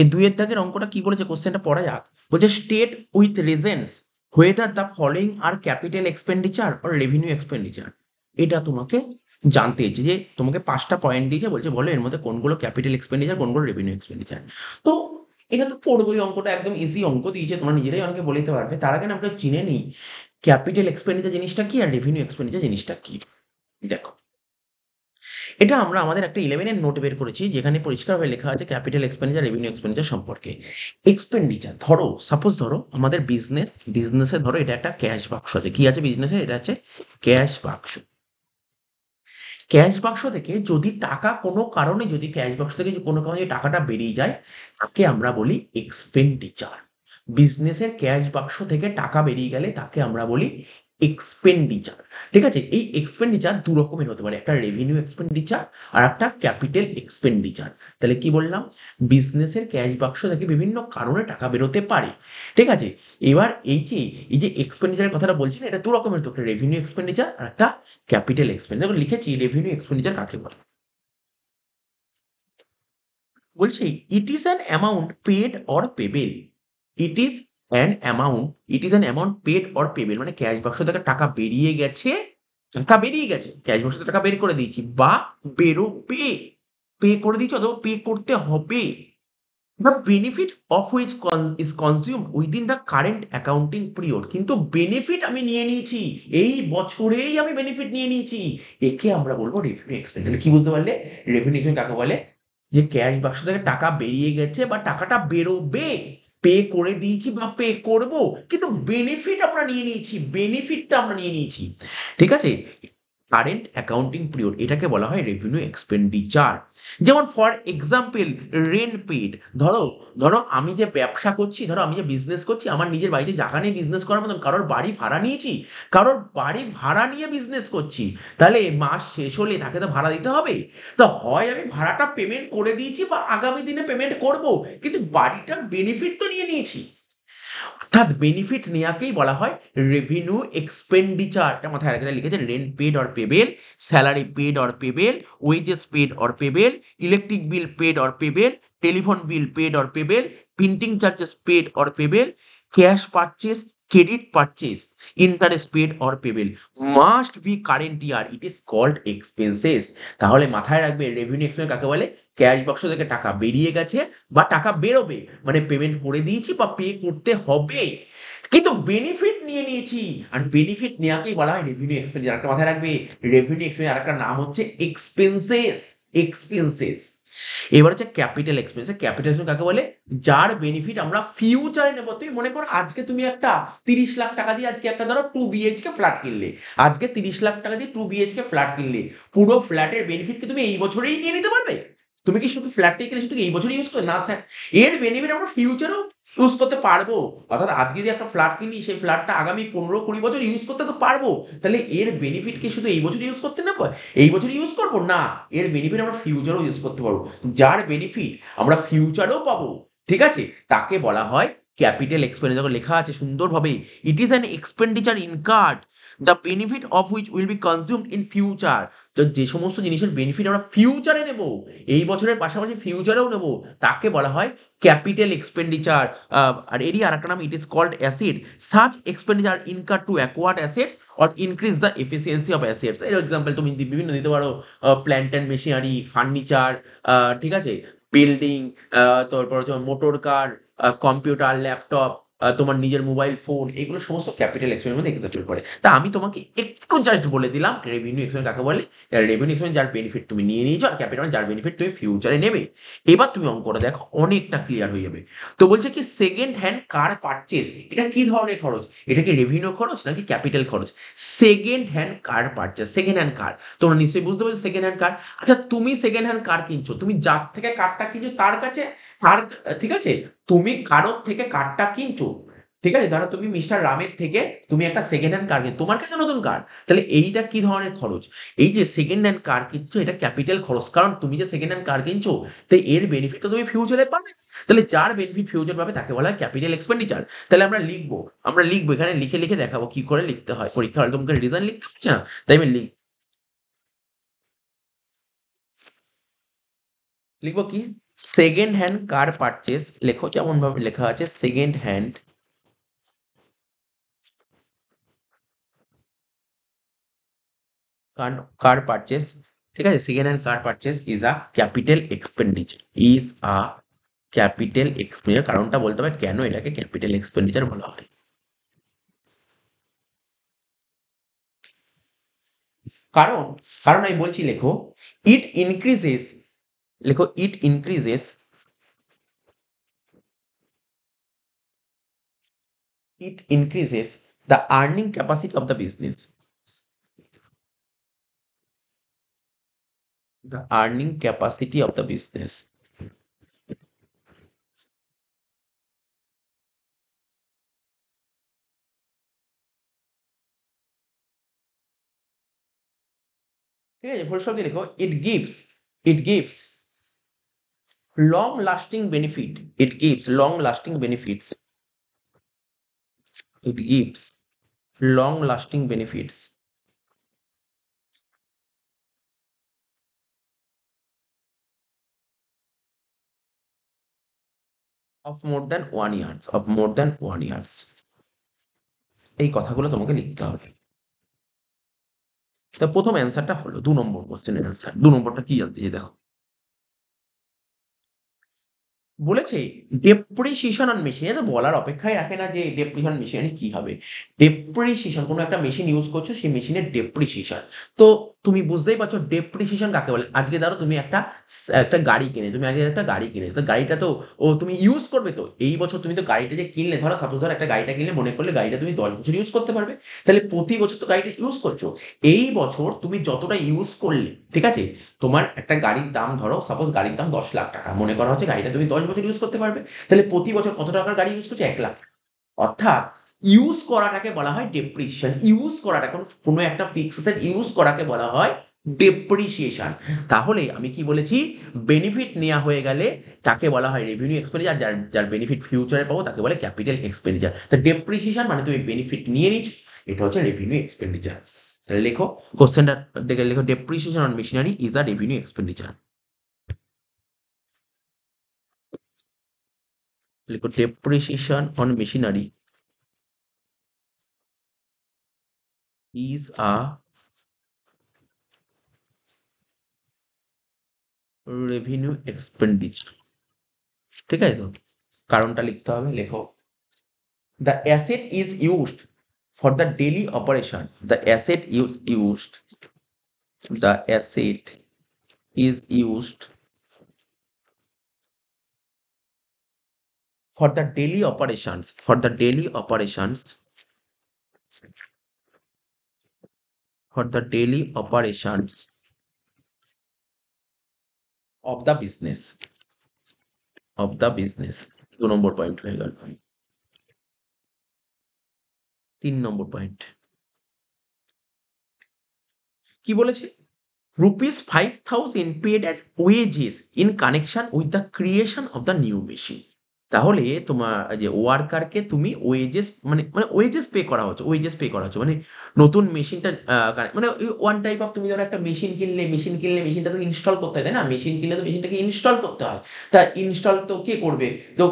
এই 2 এর দাগের অঙ্কটা কি বলেছে কোশ্চেনটা পড়া যাক। বলছে state with reasons whether the following are capital expenditure or revenue expenditure। এটা তোমাকে জানতে হচ্ছে যে তোমাকে 5টা পয়েন্ট দিয়েছে, বলছে বলো এর মধ্যে কোনগুলো ক্যাপিটাল এক্সপেন্ডিচার কোনগুলো রেভিনিউ এক্সপেন্ডিচার। তো এটা তো পড়বোই, অঙ্কটা একদম ইজি অঙ্ক দিয়েছে, তোমরা নিজেরাই অনেকে বলে দিতে পারবে। তার আগে না আমরা চিনে নিই ক্যাপিটাল এক্সপেন্ডিচার জিনিসটা কি আর রেভিনিউ এক্সপেন্ডিচার জিনিসটা কি। দেখো, এটা আমরা আমাদের একটা 11 এর নোট বের করেছি, যেখানে পরিষ্কারভাবে লেখা আছে ক্যাপিটাল এক্সপেন্ডিচার রেভিনিউ এক্সপেন্ডিচার সম্পর্কে। এক্সপেন্ডিচার ধরো, সাপোজ ধরো আমাদের বিজনেসে ধরো এটা একটা ক্যাশ বাক্স আছে। কি আছে বিজনেসে? এটা আছে ক্যাশ বাক্স। ক্যাশ বাক্স থেকে যদি টাকা কোনো কারণে, যদি ক্যাশ বাক্স থেকে কোনো কারণে টাকাটা বেরিয়ে যায়, তাকে আমরা বলি এক্সপেন্ডিচার। বিজনেসের ক্যাশ বাক্স থেকে টাকা বেরিয়ে গেলে তাকে আমরা বলি এক্সপেন্ডিচার। ঠিক আছে? এই এক্সপেন্ডিচার দু রকমের হতে পারে, একটা রেভিনিউ এক্সপেন্ডিচার আর একটা ক্যাপিটাল এক্সপেন্ডিচার। তাহলে কি বললাম? বিজনেসের ক্যাশ বাক্স থেকে বিভিন্ন কারণে টাকা বেরোতে পারে। ঠিক আছে? এবার এই যে এক্সপেন্ডিচারের কথাটা বলছি না, এটা দু রকমের, তো একটা রেভিনিউ এক্সপেন্ডিচার আর একটা ক্যাপিটাল এক্সপেন্ডিচার। দেখো লিখেছি রেভিনিউ এক্সপেন্ডিচার কাকে বলে। বলছি it is an amount paid or payable. It is it is an amount paid or payable, মানে ক্যাশ বাক্স থেকে টাকা বেরিয়ে গেছে, ক্যাশ বাক্স থেকে টাকা বের করে দিয়েছি বা বেরোবে, পে করে দিয়েছি অথবা পে করতে হবে। The benefit of which is consumed within the current accounting period. কিন্তু বেনিফিট আমি নিয়ে নিয়েছি, এই বছরেই আমি বেনিফিট নিয়ে নিয়েছি, একে আমরা বলবো রেভিনিউ এক্সপেন্স। তাহলে কি বুঝতে পারলে রেভিনিউ এক্সপেন্স কাকে বলে? যে ক্যাশ বাক্স থেকে টাকা বেরিয়ে গেছে বা টাকাটা বেরোবে, পে করে দিয়েছি বা পে করব, কিন্তু বেনিফিট আমরা নিয়ে নিয়েছি, বেনিফিটটা আমরা নিয়ে নিয়েছি। ঠিক আছে? কারেন্ট অ্যাকাউন্টিং পিরিয়ড এটাকে বলা হয় রেভিনিউ এক্সপেন্ডিচার। যেমন ফর এক্সাম্পল রেন্ট পেড। ধরো ধরো আমি যে ব্যবসা করছি, ধরো আমি যে বিজনেস করছি, আমার নিজের বাড়িতে জায়গা নিয়ে বিজনেস করার মতন, কারোর বাড়ি ভাড়া নিয়েছি, কারোর বাড়ি ভাড়া নিয়ে বিজনেস করছি, তাহলে মাস শেষ হলে তাকে তো ভাড়া দিতে হবে। তো হয় আমি ভাড়াটা পেমেন্ট করে দিয়েছি বা আগামী দিনে পেমেন্ট করব, কিন্তু বাড়িটার বেনিফিট তো নিয়ে নিয়েছি। অর্থাৎ বেনিফিট নেওয়াকেই বলা হয় রেভিনিউ এক্সপেন্ডিচার। এটা মাথায় রাখতে লিখেছে rent paid or payable, salary paid or payable, wages paid or payable, electric bill paid or payable, telephone bill paid or payable, printing charges paid or payable, cash purchase, credit purchase, interest paid or payable, must be current year, it is called expenses. তাহলে মাথায় রাখবে revenue expense কাকে বলে? Cash বাক্স থেকে টাকা বেরিয়ে গেছে বা টাকা বেরোবে, মানে পেমেন্ট করে দিয়েছি বা পে করতে হবে, কিন্তু বেনিফিট নিয়ে নিয়েছি। আর বেনিফিট নেওয়াকেই বলা হয় রেভিনিউ এক্সপেন্ডিচার। একটা মাথায় রাখবে, রেভিনিউ এক্সপেন্ডিচার আরেকটা নাম হচ্ছে এক্সপেন্সেস। এক্সপেন্সেস। এবার হচ্ছে ক্যাপিটাল এক্সপেন্স। ক্যাপিটাল এক্সপেন্স কাকে বলে? যার বেনিফিট আমরা ফিউচারে নেবো। তুমি মনে করো আজকে তুমি একটা 30 লাখ টাকা দিয়ে আজকে একটা ধরো 2 BHK ফ্ল্যাট কিনলে, আজকে 30 লাখ টাকা দিয়ে 2 BHK ফ্ল্যাট কিনলে, পুরো ফ্ল্যাটের বেনিফিট কি তুমি এই বছরেই নিয়ে নিতে পারবে? তুমি কি শুধু ফ্ল্যাটটাই কিনে শুধু এই বছরই ইউজ করবে? না স্যার, এর বেনিফিট আমরা ফিউচারেও ইউজ করতে পারবো। অর্থাৎ আজকে যদি একটা ফ্ল্যাট কিনি, সেই ফ্ল্যাটটা আগামী 15-20 বছর ইউজ করতে তো পারবো। তাহলে এর বেনিফিট কি শুধু এই বছর ইউজ করতে নেবো, এই বছর ইউজ করবো না, এর বেনিফিট আমরা ফিউচারেও ইউজ করতে পারবো। যার বেনিফিট আমরা ফিউচারেও পাবো, ঠিক আছে, তাকে বলা হয় ক্যাপিটাল এক্সপেন্ডিচার। লেখা আছে সুন্দরভাবে, ইট is an expenditure incurred the benefit of which will be consumed in future. তো যে সমস্ত জিনিসের বেনিফিট আমরা ফিউচারে নেব, এই বছরের পাশাপাশি ফিউচারেও নেব, তাকে বলা হয় ক্যাপিটাল এক্সপেন্ডিচার। আর এরই আর একটা নাম, it is called asset. Such expenditure incur to acquired assets or increase the efficiency of assets. এর এক্সাম্পল তুমি বিভিন্ন দিতে পারো, প্ল্যান্ট অ্যান্ড মেশিনারি, ফার্নিচার, ঠিক আছে, বিল্ডিং, তারপর হচ্ছে মোটর কার, কম্পিউটার, ল্যাপটপ, তোমার নিজের মোবাইল ফোন, এগুলো সমস্ত ক্যাপিটাল এক্সপেন্সের মধ্যে এক্সাম্পল পড়ে। তা আমি তোমাকে একটু জাস্ট বলে দিলাম রেভিনিউ এক্সপেন্স কাকে বলে। রেভিনিউ এক্সপেন্স যার বেনিফিট তুমি নিয়ে নিয়েছো, আর ক্যাপিটাল যার বেনিফিট তুমি ফিউচারে নেবে। এবার তুমি অঙ্কটা দেখো, অনেকটা ক্লিয়ার হয়ে যাবে। তো বলছে কি সেকেন্ড হ্যান্ড কার পারচেজ, এটা কি ধরনের খরচ? এটা কি রেভিনিউ খরচ নাকি ক্যাপিটাল খরচ? সেকেন্ড হ্যান্ড কার পারচেজ, সেকেন্ড হ্যান্ড কার, তোমরা নিশ্চয়ই বুঝতে পারছো সেকেন্ড হ্যান্ড কার। আচ্ছা তুমি সেকেন্ড হ্যান্ড কার কিনছো, তুমি যার থেকে কারটা কিনছো তার কাছে, তার, ঠিক আছে, তুমি কারোর থেকে কারটা কিনছো, ঠিক আছে, ধরো তুমি মিস্টার রামের থেকে তুমি একটা সেকেন্ড হ্যান্ড কার কিনছো, তোমার কাছে নতুন কার, তাহলে এইটা কি ধরনের খরচ? এই যে সেকেন্ড হ্যান্ড কার কিনছো, এটা ক্যাপিটাল খরচ, কারণ তুমি যে সেকেন্ড হ্যান্ড কার কিনছো, তো এর বেনিফিট তো তুমি ফিউচারে পাবে। তাহলে যার বেনিফিট ফিউচার পাবে তাকে বলা হয় ক্যাপিটাল এক্সপেন্ডিচার। তাহলে আমরা লিখবো এখানে, লিখে লিখে দেখাবো কি করে লিখতে হয়। পরীক্ষা হলে তোমাকে রিজন লিখতে হচ্ছে না, তাই আমি লিখবো কি, সেকেন্ড হ্যান্ড কার পারচেস, লেখো যেমন ভাবে লেখা আছে সেকেন্ড হ্যান্ড কার কার পারচেস, ঠিক আছে, second hand car purchase is a capital expenditure, is a capital expenditure. কারণটা বলতে হবে কেন এটাকে ক্যাপিটাল এক্সপেন্ডিচার বলা হয়। কারণ কারণ আমি বলছি লেখো ইট ইনক্রিজেস, লেখো it increases, it increases the earning capacity of the business, the earning capacity of the business। ঠিক আছে, ফুল স্টপ দিয়ে লেখো it gives long lasting benefit, it gives long lasting benefits, it gives long lasting benefits of more than 1 years, of more than 1 years। এই কথাগুলো তোমাকে লিখতে হবে। তা প্রথম অ্যান্সারটা হলো 2 নম্বর কোশ্চেনের অ্যান্সার। 2 নম্বরটা কি জানতে চাই দেখো। বলেছে ডেপ্রিসিয়েশন অন মেশিন, এটা বলার অপেক্ষায় রাখে না যে ডেপ্রিসিয়েশন মেশিনারি কি হবে। ডেপ্রিসিয়েশন কোনো একটা মেশিন ইউজ করছো, সেই মেশিনের ডেপ্রিসিয়েশন। তো তুমি বুঝতেই পারছো ডেপ্রিসিয়েশন কাকে বলে। আজকে ধরো তুমি একটা গাড়ি কিনে, তুমি আজকে একটা গাড়ি কিনে, তো গাড়িটা তো তুমি ইউজ করবে, তো এই বছর তুমি তো গাড়িটা যে কিনলে, ধরো সাপোজ ধরো একটা গাড়িটা কিনলে, মনে করলে গাড়িটা তুমি 10 বছর ইউজ করতে পারবে, তাহলে প্রতি বছর তো গাড়িটা ইউজ করছো। এই বছর তুমি যতটা ইউজ করলে, ঠিক আছে, তোমার একটা গাড়ির দাম, ধরো সাপোজ গাড়ির দাম 10 লাখ টাকা, মনে করা হচ্ছে গাড়িটা তুমি 10 বছর ইউজ করতে পারবে, তাহলে প্রতি বছর কত টাকার গাড়ি ইউজ করছো? 1 লাখ। অর্থাৎ ইউজ করাটাকে বলা হয় ডেপ্রিসিয়েশন। ইউজ করাটা কোনো কোনো একটা ফিক্সড ইউজ করাকে বলা হয় ডেপ্রিসিয়েশন। তাহলে আমি কি বলেছি, বেনিফিট নেওয়া হয়ে গেলে তাকে বলা হয় রেভিনিউ এক্সপেন্ডিচার, যার যার বেনিফিট ফিউচারে পাবো তাকে বলে ক্যাপিটাল এক্সপেন্ডিচার। তো ডেপ্রিসিয়েশন মানে তুমি বেনিফিট নিয়ে নিচ্ছ, এটা হচ্ছে রেভিনিউ এক্সপেন্ডিচার। লেখো কোশ্চেনটা দেখে লেখো, depreciation on machinery is a revenue expenditure. লিখো depreciation on machinery is a revenue expenditure। ঠিক আছে, তো কারণটা লিখতে হবে, লেখো the asset is used for the daily operation, the asset is used, the asset is used for the daily operations, for the daily operations, for the daily operations of the business, of the business। 2 number point হয়ে গেল। 3 নম্বর point কি বলেছে, ₹5,000 paid as wages in connection with the creation of the new machine। তাহলে তোমার যে ওয়ার্কারকে তুমি wages মানে মানে ওয়েজেস পে করা হচ্ছে, ওয়েজেস পে করা হচ্ছে মানে নতুন মেশিনটা মানে ওয়ান টাইপ অফ, তুমি ধরো একটা মেশিন কিনলে মেশিনটা তো ইনস্টল করতে হয়, তাই না? মেশিন কিনলে তো মেশিনটাকে ইনস্টল করতে হয়। তা ইনস্টল তো কে করবে? তো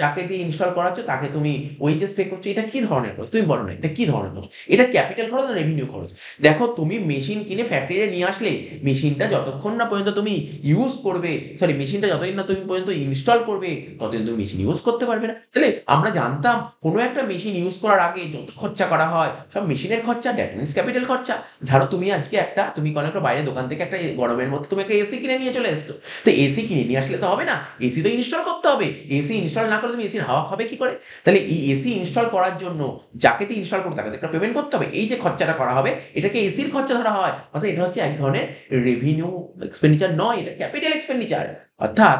যাকে দিয়ে ইনস্টল করাচ্ছ তাকে তুমি ওয়েজেস পে করছো। এটা কি ধরনের খরচ তুমি বলো না, এটা কি ধরনের খরচ? এটা ক্যাপিটাল খরচ না রেভিনিউ খরচ? দেখো তুমি মেশিন কিনে ফ্যাক্টরিতে নিয়ে আসলে, মেশিনটা যতক্ষণ না পর্যন্ত তুমি ইউজ করবে, সরি মেশিনটা যতদিন না তুমি পর্যন্ত ইনস্টল করবে, ততদিন তুমি মেশিন ইউজ করতে পারবে না। তাহলে আমরা জানতাম কোনো একটা মেশিন ইউজ করার আগে যত খরচা করা হয় সব মেশিনের খরচা, দ্যাট মিনস ক্যাপিটাল খরচা। ধরো তুমি আজকে তুমি কোনো একটা বাইরে দোকান থেকে একটা গরমের মধ্যে তুমি একটা এসি কিনে নিয়ে চলে এসছো, তো এসি কিনে নিয়ে আসলে তো হবে না, এসি তো ইনস্টল করতে হবে। এসি ইনস্টল না করে তুমি এসির হাওয়া খাবে কি করে? তাহলে এই এসি ইনস্টল করার জন্য যাকে তুই ইনস্টল করতে তাকে তো একটা পেমেন্ট করতে হবে। এই যে খরচাটা করা হবে এটাকে এসির খরচা ধরা হয়, অর্থাৎ এটা হচ্ছে এক ধরনের রেভিনিউ এক্সপেন্ডিচার নয়, এটা ক্যাপিটাল এক্সপেন্ডিচার। অর্থাৎ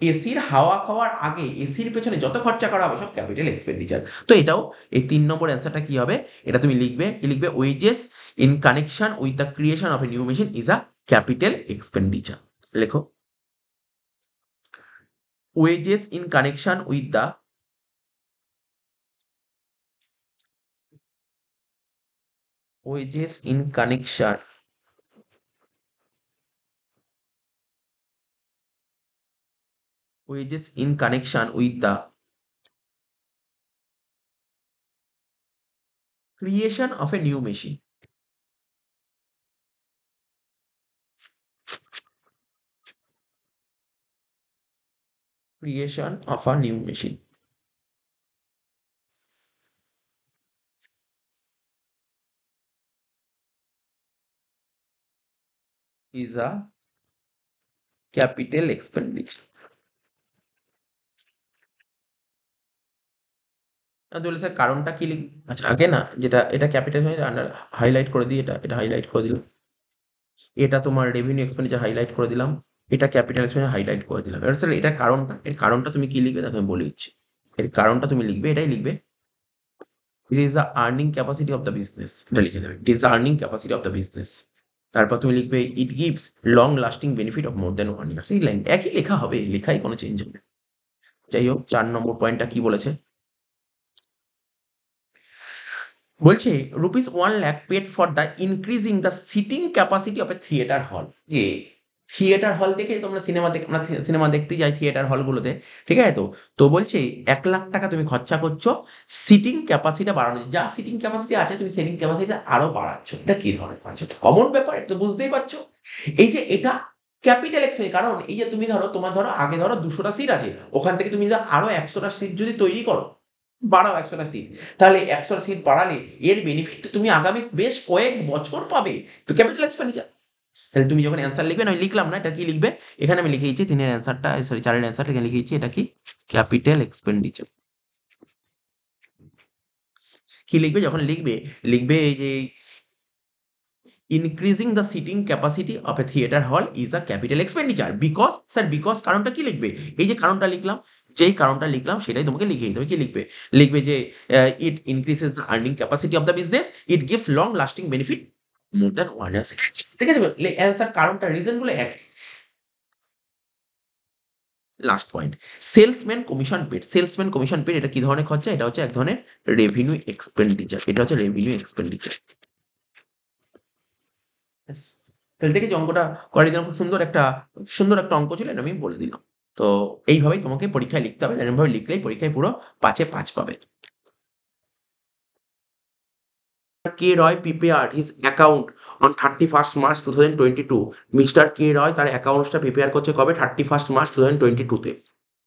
এসির হাওয়া খাওয়ার আগে এসির পেছনে যত খরচা করা হবে সব ক্যাপিটাল এক্সপেন্ডিচার। তো এটাও এই 3 নম্বর অ্যান্সারটা কি হবে, এটা তুমি লিখবে, কি লিখবে, wages in connection with the creation of a new machine is a capital expenditure. লেখো wages in connection with the, wages in connection wages in connection with the creation of a new machine. Creation of a new machine is a capital expenditure. তাহলে sir কারণটা কি আচ্ছা আগে না যেটা এটা capital under highlight করে দিই, এটা হাইলাইট করে দিলাম, এটা তোমার রেভিনিউ এক্সপেন্ডিচার হাইলাইট করে দিলাম, এটা ক্যাপিটাল এক্সপেন্ডিচার হাইলাইট করে দিলাম। এবার স্যার এটা কারণটা, এর কারণটা তুমি কি লিখবে দেখো আমি বলে দিচ্ছি। এর কারণটা তুমি লিখবে, এটাই লিখবে, it is the earning capacity of the business, এটা লিখে দেবে, it is the earning capacity of the business. তারপর তুমি লিখবে it gives long lasting benefit of more than 1 year. এই লাইন একই লেখা হবে, লেখাই কোনো চেঞ্জ হবে। যাই হোক 4 নম্বর পয়েন্টটা কি বলেছে, বলছে ₹1 lakh paid for the increasing the seating capacity of a theatre hall. যে থিয়েটার হল থেকে তোমরা সিনেমা দেখে, আমরা সিনেমা দেখতে যাই থিয়েটার হলগুলোতে, ঠিক আছে? তো তো বলছে 1 লাখ টাকা তুমি খরচা করছো সিটিং ক্যাপাসিটি বাড়ানো, যা সিটিং ক্যাপাসিটি আছে তুমি সিটিং ক্যাপাসিটি আরো বাড়াচ্ছ। এটা কি ধরনের কনসেপ্ট, কমন ব্যাপার, এটা তো বুঝতেই পারছো। এই যে এটা ক্যাপিটাল এক্সপেন্স, কারণ এই যে তুমি ধরো তোমার ধরো আগে ধরো 200টা সিট আছে, ওখান থেকে তুমি আরো 100টা সিট যদি তৈরি করো, বাড়াও 100টা সিট, তাহলে 100 সিট বাড়ালে এর বেনিফিট তুমি আগামী বেশ কয়েক বছর পাবে। তো ক্যাপিটাল এক্সপেন্ডিচার, তাহলে তুমি যখন অ্যান্সার লিখবে, আমি লিখলাম না, এটা কি লিখবে, এখানে আমি লিখে দিচ্ছি 3-এর অ্যান্সারটা, সরি 4-এর অ্যান্সারটা এখানে লিখে দিচ্ছি, এটা কি ক্যাপিটাল এক্সপেন্ডিচার। কি লিখবে যখন লিখবে, লিখবে এই যে increasing the seating capacity of a theatre hall is a capital expenditure because, sir because কারণটা কি লিখবে, এই যে কারণটা লিখলাম, যেই কারণটা লিখলাম সেটাই তোমাকে লিখে দিতে হবে। কি লিখবে, লিখবে যে it increases the earning capacity of the business, it gives long lasting benefit more than 1 year. ঠিক আছে, অ্যান্সার কারণটা রিজনগুলো এক। Last point, salesman commission paid. Salesman commission paid এটা কি ধরনের খরচা, এটা হচ্ছে এক ধরনের রেভিনিউ এক্সপেন্ডিচার, এটা হচ্ছে রেভিনিউ এক্সপেন্ডিচার। তাহলে দেখেছি অঙ্কটা করে দিলাম, খুব সুন্দর একটা অঙ্ক ছিল, এটা আমি বলে দিলাম। তো এইভাবেই তোমাকে পরীক্ষায় লিখতে হবে, এরকমভাবে লিখলেই পরীক্ষায় পুরো 5-এ 5 পাবে। K Roy prepared his account on 31st March 2022। Mister K Roy তার অ্যাকাউন্টসটা প্রিপেয়ার করছে কবে, 31st March 2022-তে।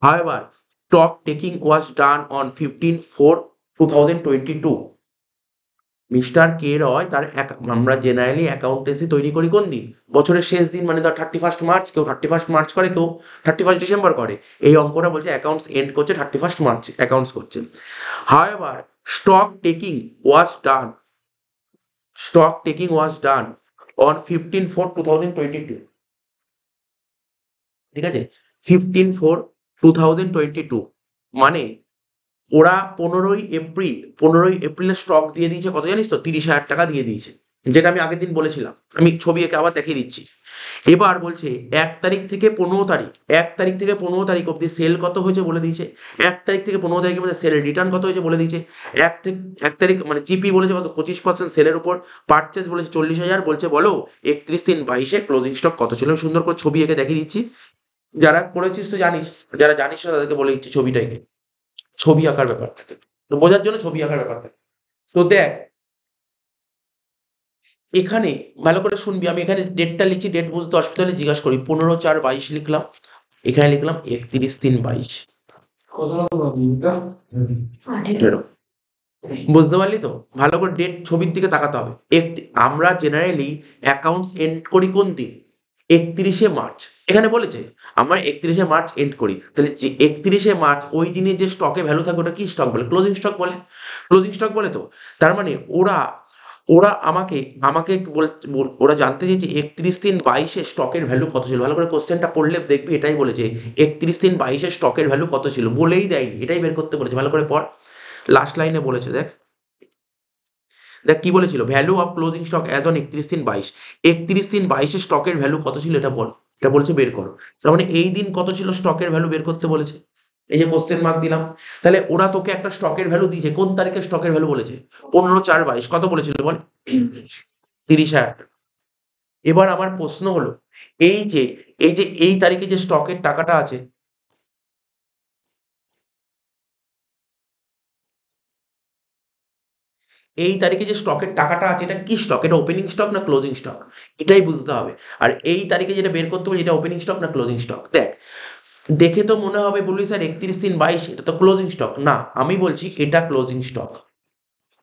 However, stock taking was done on 15/4/2022। Mister K Roy তার আমরা জেনারেলি অ্যাকাউন্টেন্সি তৈরি করি কোন দিন, বছরের শেষ দিন, মানে ধর 31st March, কেউ 31st March করে, কেউ 31st December করে। এই অঙ্কটা বলছে অ্যাকাউন্টস এন্ড করছে 31st March অ্যাকাউন্টস করছে। However, stock taking was done, stock taking was done on 15/4/2022। ঠিক আছে, 15/4/2022 মানে ওরা 15ই এপ্রিলে স্টক দিয়ে দিয়েছে কত জানিস তো, 30,000 টাকা দিয়ে দিয়েছে, যেটা আমি আগের দিন বলেছিলাম। আমি ছবি এঁকে আবার দেখিয়ে দিচ্ছি। এবার বলছে 1 তারিখ থেকে 15 তারিখ, 1 তারিখ থেকে 15 তারিখ অব্দি সেল কত হয়েছে বলে দিয়েছে, 1 তারিখ থেকে 15 তারিখের মধ্যে সেল রিটার্ন কত হয়েছে বলে দিয়েছে। 1 তারিখ মানে জিপি বলেছে কত, 25% সেলের উপর, পারচেস বলেছে 40,000, বলছে বলো 31/3/22-এ ক্লোজিং স্টক কত ছিল। আমি সুন্দর করে ছবি এঁকে দেখিয়ে দিচ্ছি, যারা করেছিস তো জানিস, যারা জানিস না তাদেরকে বলে দিচ্ছি ছবিটা এঁকে, ছবি আঁকার ব্যাপার থাকে, তো বোঝার জন্য ছবি আঁকার ব্যাপার থাকে। তো দেখ এখানে ভালো করে শুনবি, আমি এখানে ডেটটা লিখছি, ডেট বুঝতে অসুবিধা হলে জিজ্ঞাসা করি। 15/4/22 লিখলাম, এখানে লিখলাম 31/3/22। বুঝতে পারলি তো, ভালো করে ডেট ছবির দিকে তাকাতে হবে। আমরা জেনারেলি অ্যাকাউন্টস এন্ড করি কোন দিন, 31শে মার্চ। এখানে বলেছে আমরা 31শে মার্চ এন্ড করি, তাহলে যে 31শে মার্চ ওই দিনে যে স্টকে ভ্যালু থাকে ওটা কি স্টক বলে, ক্লোজিং স্টক বলে, ক্লোজিং স্টক বলে। তো তার মানে ওরা ওরা আমাকে আমাকে ওরা জানতে চেয়েছে 31/3/22-এ স্টকের ভ্যালু কত ছিল। ভালো করে কোশ্চেনটা পড়লে দেখবি এটাই বলেছে, 31/3/22-এ স্টকের ভ্যালু কত ছিল, বলেই দেয়নি, এটাই বের করতে বলেছে। ভালো করে পড়, লাস্ট লাইনে বলেছে, দেখ দেখ কি বলেছিল, value of closing stock as on 31/3/22। 31/3/22-এ স্টকের ভ্যালু কত ছিল এটা বল, এটা বলেছে বের করো। তার মানে এই দিন কত ছিল স্টকের ভ্যালু বের করতে বলেছে, এই যে কোশ্চেন মার্ক দিলাম। তাহলে ওরা তোকে একটা স্টকের ভ্যালু দিয়েছে, কোন তারিখে স্টকের ভ্যালু বলেছে, 15/4/22। কত বলেছিল বল, 30,000। এবার আমার প্রশ্ন হলো, এই যে এই তারিখে যে স্টকের টাকাটা আছে, এই তারিখে যে স্টকের টাকাটা আছে এটা কি স্টক, এটা ওপেনিং স্টক না ক্লোজিং স্টক, এটাই বুঝতে হবে। আর এই তারিখে যেটা বের করতে হবে এটা ওপেনিং স্টক না ক্লোজিং স্টক। দেখ দেখে তো মনে হবে বলবি স্যার 31/3/22 এটা তো ক্লোজিং স্টক, না আমি বলছি এটা ক্লোজিং স্টক,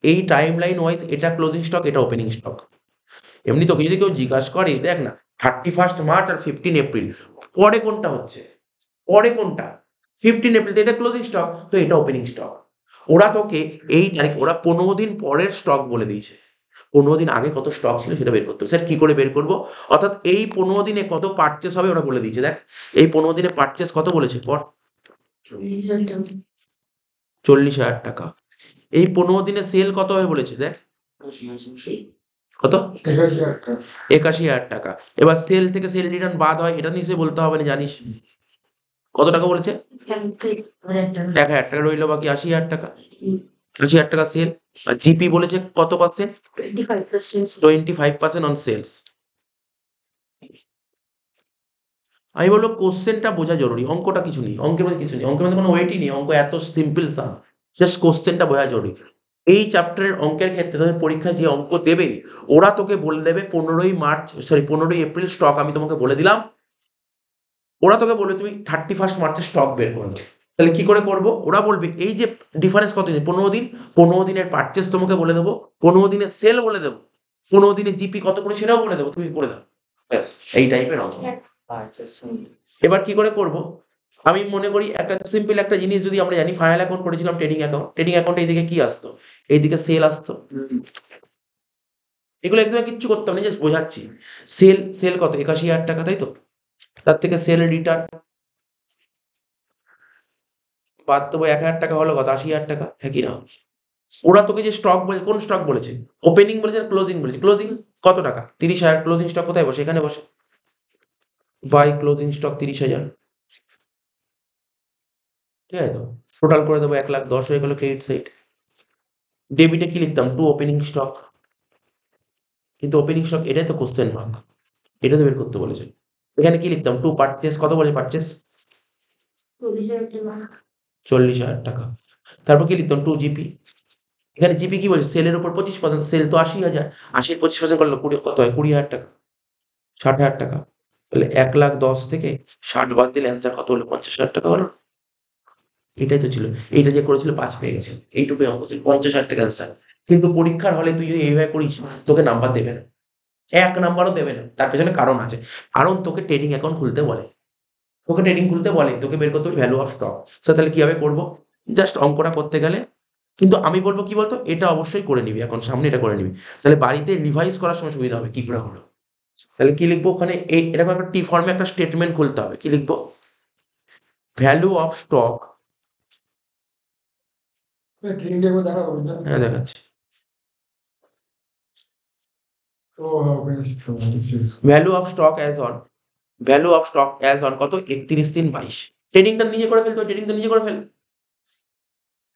এই টাইম লাইন ওয়াইজ এটা ক্লোজিং স্টক, এটা ওপেনিং স্টক। এমনি তোকে যদি কেউ জিজ্ঞাসা করিস দেখ না 31 মার্চ আর 15 এপ্রিল পরে কোনটা হচ্ছে, পরে কোনটা 15 এপ্রিল, তো এটা ক্লোজিং স্টক, তো এটা ওপেনিং স্টক। ওরা তোকে এই তারিখ, ওরা 15 দিন পরের স্টক বলে দিয়েছে, 15 দিন আগে কত স্টক ছিল সেটা বের করতে হবে। স্যার কি করে বের করবো, অর্থাৎ এই 15 দিনে কত পারচেস হবে ওরা বলে দিয়েছে। দেখ এই 15 দিনে পারচেস কত বলেছে, পর 40,000 টাকা। এই 15 দিনে সেল কত হবে বলেছে, দেখ কত 81,000 টাকা। এবার সেল থেকে সেল রিটার্ন বাদ হয়, এটা নিশ্চয়ই বলতে হবে না, জানিস কত টাকা বলেছে, 1,000 টাকা, রইলো বাকি 80,000 টাকা। 80,000 টাকা সেল। আর জিপি বলেছে কত পার্সেন্ট, 25% অন সেলস। আমি বলবো কোশ্চেনটা বোঝা জরুরি, অঙ্কটা কিছু নেই, অঙ্কের মধ্যে কিছু নেই, অঙ্কের মধ্যে কোনো ওয়েটই নেই, অঙ্ক এত সিম্পল সাম, জাস্ট কোশ্চেনটা বোঝা জরুরি। এই চ্যাপ্টারের অঙ্কের ক্ষেত্রে তোদের পরীক্ষায় যে অঙ্ক দেবে ওরা তোকে বলে দেবে 15ই এপ্রিল স্টক আমি তোমাকে বলে দিলাম, ওরা তোকে বলবে তুমি 31 মার্চের স্টক বের করে দেবে। তাহলে কি করে করবো, ওরা বলবে এই যে ডিফারেন্স কত দিন, 15 দিন, 15 দিনের পারচেস তোমাকে বলে দেবো, 15 দিনের সেল বলে দেবো, 15 দিনে জিপি কত করে সেটাও বলে দেবো, তুমি করে দাও, ব্যাস এই টাইপের অঙ্ক। এবার কি করে করব, আমি মনে করি একটা সিম্পল একটা জিনিস যদি আমরা জানি, ফাইনাল অ্যাকাউন্ট করেছিলাম ট্রেডিং অ্যাকাউন্ট, ট্রেডিং অ্যাকাউন্টে এইদিকে কি আসতো, এইদিকে সেল আসতো, এগুলো একদম কিচ্ছু করতে হবে না, জাস্ট বোঝাচ্ছি। সেল সেল কত 81,000 টাকা, তাই তো, তার থেকে সেল রিটার্ন বাদ দেবো, 1,000 টাকা হলো কত, 80,000 টাকা, হ্যাঁ কি না। ওরা তোকে যে স্টক বলে, কোন স্টক বলেছে, ওপেনিং বলেছে ক্লোজিং বলেছে, ক্লোজিং কত টাকা 30,000, ক্লোজিং স্টক কোথায় বসে, এখানে বসে, বাই ক্লোজিং স্টক 30,000, ঠিক আছে তো, টোটাল করে দেবো 1,10,000 হয়ে গেল ক্রেডিট সাইড। ডেবিটে কি লিখতাম, টু ওপেনিং স্টক, কিন্তু ওপেনিং স্টক এটাই তো কোশ্চেন মার্ক, এটা তো বের করতে বলেছে। এখানে কি লিখতাম, টু পারচেস, কত বলে পারচেস 40,000 টাকা। তারপর কি লিখতাম, টু জিপি, এখানে জিপি কি বলছে, সেলের উপর 25%, সেল তো 80,000, 80 25% করলে কত হয়, 20,000 টাকা, 60,000 টাকা। তাহলে 1,10,000 থেকে 60 বাদ দিলে অ্যান্সার কত হলো, 50,000 টাকা হলো। এটাই তো ছিল, এইটা যে করেছিল 5 পেয়ে গেছে, এইটুকুই অঙ্ক ছিল, 50,000 টাকা অ্যান্সার। কিন্তু পরীক্ষার হলে তুই যদি এইভাবে করিস তোকে নাম্বার দেবে না, 1 নাম্বারও দেবে না, তার পেছনে কারণ আছে, কারণ তোকে ট্রেডিং অ্যাকাউন্ট খুলতে বলে, তোকে ট্রেডিং খুলতে বলে, তোকে বের করতে হবে ভ্যালু অফ স্টক। তাহলে কিভাবে করবো, জাস্ট অঙ্কটা করতে গেলে, কিন্তু আমি বলবো কি বলতো, এটা অবশ্যই করে নিবি, এখন সামনে এটা করে নিবি, তাহলে বাড়িতে রিভাইজ করার সময় সুবিধা হবে, কি করে হলো। তাহলে কি লিখবো ওখানে, এই এরকম একটা টি ফর্মে একটা স্টেটমেন্ট খুলতে হবে, কি লিখবো, ভ্যালু অফ স্টক, হ্যাঁ দেখাচ্ছি, value of stock as on, value of stock as on কত 31/3/22, ট্রেডিংটা নিজে করে ফেলতো, ট্রেডিংটা নিজে করে ফেল।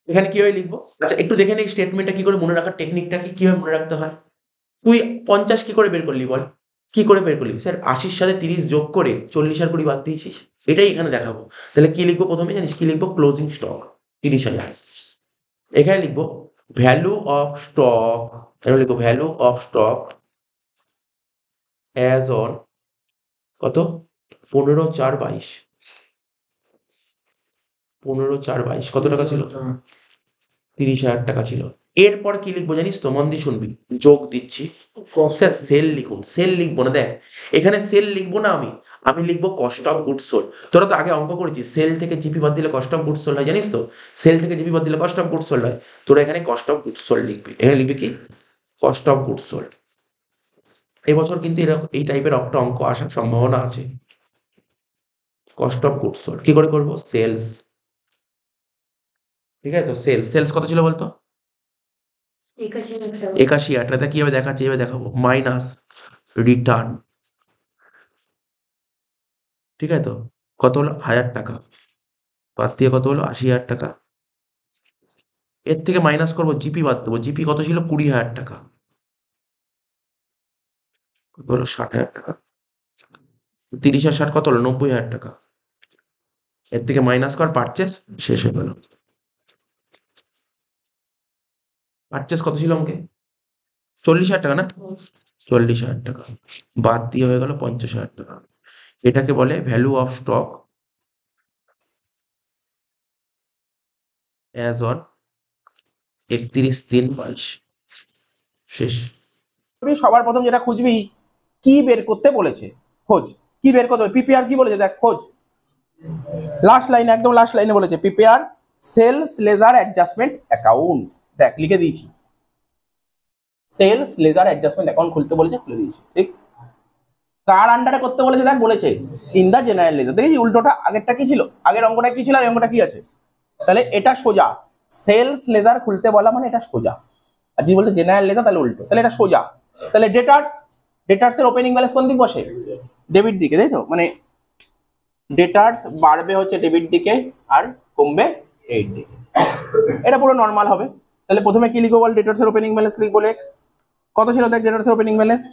এখানে কিভাবে লিখবো, আচ্ছা একটু দেখে নে স্টেটমেন্টটা কি করে মনে রাখার টেকনিকটা কি, কিভাবে মনে রাখতে হয়। তুই 50 কি করে বের করলি বল, কি করে বের করলি, স্যার 80-র সাথে 30 যোগ করে 40 আর 20 বাদ দিয়েছিস, এটাই এখানে দেখাবো। তাহলে কি লিখবো প্রথমে জানিস, কি লিখবো, ক্লোজিং স্টক 30,000, এখানে লিখবো ভ্যালু অফ স্টক, এখানে লিখবো value of stock as on কত 15/4/22, 15/4/22 কত টাকা ছিল, 30,000 টাকা ছিল। এরপর কি লিখবো জানিস তো, মন দিয়ে শুনবি, যোগ দিচ্ছি, স্যার সেল লিখুন, সেল লিখবো না, দেখ এখানে সেল লিখবো না, আমি লিখবো কস্ট অফ গুডস সোল্ড। তোরা তো আগে অঙ্ক করেছিস, সেল থেকে জিপি বাদ দিলে কস্ট অফ গুডস সোল্ড হয়, জানিস তো, সেল থেকে জিপি বাদ দিলে কস্ট অফ গুডস সোল্ড হয়, তোরা এখানে কস্ট অফ গুডস সোল্ড লিখবি, এখানে লিখবি কি, কস্ট অফ গুডস সোল্ড। এবছর কিন্তু এরকম এই টাইপের একটা অঙ্ক আসার সম্ভাবনা আছে, কস্ট অফ গুডস সোল্ড কি করে করবো, সেলস, ঠিক আছে তো, সেলস সেলস কত ছিল বলতো, 81,000, কিভাবে দেখাচ্ছি, এভাবে দেখাবো, মাইনাস রিটার্ন, ঠিক আছে তো, কত হলো 1,000 টাকা, বাদ দিয়ে কত হলো 80,000 টাকা, এর থেকে মাইনাস করবো জিপি বাদ দেবো, জিপি কত ছিল 20,000 টাকা, কত হলো 60,000 টাকা, 30 আর 60 কত হলো 90,000 টাকা, এর থেকে মাইনাস কর পারচেস, শেষ হয়ে গেল। পারচেস কত ছিল অঙ্কে? 40,000 টাকা না? 40,000 টাকা বাদ দিয়ে হয়ে গেল 50,000 টাকা। এটাকে বলে value of stock as on 31/3/22। শেষ। সবার প্রথম যেটা খুঁজবি কি বের করতে বলেছে, খোঁজ কি বের করতে হবে। পিপিআর কি বলেছে দেখ, খোঁজ। লাস্ট লাইনে, একদম লাস্ট লাইনে বলেছে PPR sales ledger adjustment account. দেখ লিখে দিয়েছি, সেলস লেজার অ্যাডজাস্টমেন্ট অ্যাকাউন্ট খুলতে বলেছে, খুলে দিয়েছি। ঠিক, কার আন্ডারে করতে বলেছে দেখ, বলেছে ইন দা জেনারেল লেজার। দেখেছি উল্টোটা, আগেরটা কি ছিল, আগের অঙ্কটা কি ছিল আর অঙ্কটা কি আছে। তাহলে এটা সোজা, সেলস লেজার খুলতে বলা মানে এটা সোজা, আর যদি বলতে জেনারেল লেজার তাহলে উল্টো, তাহলে এটা সোজা। তাহলে ডেটার্স, ডেটার্সের ওপেনিং ব্যালেন্স কোন দিক বসে, ডেবিট দিকে, তাই তো। মানে ডেটার্স বাড়বে হচ্ছে ডেবিট দিকে আর কমবে ক্রেডিট দিকে, এটা পুরো নর্মাল হবে। তাহলে প্রথমে কি লিখবো বল, ডেটার্সের ওপেনিং ব্যালেন্স লিখবো। লেখ কত ছিল দেখ ডেটার্সের ওপেনিং ব্যালেন্স,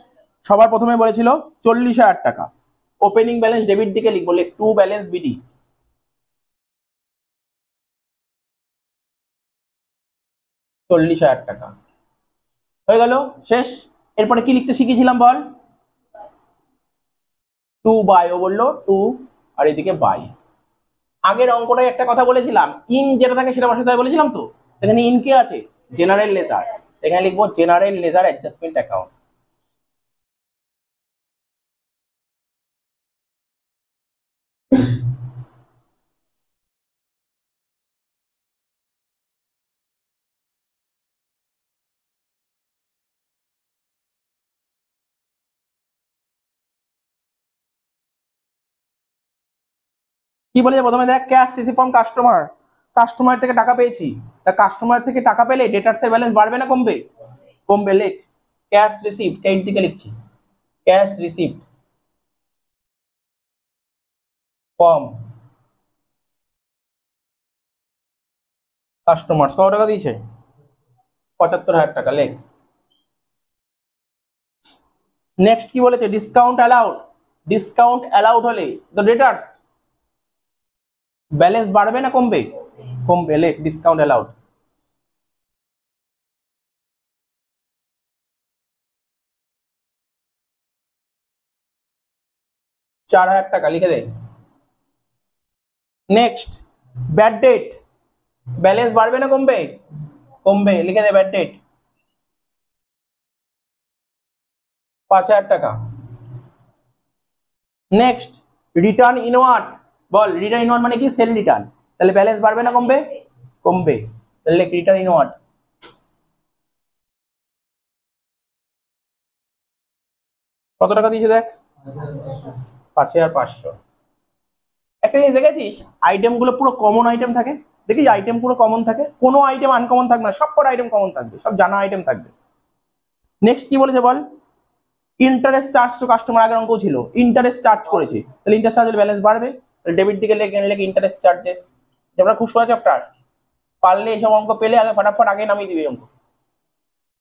সবার প্রথমে বলেছিল 40,000 টাকা। ওপেনিং ব্যালেন্স ডেবিট দিকে লিখবো, লেখ টু ব্যালেন্স বিডি, 40,000 টাকা হয়ে গেল, শেষ। এরপরে কি লিখতে শিখেছিলাম বল, টু বাই, ও বললো টু আর এদিকে বাই। আগের অঙ্কটায় একটা কথা বলেছিলাম, ইন যেটা থাকে সেটা বসাতে হয় বলেছিলাম তো। এখানে ইন কে আছে, জেনারেল লেজার, এখানে লিখবো জেনারেল লেজার অ্যাডজাস্টমেন্ট অ্যাকাউন্ট। কি বলেছে প্রথমে দেখ, cash receive from customer, customer থেকে টাকা পেয়েছি। তা কাস্টমার থেকে টাকা পেলে ডেটার্সের ব্যালেন্স বাড়বে না কমবে, কমবে। লেখ ক্যাশ রিসিভড, ক্রেডিট দিকে লিখছি, ক্যাশ রিসিভড ফ্রম কাস্টমার কত টাকা দিয়েছে, 75,000 টাকা। লেখ নেক্সট কি বলেছে, ডিসকাউন্ট অ্যালাউড, ডিসকাউন্ট অ্যালাউড হলে তো ডেটার্স ব্যালেন্স বাড়বে না কমবে, কমবে। লেখ ডিসকাউন্ট অ্যালাউড, $4,000 লিখে দে। নেক্সট ব্যাড ডেট, ব্যালেন্স বাড়বে না কমবে, কমবে। লিখে দে ব্যাড ডেট, 5,000 টাকা। নেক্সট রিটার্ন ইনওয়ার্ড, বল রিটার্ন ইনওয়ার্ড মানে কি, সেল রিটার্ন, তাহলে ব্যালেন্স বাড়বে না কমবে, কমবে। তাহলে রিটার্ন ইনওয়ার্ড, কত টাকা দিয়েছে দেখ, 5,500। একটা জিনিস দেখেছিস, আইটেম গুলো পুরো কমন আইটেম থাকে, দেখিস আইটেম পুরো কমন থাকে, কোনো আইটেম আনকমন থাকবে না, সব কটা আইটেম কমন থাকবে, সব জানা আইটেম থাকবে। নেক্সট কি বলেছে বল, ইন্টারেস্ট চার্জ টু কাস্টমার, আগের অঙ্ক ছিল ইন্টারেস্ট চার্জ করেছে, তাহলে ইন্টারেস্ট চার্জের ব্যালেন্স বাড়বে, তাহলে ডেবিট দিকে লেগে ইন্টারেস্ট চার্জেস। যেমন খুব সোজা চ্যাপ্টার, পারলে এইসব অঙ্ক পেলে আগে ফটাফট আগে নামিয়ে দিবে অঙ্ক,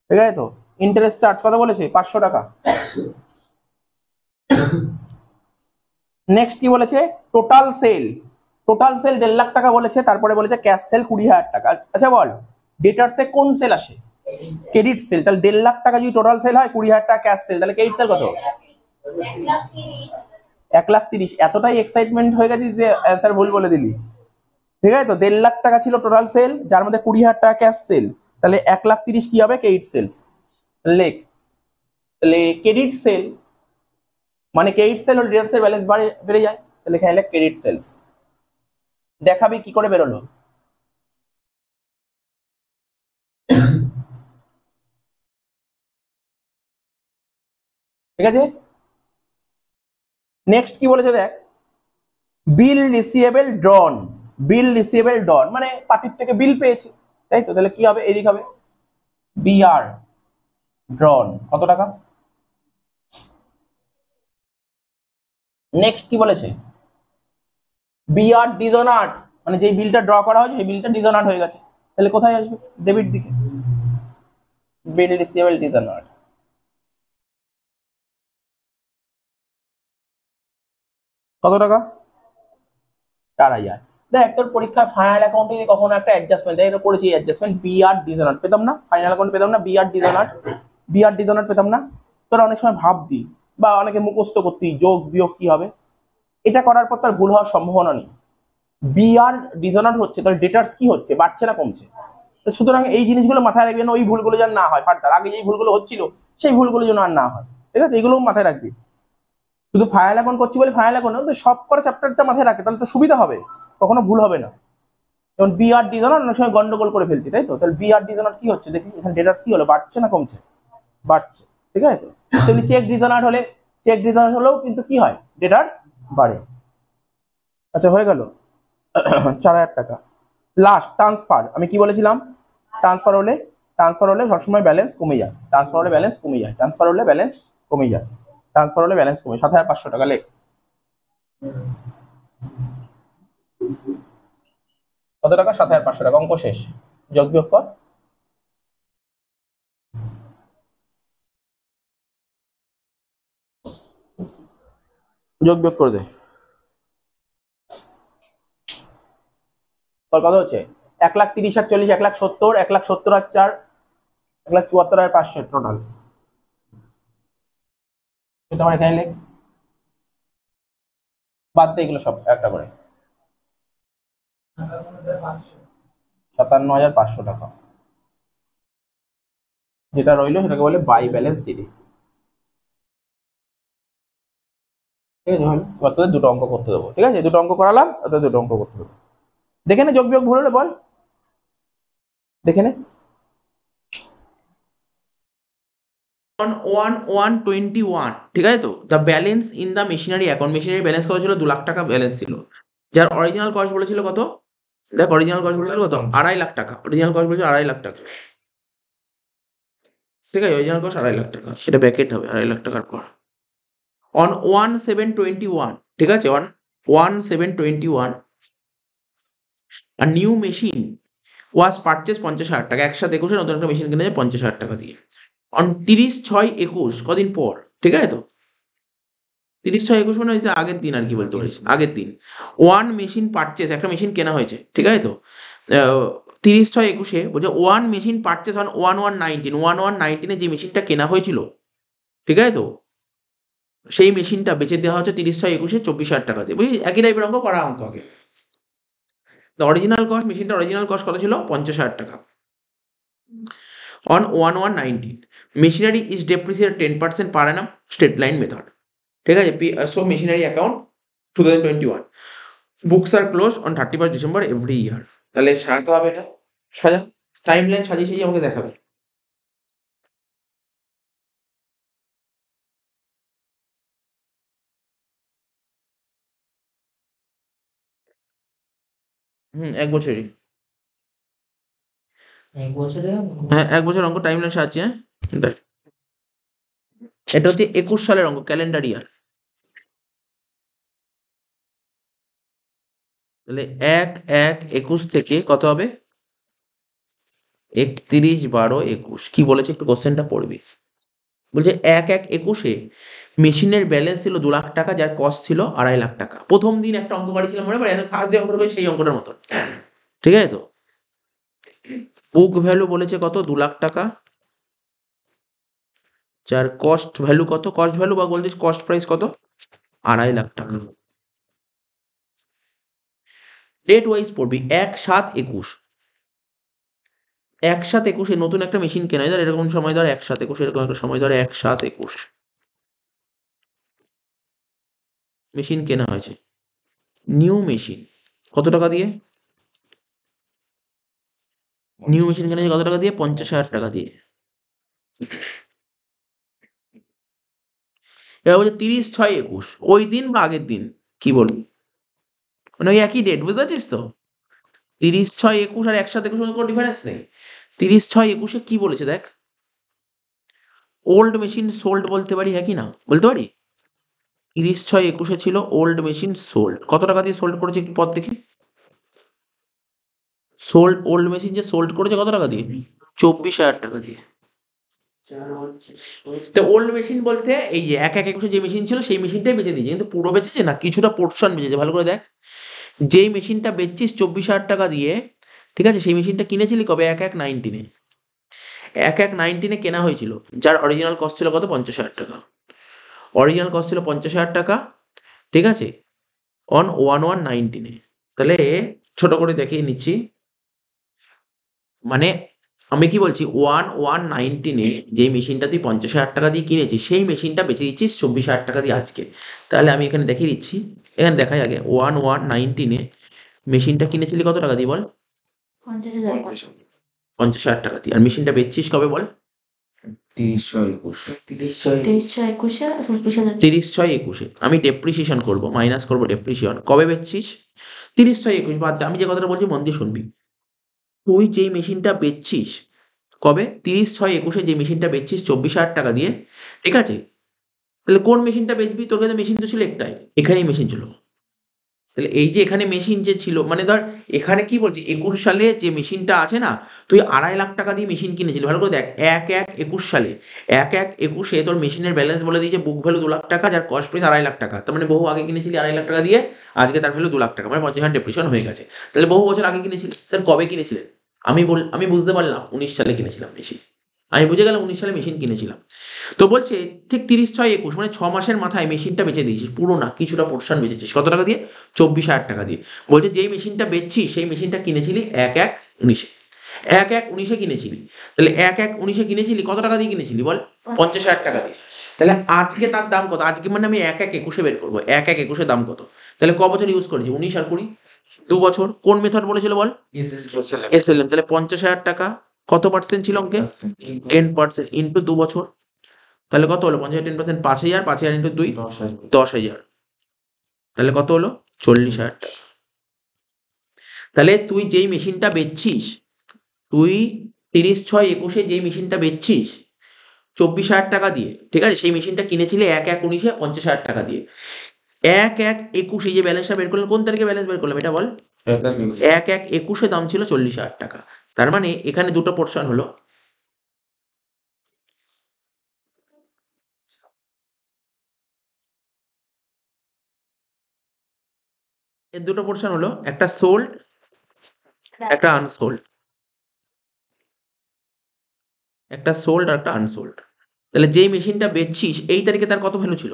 ঠিক আছে তো। ইন্টারেস্ট চার্জ কত বলেছে, 500 টাকা। নেক্সট কি বলেছে, total sell, total sell 1.5 lakh টাকা বলেছে, তারপরে বলেছে ক্যাশ সেল 20,000 টাকা। আচ্ছা বল ডেটার্সে কোন সেল আসে, ক্রেডিট সেল, তাহলে 1.5 লাখ টাকা যদি টোটাল সেল হয়, 20,000 টাকা ক্যাশ সেল, তাহলে ক্রেডিট সেল কত, 1,30,000। এতটাই এক্সাইটমেন্ট হয়ে গেছিস যে অ্যান্সার ভুল বলে দিলি, ঠিক আছে তো। 1.5 লাখ টাকা ছিল টোটাল সেল, যার মধ্যে 20,000 টাকা ক্যাশ সেল, তাহলে 1,30,000 কি হবে, ক্রেডিট সেলস। লেখ, তাহলে ক্রেডিট সেল মানে ক্রেডিট সেল হলে ডেটার্সের ব্যালেন্স বেড়ে যায়, তাহলে এখানে ক্রেডিট সেলস। দেখাবি কি করে বেরোলো, ঠিক আছে। নেক্সট কি বলেছে দেখ, বিল রিসিভেবল ড্রন, বিল রিসিভেবল ড্রন মানে পার্টির থেকে বিল পেয়েছে, তাই তো। তাহলে কি হবে, এদিক হবে বিআর ড্রন, কত টাকা। নেক্সট কি বলেছে, বিআর ডিজনার্ড মানে যে বিলটা ড্র করা হয়েছে সেই বিলটা ডিজনার্ড হয়ে গেছে, তাহলে কোথায় আসবে, ডেবিট দিকে, বিল রিসিভেবল ডিজনার্ড, কত টাকা, 4,000। দেখ তোর পরীক্ষায় ফাইনাল অ্যাকাউন্টে কখনো একটা অ্যাডজাস্টমেন্ট এটা করেছি, অ্যাডজাস্টমেন্ট বিআর ডিজনার পেতাম না, ফাইনাল অ্যাকাউন্ট পেতাম না, বিআর ডিজনার পেতাম না। তোরা অনেক সময় ভাবতি বা অনেকে মুখস্থ করতি যোগ বিয়োগ কি হবে, এটা করার পর তার ভুল হওয়ার সম্ভাবনা নেই। বিআর ডিজনার হচ্ছে তাহলে ডেটার্স কি হচ্ছে, বাড়ছে না কমছে। তো সুতরাং এই জিনিসগুলো মাথায় রাখবেন, ওই ভুলগুলো যেন না হয় ফার্দার, আগে যেই ভুলগুলো হচ্ছিল সেই ভুলগুলো যেন আর না হয়, ঠিক আছে, এগুলো মাথায় রাখবি। শুধু ফাইনাল অ্যাকাউন্ট করছি বলে ফাইনাল অ্যাকাউন্ট সব করে চ্যাপ্টারটা মাথায় রাখে, তাহলে তো সুবিধা হবে, কখনো ভুল হবে না। যেমন বিআর ডিজনার অনেক সময় গন্ডগোল করে ফেলতি, তাই তো, তাহলে বিআর ডিজনার কি হচ্ছে দেখি, এখানে ডেটার্স কি হলো, বাড়ছে না কমছে, বাড়ছে, ঠিক আছে। তো তেমনি চেক ডিজনার হলে, চেক ডিজনার হলেও কিন্তু কি হয়, ডেটার্স বাড়ে। আচ্ছা হয়ে গেল 4,000 টাকা। লাস্ট ট্রান্সফার, আমি কি বলেছিলাম, ট্রান্সফার হলে সবসময় ব্যালেন্স কমে যায়, ট্রান্সফার হলে ব্যালেন্স কমে যায়, ট্রান্সফার হলে ব্যালেন্স কমে যায়, ট্রান্সফার হলে ব্যালেন্স কমে 7,500 টাকা লেখ। কত টাকা, 7,500 টাকা, অঙ্ক শেষ, যোগ বিয়োগ কর। যোগ বিয়োগ করে দে, কত হচ্ছে, 1,30,000 আর 40, 1,70,000, 1,70,000 আর 4, 1,74,500 টোটাল। তোমার এখানে লেখ, বাদ দে এগুলো সব একটা করে, 57,500 টাকা, যেটা রইলো সেটাকে বলে বাই ব্যালেন্স সিডি। ঠিক আছে, এবার তোদের দুটো অঙ্ক করতে দেবো, ঠিক আছে, দুটো অঙ্ক করালাম, তোদের দুটো অঙ্ক করতে দেবো। দেখে নে যোগ বিয়োগ ভুল হলে বল, দেখে নে। 1,121, ঠিক আছে তো। The balance in the machinery account, machinery balance কত ছিল, 2,00,000 টাকা ব্যালেন্স ছিল, যার অরিজিনাল কস্ট বলেছিল কত, দেখ অরিজিনাল কস্ট বলেছিল কত, 2,50,000 টাকা, অরিজিনাল কস্ট বলেছিল 2,50,000 টাকা, ঠিক আছে, অরিজিনাল কস্ট 2,50,000 টাকা, সেটা ব্যাকেট হবে 2,50,000 টাকার পর। অন 1,721, ঠিক আছে, 1,721 আর নিউ মেশিন ওয়াজ পারচেস 50,000 টাকা, একসাথে 21 নতুন একটা মেশিন কিনে যায় 50,000 টাকা দিয়ে। অন 30/6/21, কদিন পর, ঠিক আছে তো, 30/6/21 মানে হচ্ছে আগের দিন আর কি বলতে পারিস, আগের দিন। ওয়ান মেশিন পারচেস, একটা মেশিন কেনা হয়েছে, ঠিক আছে তো। 30/6/21 বলছে ওয়ান মেশিন পারচেস অন 1,119 যে মেশিনটা কেনা হয়েছিল, ঠিক আছে তো, সেই মেশিনটা বেচে দেওয়া হচ্ছে 30/6/21 24,000 টাকা দিয়ে, বুঝলি, একই টাইপের অঙ্ক করা অঙ্ক আগে। অরিজিনাল কস্ট, মেশিনটা অরিজিনাল কস্ট কত ছিল, 50,000 টাকা। On 1,119 machinery is depreciate 10% per Anam, straight line method, ঠিক আছে। So machinery account 2021 books are close on 31 December every year. তাহলে সাজাতে হবে, এটা সাজা, টাইম লাইন সাজিয়ে সাজিয়ে আমাকে দেখাবে। এক বছরই, হ্যাঁ 1 বছর অঙ্ক, টাইম লাইন সাজাচ্ছি, হ্যাঁ দেখ, এটা হচ্ছে 21 সালের অঙ্ক, ক্যালেন্ডার ইয়ার। তাহলে 1/1/21 থেকে কত হবে, 31/12/21, কি বলেছে একটু কোশ্চেনটা পড়বি। বলছে 1/1/21 মেশিনের ব্যালেন্স ছিল 2,00,000 টাকা, যার কস্ট ছিল 2,50,000 টাকা। প্রথম দিন একটা অঙ্ক করেছিলাম মনে পড়ে, ফার্স্ট যে অঙ্কটা সেই অঙ্কটার মতো, ঠিক আছে তো। বুক ভ্যালু বলেছে কত, 2,00,000 টাকা, যার কস্ট ভ্যালু কত, কস্ট ভ্যালু বা বলছিস কস্ট প্রাইস কত, 2,50,000 টাকা। ডেট ওয়াইজ পড়বি, 1/7/21, 1/7/21 নতুন একটা মেশিন কেনা হয়, ধর এরকম সময়, ধর 1/7/21 এরকম একটা সময়, ধর 1/7/21 মেশিন কেনা হয়েছে, নিউ মেশিন কত টাকা দিয়ে, নিউ মেশিন কেনা হয়েছে কত টাকা দিয়ে, 50,000 টাকা দিয়ে। এবার বলছে 30/6/21, ওই দিন বা আগের দিন, কি বলবি, মানে ওই একই ডেট, বুঝতে পারছিস তো। 30/6/21 আর 1/7/21 কোনো ডিফারেন্স নেই। 30/6/21 কি বলেছে দেখ, ওল্ড মেশিন সোল্ড বলতে পারি, হ্যাঁ কি না বলতে পারি। 30/6/21 ছিল ওল্ড মেশিন সোল্ড, কত টাকা দিয়ে সোল্ড করেছে একটু পর দেখি। সোল্ড, ওল্ড মেশিন যে সোল্ড করেছে কত টাকা দিয়ে, 24,000 টাকা দিয়ে। তো ওল্ড মেশিন বলতে এই যে 1/1/21 যে মেশিন ছিল সেই মেশিনটাই বেঁচে দিয়েছে, কিন্তু পুরো বেঁচেছে না, কিছুটা পোর্শন বেঁচেছে, ভালো করে দেখ। যেই মেশিনটা বেচছিস 24,000 টাকা দিয়ে, ঠিক আছে, সেই মেশিনটা কিনেছিলি কবে? 1/1/19-এ। 1/1/19-এ কেনা হয়েছিল, যার অরিজিনাল কস্ট ছিল কত? 50,000 টাকা। অরিজিনাল কস্ট ছিল 50,000 টাকা, ঠিক আছে, অন 1/1/19-এ। তাহলে ছোট করে দেখিয়ে নিচ্ছি, মানে আমি কি বলছি, 1/1/19-এ যেই মেশিনটা তুই 50,000 টাকা দিয়ে কিনেছিস, সেই মেশিনটা বেচে দিচ্ছিস 24,000 টাকা দিয়ে আজকে। তাহলে আমি এখানে দেখিয়ে দিচ্ছি, এখানে দেখাই আগে 1/1/19-এ মেশিনটা কিনেছিলি কত টাকা দিয়ে বল? 50,000 50,000 টাকা দিয়ে। আর মেশিনটা বেচছিস কবে বল? 30/21 30/21-এ 24,000 30/6/21-এ। আমি ডেপ্রিসিয়েশন করবো, মাইনাস করবো ডেপ্রিসিয়েশন। কবে বেচছিস? 30/6/21 বাদ দে, আমি যে কথাটা বলছি মন দিয়ে শুনবি। তুই যেই মেশিনটা বেচছিস কবে? 30/6/21-এ যে মেশিনটা বেচছিস 24,000 টাকা দিয়ে, ঠিক আছে, তাহলে কোন মেশিনটা বেচবি? তোর কাছে মেশিন তো ছিল একটাই, এখানেই মেশিন ছিল। তাহলে এই যে এখানে মেশিন যে ছিল, মানে ধর এখানে কি বলছি, 21 সালে যে মেশিনটা আছে না, তুই 2.5 লাখ টাকা দিয়ে মেশিন কিনেছিলি। ভালো করে দেখ, 1/1/21 সালে, 1/1/21-এ তোর মেশিনের ব্যালেন্স বলে দিয়েছে বুক ভ্যালু 2,00,000 যার কস্ট প্রাইস 2.5 লাখ টাকা। তার মানে বহু আগে কিনেছিলি 2.5 লাখ টাকা দিয়ে, আজকে তার ভ্যালু 2,00,000 টাকা, মানে 50,000 ডেপ্রিসিয়েশন হয়ে গেছে। তাহলে বহু বছর আগে কিনেছিলি। স্যার কবে কিনেছিলেন? আমি বুঝতে পারলাম 19 সালে কিনেছিলাম মেশিন, আমি বুঝে গেলাম 19 সালে মেশিন কিনেছিলাম। তো বলছে ঠিক 30/6/21 মানে 6 মাসের মাথায় মেশিনটা বেচে দিয়েছিস, পুরো না, কিছুটা পোর্শন বেচেছিস। কত টাকা দিয়ে? 24,000 টাকা দিয়ে। বলছে যেই মেশিনটা বেচছিস সেই মেশিনটা কিনেছিলি 1/1/19-এ। 1/1/19-এ কিনেছিলি। তাহলে 1/1/19-এ কিনেছিলি কত টাকা দিয়ে কিনেছিলি বল? 50,000 টাকা দিয়ে। তাহলে আজকে তার দাম কত? আজকে মানে আমি 1/1/21-এ বের করবো, 1/1/21-এর দাম কত। তাহলে ক বছর ইউজ করেছি? 19 আর 20, 2 বছর। কোন মেথড বলেছিল বল? এসএলএম। তাহলে 50,000 টাকা কত পার্সেন্ট ছিল অঙ্কে? 10% ইন্টু 2 বছর। তাহলে কত হলো? 50,000 10%, 5,000, 5,000 ইন্টু 2, 10,000। তাহলে কত হলো? 40,000 টাকা। তাহলে তুই যেই মেশিনটা বেচছিস, তুই 30/6/21-এ যেই মেশিনটা বেচছিস 24,000 টাকা দিয়ে, ঠিক আছে, সেই মেশিনটা কিনেছিলে 1/1/19-এ 50,000 টাকা দিয়ে। 1/1/21-এ যে ব্যালেন্সটা বের করলাম, কোন তারিখে ব্যালেন্স বের করলাম এটা বল? 1/1/21-এ দাম ছিল 40,000 টাকা। তার মানে এখানে দুটো পোর্শন হলো, এর দুটো পোর্শন হলো, একটা সোল্ড, একটা আনসোল্ড। একটা সোল্ড আর একটা আনসোল্ড। তাহলে যেই মেশিনটা বেচছিস এই তারিখে তার কত ভ্যালু ছিল?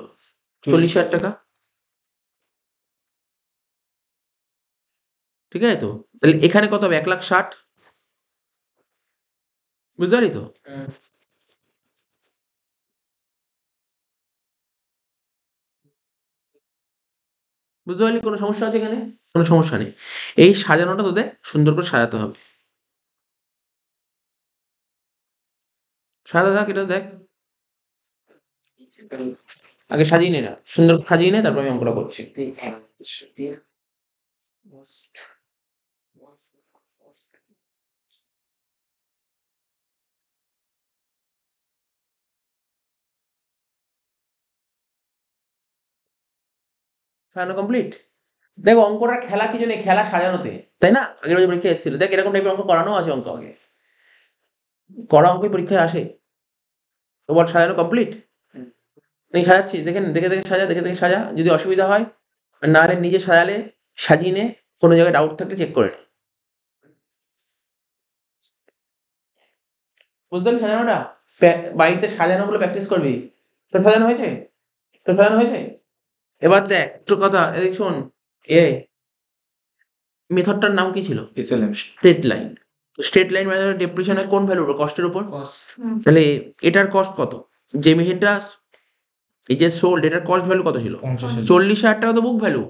40,000 টাকা, ঠিক আছে তো? তাহলে এখানে কত হবে? 1,60,000, বুঝতে পারি তো? বুঝতে পারলি? কোনো সমস্যা আছে এখানে? কোনো সমস্যা নেই। এই সাজানোটা তোদের সুন্দর করে সাজাতে হবে। সাজা থাক, এটা দেখ আগে সাজিয়ে নে, না সুন্দর সাজিয়ে নে, তারপর আমি অঙ্কটা করছি। সাজানো কমপ্লিট। দেখো অঙ্কটার খেলা কিছু নেই, খেলা সাজানোতে, তাই না? আগের বছর পরীক্ষায় এসেছিল, দেখ এরকম টাইপের অঙ্ক করানো আছে, অঙ্ক আগে করা অঙ্কই পরীক্ষায় আসে। তো বল সাজানো কমপ্লিট? নেই সাজাচ্ছিস? দেখে নে, দেখে দেখে সাজা, দেখে দেখে সাজা। যদি অসুবিধা হয় আর না হলে নিজে সাজালে সাজিয়ে নে, কোনো জায়গায় ডাউট থাকলে চেক করে নে। বুঝতে পারলি সাজানোটা? বাড়িতে সাজানোগুলো প্র্যাকটিস করবি। তোর সাজানো হয়েছে? তোর সাজানো হয়েছে? এবার দেখ তোর কথা, এদিক শোন। এ মেথডটার নাম কি ছিল? Straight line. স্ট্রেট লাইন মেথডের ডেপ্রিসিয়েশন হয় কোন ভ্যালুর উপর? কস্টের উপর। তাহলে এটার কস্ট কত? যে মেশিনটা এই যে সোল্ড, এটার কস্ট ভ্যালু কত ছিল? 40,000 টাকা তো বুক ভ্যালু।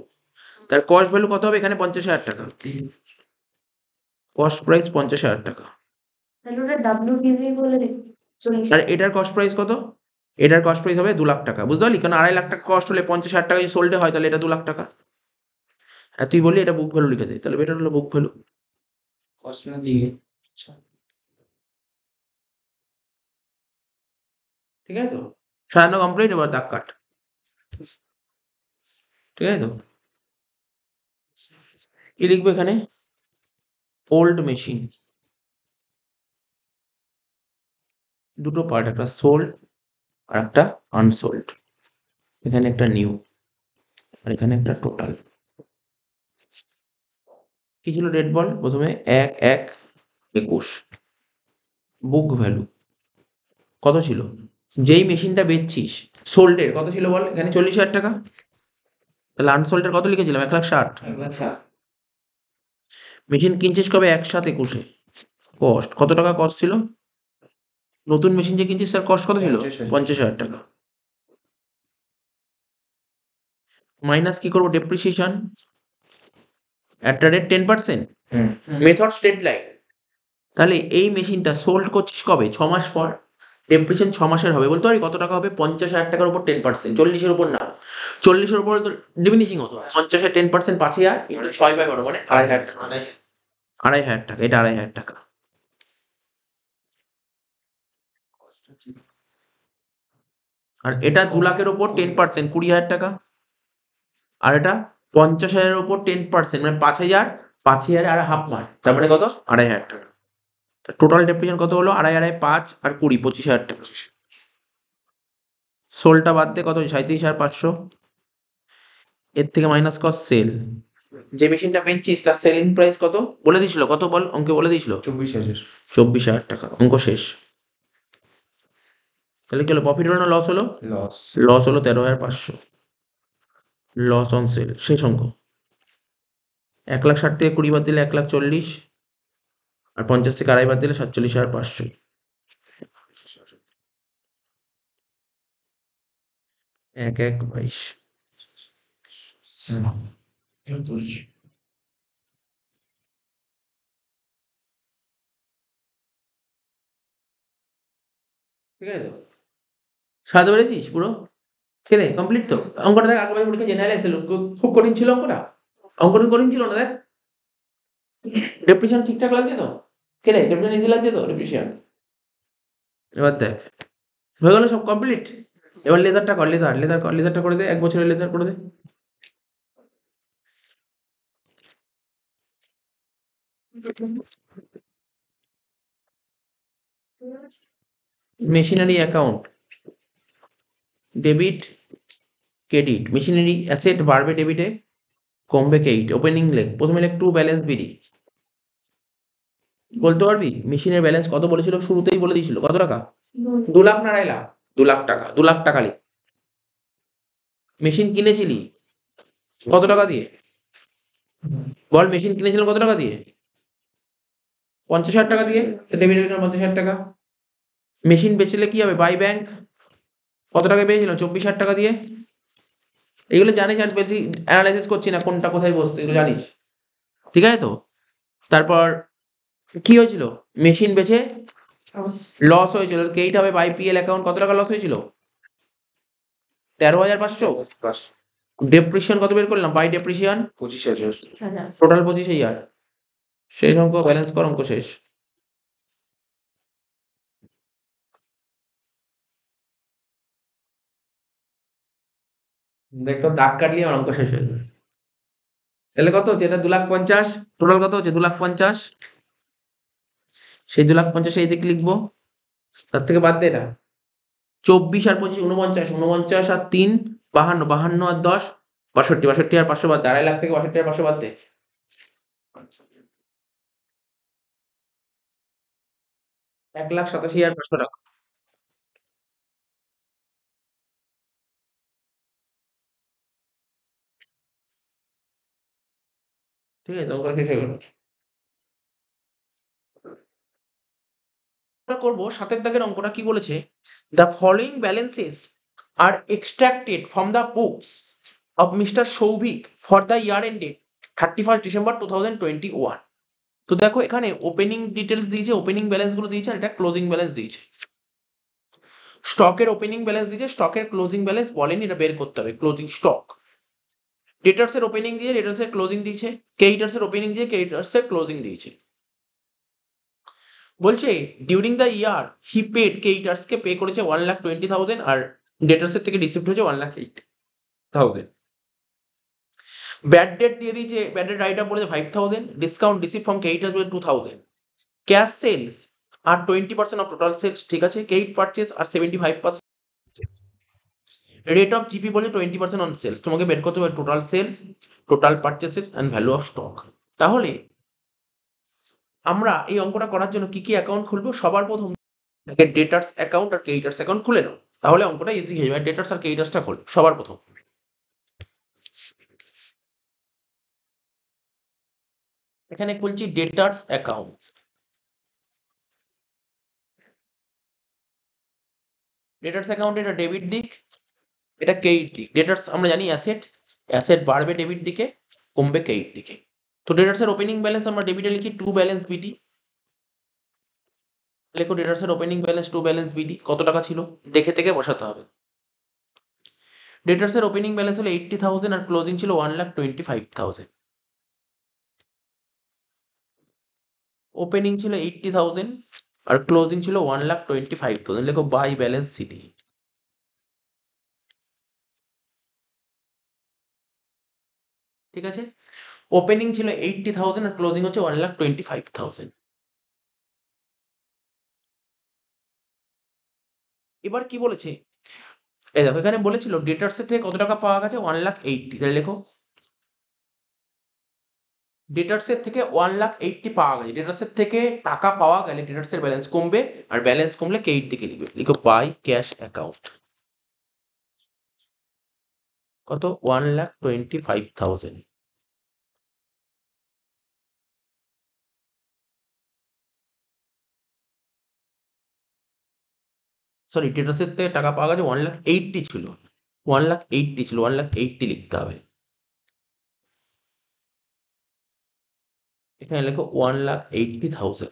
তার কস্ট ভ্যালু কত হবে এখানে? 50,000 টাকা। কস্ট প্রাইস 50,000 টাকা। তাহলে ওটা WDV বলে দে, 40,000 আর এটার কস্ট প্রাইস কত? এটার কস্ট প্রাইস হবে 2,00,000 টাকা। বুঝতে পারলি? কারণ 2.5 লাখ টাকা কস্ট হলে 50,000 টাকা যদি সোল্ডে হয় তাহলে এটা 2,00,000 টাকা। আর তুই বললি এটা বুক ভ্যালু লিখে দে, তাহলে এটা হলো বুক ভ্যালু। ঠিক আছে তো? সাজানো কমপ্লিট, এবার দাগ কাট। ঠিক আছে তো? কি লিখবে এখানে? Old machine. দুটো পার্ট, একটা সোল্ড আর একটা আনসোল্ড। এখানে একটা নিউ আর এখানে একটা টোটাল। কি ছিল ডেট বল প্রথমে 1/1/21 বুক ভ্যালু কত ছিল যেই মেশিনটা বেচছিস সোল্ডের কত ছিল বল এখানে 40,000 টাকা তাহলে আনসোল্ডের কত লিখেছিলাম 1,60,000 মেশিন কিনছিস কবে 1/7/21 কস্ট কত টাকা কস্ট ছিল নতুন মেশিন যে কিনছিস তার কস্ট কত ছিল 50,000 টাকা মাইনাস কি করবো depreciation at the rate 10% method state line তাহলে এই মেশিনটা সোল্ড করছিস কবে 6 মাস পর ডেপ্রিসিয়েশন 6 মাসের হবে বলতে পারি কত টাকা হবে 50,000 টাকার উপর 10% 40-এর উপর না 40-এর উপর তো ডিমিনিশিং হতো 50-এর 10% 5,000 ইন্টু 6/12 মানে 2,500 টাকা 2,500 টাকা এটা 2,500 টাকা আর এটা 2 লাখের উপর 10% 20,000 টাকা আর এটা 50,000-এর উপর 10% মানে 5,000 5,000 আর হাফ মাস তারপরে কত 2,500 টাকা টোটাল ডেপ্রিসিয়েশন কত হলো 2,500 5 আর 20 25,000 টাকা সোলটা বাদ দিয়ে কত 37,500 এর থেকে মাইনাস কস্ট সেল যে মেশিনটা বেচছিস তার সেলিং প্রাইস কত বলে দিয়েছিল কত বল অঙ্কে বলে দিয়েছিল 24,000 টাকা অঙ্ক শেষ তাহলে কি হলো প্রফিট হলো না লস হলো লস হলো 13,500 লস অন সেল শেষ অঙ্ক 1,60,000 থেকে 20 বাদ দিলে 1,40,000 আর 50 থেকে 2.5 বাদ দিলে 47,500 1/1/22 ঠিক আছে তো সাজাতে পেরেছিস পুরো কেনে কমপ্লিট তো অঙ্কটা দেখ আগের পরীক্ষা জেনারেল এসেছিল খুব কঠিন ছিল অঙ্কটা অঙ্কটা কঠিন ছিল না দেখ ডেপ্রিসিয়েশন ঠিকঠাক লাগছে তো কেনে ডেপ্রিসিয়েশন ইজি লাগছে তো ডেপ্রিসিয়েশন এবার দেখ হয়ে গেল সব কমপ্লিট এবার লেজারটা কর লেজারটা করে দে 1 বছরের লেজার করে দে machinery account debit credit machinery asset বাড়বে ডেবিটে কমবে ক্রেডিট ওপেনিং লেখ প্রথমে লেখ টু ব্যালেন্স বিডি বলতে পারবি মেশিনের ব্যালেন্স কত বলেছিল শুরুতেই বলে দিয়েছিল কত টাকা 2 লাখ না 2.5 লাখ 2 লাখ টাকা 2 লাখ টাকা লিখ মেশিন কিনেছিলি কত টাকা দিয়ে বল মেশিন কিনেছিলাম কত টাকা দিয়ে 50,000 টাকা দিয়ে ডেবিট 50,000 টাকা মেশিন বেচলে কি হবে বাই ব্যাংক কত টাকা পেয়েছিলাম 24,000 টাকা দিয়ে এগুলো জানিস আর বেশি অ্যানালাইসিস করছি না কোনটা কোথায় বসছে এগুলো জানিস ঠিক আছে তো তারপর কি হয়েছিল মেশিন বেচে লস হয়েছিল কেইট হবে বাই পিএল অ্যাকাউন্ট কত টাকা লস হয়েছিল 13,500 ডেপ্রিসিয়েশন কত বের করলাম বাই ডেপ্রিসিয়েশন 25,000 টোটাল 25,000 সেই অঙ্ক ব্যালেন্স কর অঙ্ক শেষ দেখো দাগ কাটলি আমার অঙ্ক শেষ হয়ে যাবে তাহলে কত হচ্ছে এটা 2,50,000 টোটাল কত হচ্ছে 2,50,000 সেই 2,50,000 এই দিকে লিখবো তার থেকে বাদ দে এটা 24 আর 25 49 49 আর 3 52 52 আর 10 62 62 আর 500 বাদ দে 2.5 লাখ থেকে 62 আর 500 বাদ দে 1,87,500 টাকা ঠিক আছে অঙ্ক শেষ হয়ে গেল করবো 7 দাগের অঙ্কটা কি বলেছে the following balances are extracted from the books of mister Souvik for the year ended 31 December 2021 তো দেখো এখানে ওপেনিং ডিটেলস দিয়েছে ওপেনিং ব্যালেন্স গুলো দিয়েছে আর এটা ক্লোজিং ব্যালেন্স দিয়েছে স্টকের ওপেনিং ব্যালেন্স দিয়েছে স্টকের ক্লোজিং ব্যালেন্স বলেনি এটা বের করতে হবে ক্লোজিং স্টক ডেটার্স এর ওপেনিং দিয়ে ডেটার্স এর ক্লোজিং দিয়েছে ক্রেডিটার্স এর ওপেনিং দিয়ে ক্রেডিটার্স এর ক্লোজিং দিয়েছে বলছে during the year he paid creditors কে পে করেছে 1,20,000 আর ডেটার্স এর থেকে রিসিভড হয়েছে 1,08,000 ব্যাড ডেট দিয়ে দিয়েছে ব্যাড ডেট রাইট আপ বলেছে 5,000 ডিসকাউন্ট রিসিভ ফ্রম ক্রেডিটার্স বলে 2,000 ক্যাশ সেলস আর 20% অফ টোটাল সেলস ঠিক আছে ক্রেডিট পারচেস আর 75% রেট অফ জিপি বলে 20% অন সেলস তোমাকে বের করতে হবে total sales total purchases and value of stock তাহলে আমরা এই অঙ্কটা করার জন্য কি কি অ্যাকাউন্ট খুলবো? সবার প্রথম তাকে ডেটার্স অ্যাকাউন্ট আর ক্রেডিটার্স অ্যাকাউন্ট খুলে নাও, তাহলে অঙ্কটা ইজি হয়ে যাবে। ডেটার্স আর ক্রেডিটার্সটা খোল সবার প্রথম। এখানে খুলছি ডেটার্স অ্যাকাউন্ট। ডেটার্স অ্যাকাউন্ট এটা ডেবিট দিক, এটা ক্রেডিট দিক। ডেটার্স আমরা জানি অ্যাসেট, অ্যাসেট বাড়বে ডেবিট দিকে, কমবে ক্রেডিট দিকে। তো ডেটার্সের ওপেনিং ব্যালেন্স আমরা ডেবিটে লিখি টু ব্যালেন্স বিডি। লেখো ডেটার্সের opening balance to balance BD. কত টাকা ছিল দেখে থেকে বসাতে হবে। ডেটার্সের ওপেনিং ব্যালেন্স হলো 80,000 আর ক্লোজিং ছিল 1,25,000। ওপেনিং ছিল 80,000 আর ক্লোজিং ছিল 1,25,000। লেখো বাই ব্যালেন্স সিটি। ঠিক আছে, ওপেনিং ছিল 80,000 আর ক্লোজিং হচ্ছে 1,25,000। এবার কি বলেছে, এই দেখো এখানে বলেছিল ডেটার্সের থেকে কত টাকা পাওয়া গেছে 1,80,000। তাহলে লেখো ডেটার্সের থেকে 1,80,000 পাওয়া গেছে। ডেটার্সের থেকে টাকা পাওয়া গেলে ডেটার্সের ব্যালেন্স কমবে, আর ব্যালেন্স কমলে ক্রেডিট দিকে লিখবে। লিখো বাই ক্যাশ অ্যাকাউন্ট। কত? 1,25,000। সরি, ডেটার্সের থেকে টাকা পাওয়া গেছে 1,80,000 ছিল, 1,80,000 ছিল, 1,80,000 লিখতে হবে। এখানে লেখো 1,80,000।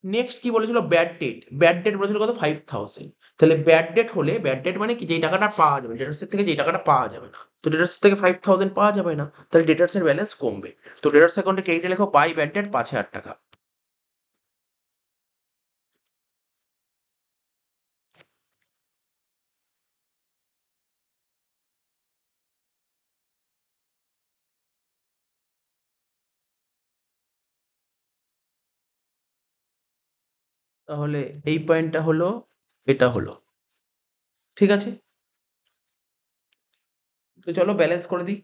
নেক্সট কি বলেছিল? Bad date. ব্যাড ডেট বলেছিল কত? 5,000। তাহলে ব্যাড ডেট হলে, ব্যাড ডেট মানে কি? যেই টাকাটা পাওয়া যাবে ডেটার্সের থেকে, যেই টাকাটা পাওয়া যাবে না। তো ডেটার্স থেকে 5,000 পাওয়া যাবে না, তাহলে ডেটার্সের ব্যালেন্স কমবে। তো ডেটার্স অ্যাকাউন্টে ক্রেডিটে লেখো বাই ব্যাড ডেট 5,000 টাকা। তাহলে এই পয়েন্টটা হলো, এটা হলো। ঠিক আছে, তো চলো ব্যালেন্স করে দিই।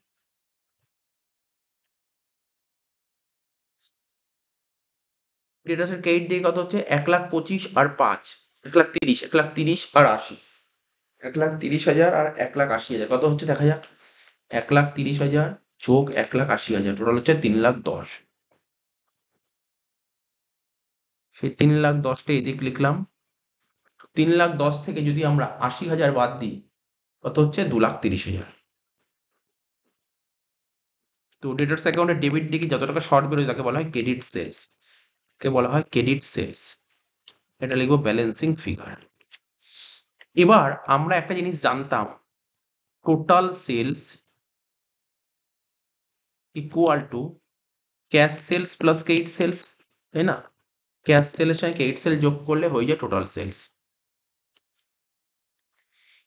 ডেটার্সের ক্রেডিট দিয়ে কত হচ্ছে? 1,25,000 আর 5, 1,30,000, 1,30,000 আর 80, 1,30,000 আর 1,80,000 কত হচ্ছে দেখা যাক। 1,30,000 যোগ 1,80,000 টোটাল হচ্ছে 3,10,000। সেই 3,10,000টা এদিক লিখলাম। 3,10,000 থেকে যদি আমরা 80,000 বাদ দিই, কত হচ্ছে? 2,30,000। তো ডেটার্স অ্যাকাউন্টের ডেবিট দিকে যত টাকা শর্ট বেরোয় তাকে বলা হয় ক্রেডিট সেলস, কে বলা হয় ক্রেডিট সেলস। এটা লিখবো ব্যালেন্সিং ফিগার। এবার আমরা একটা জিনিস জানতাম, total sales equal to cash sales plus credit sales, তাই না? ক্যাশ সেলের সঙ্গে ক্রেডিট সেল যোগ করলে হয়ে যায় টোটাল সেলস।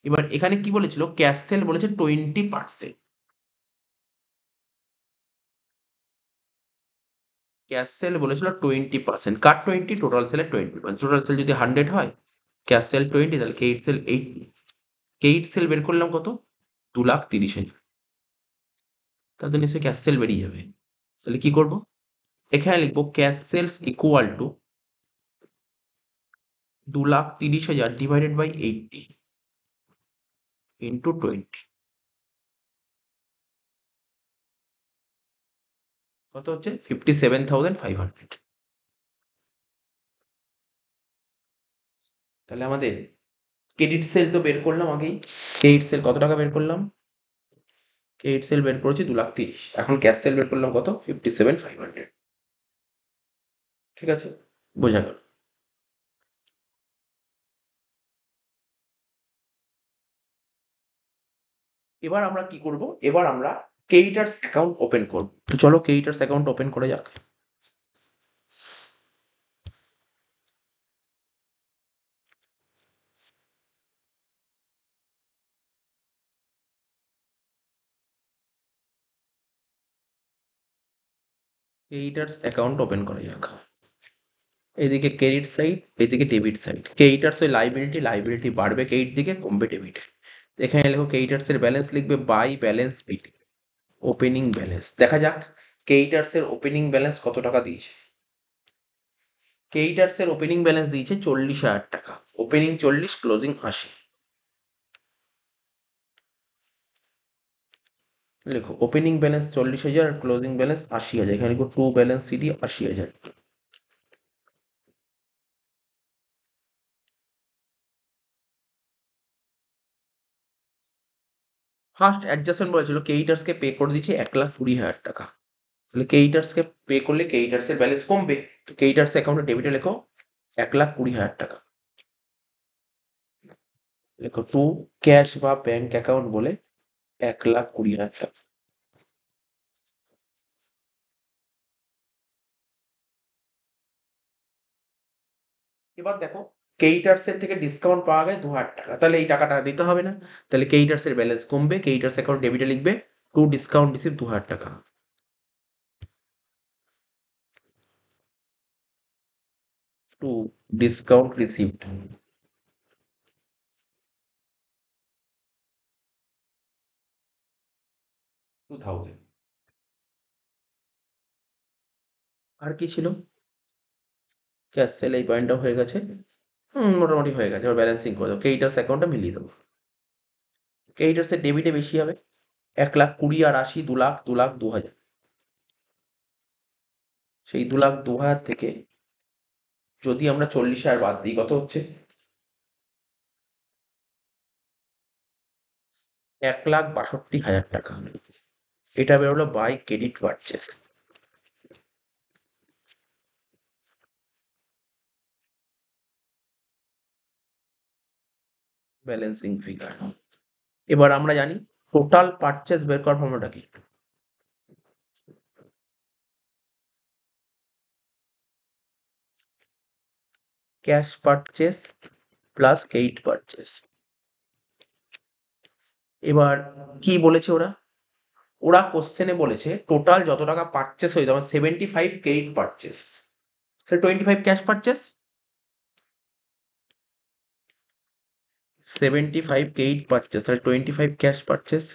এবার এখানে কি বলেছিল? ক্যাশ সেল বলেছে 20%। ক্যাশ সেল বলেছিল 20%। কার 20? টোটাল সেলের 20%। টোটাল সেল যদি 100 হয়, ক্যাশ সেল 20, তাহলে ক্রেডিট সেল 80। ক্রেডিট সেল বের করলাম কত? 2,30,000। তাহলে নিশ্চয়ই ক্যাশ সেল বেরিয়ে যাবে। তাহলে কি করব? এখানে লিখবো cash sales equal to 2,30,000 divided by 80 into 20। কত হচ্ছে? 57,500। তাহলে আমাদের ক্রেডিট সেল তো বের করলাম আগেই। ক্রেডিট সেল কত টাকা বের করলাম? ক্রেডিট সেল বের করেছি 2,30,000। এখন ক্যাশ সেল বের করলাম কত? 57,500। ঠিক আছে, বোঝা গেল। এবার আমরা কি করব? এবার আমরা ক্রেডিটার্স অ্যাকাউন্ট ওপেন করব। তো চলো ক্রেডিটার্স অ্যাকাউন্ট ওপেন করা যাক। ক্রেডিটার্স অ্যাকাউন্ট ওপেন করা যাক। এদিকে ক্রেডিট সাইড, এদিকে ডেবিট সাইড। ক্রেডিটার্স ওই লাইবিলিটি, লাইবিলিটি বাড়বে ক্রেডিট দিকে, কমবে ডেবিট। এখানে লেখো ক্রেডিটার্স এর ব্যালেন্স লিখবে বাই ব্যালেন্স বিটি। ওপেনিং ব্যালেন্স দেখা যাক কেইটার্স এর ওপেনিং ব্যালেন্স কত টাকা দিয়েছে। কেইটার্স এর ওপেনিং ব্যালেন্স দিয়েছে 40,000 টাকা, ওপেনিং 40, ক্লোজিং 80। লেখো ওপেনিং ব্যালেন্স 40,000 আর ক্লোজিং ব্যালেন্স 80,000, এখানে লিখো to balance city 80,000। First adjustment বলেছিল কেইটার্সকে পে করে দিচ্ছে 1,20,000 টাকা, তাহলে কেইটার্সকে পে করলে কেইটার্সের ব্যালেন্স কমবে, তো কেইটার্স অ্যাকাউন্টে ডেবিটে লেখো 1,20,000 টাকা, লেখো টু ক্যাশ বা ব্যাংক অ্যাকাউন্ট বলে 1,20,000 টাকা। এবার দেখো কেইটার্স এর থেকে ডিসকাউন্ট পাওয়া গেছে 2,000 টাকা, তাহলে এই টাকাটা দিতে হবে না, তাহলে কেইটার্স এর ব্যালেন্স কমবে, কেইটার্স অ্যাকাউন্ট ডেবিটে লিখবে টু ডিসকাউন্ট রিসিভ 2,000 টাকা, টু ডিসকাউন্ট রিসিভড 2,000। আর কি ছিল, ক্যাশ সেল এই পয়েন্টটা হয়ে গেছে, মোটামুটি হয়ে গেছে, এবার ব্যালেন্সিং করে দেবো, কেইটার্স অ্যাকাউন্টটা মিলিয়ে দেবো। কেইটার্স এর ডেবিটে বেশি হবে, 1,20,000 আর 80, 2,00,000, 2,00,000, 2,000, সেই 2,00,000, 2,000 থেকে যদি আমরা 40,000 বাদ দিই কত হচ্ছে, 1,62,000 টাকা, এটা বেরোলো by credit purchase. Balancing figure. এবার আমরা জানি টোটাল পারচেস বের করার ফর্মুলাটা কি, cash purchase plus credit purchase. এবার কি বলেছে ওরা, ওরা কোশ্চেনে বলেছে টোটাল যত টাকা পারচেস হয়েছে, যেমন 75 ক্রেডিট পারচেস, তাহলে 25 ক্যাশ পারচেস, 75 ক্রেডিট পারচেস, তাহলে 25 ক্যাশ পারচেস,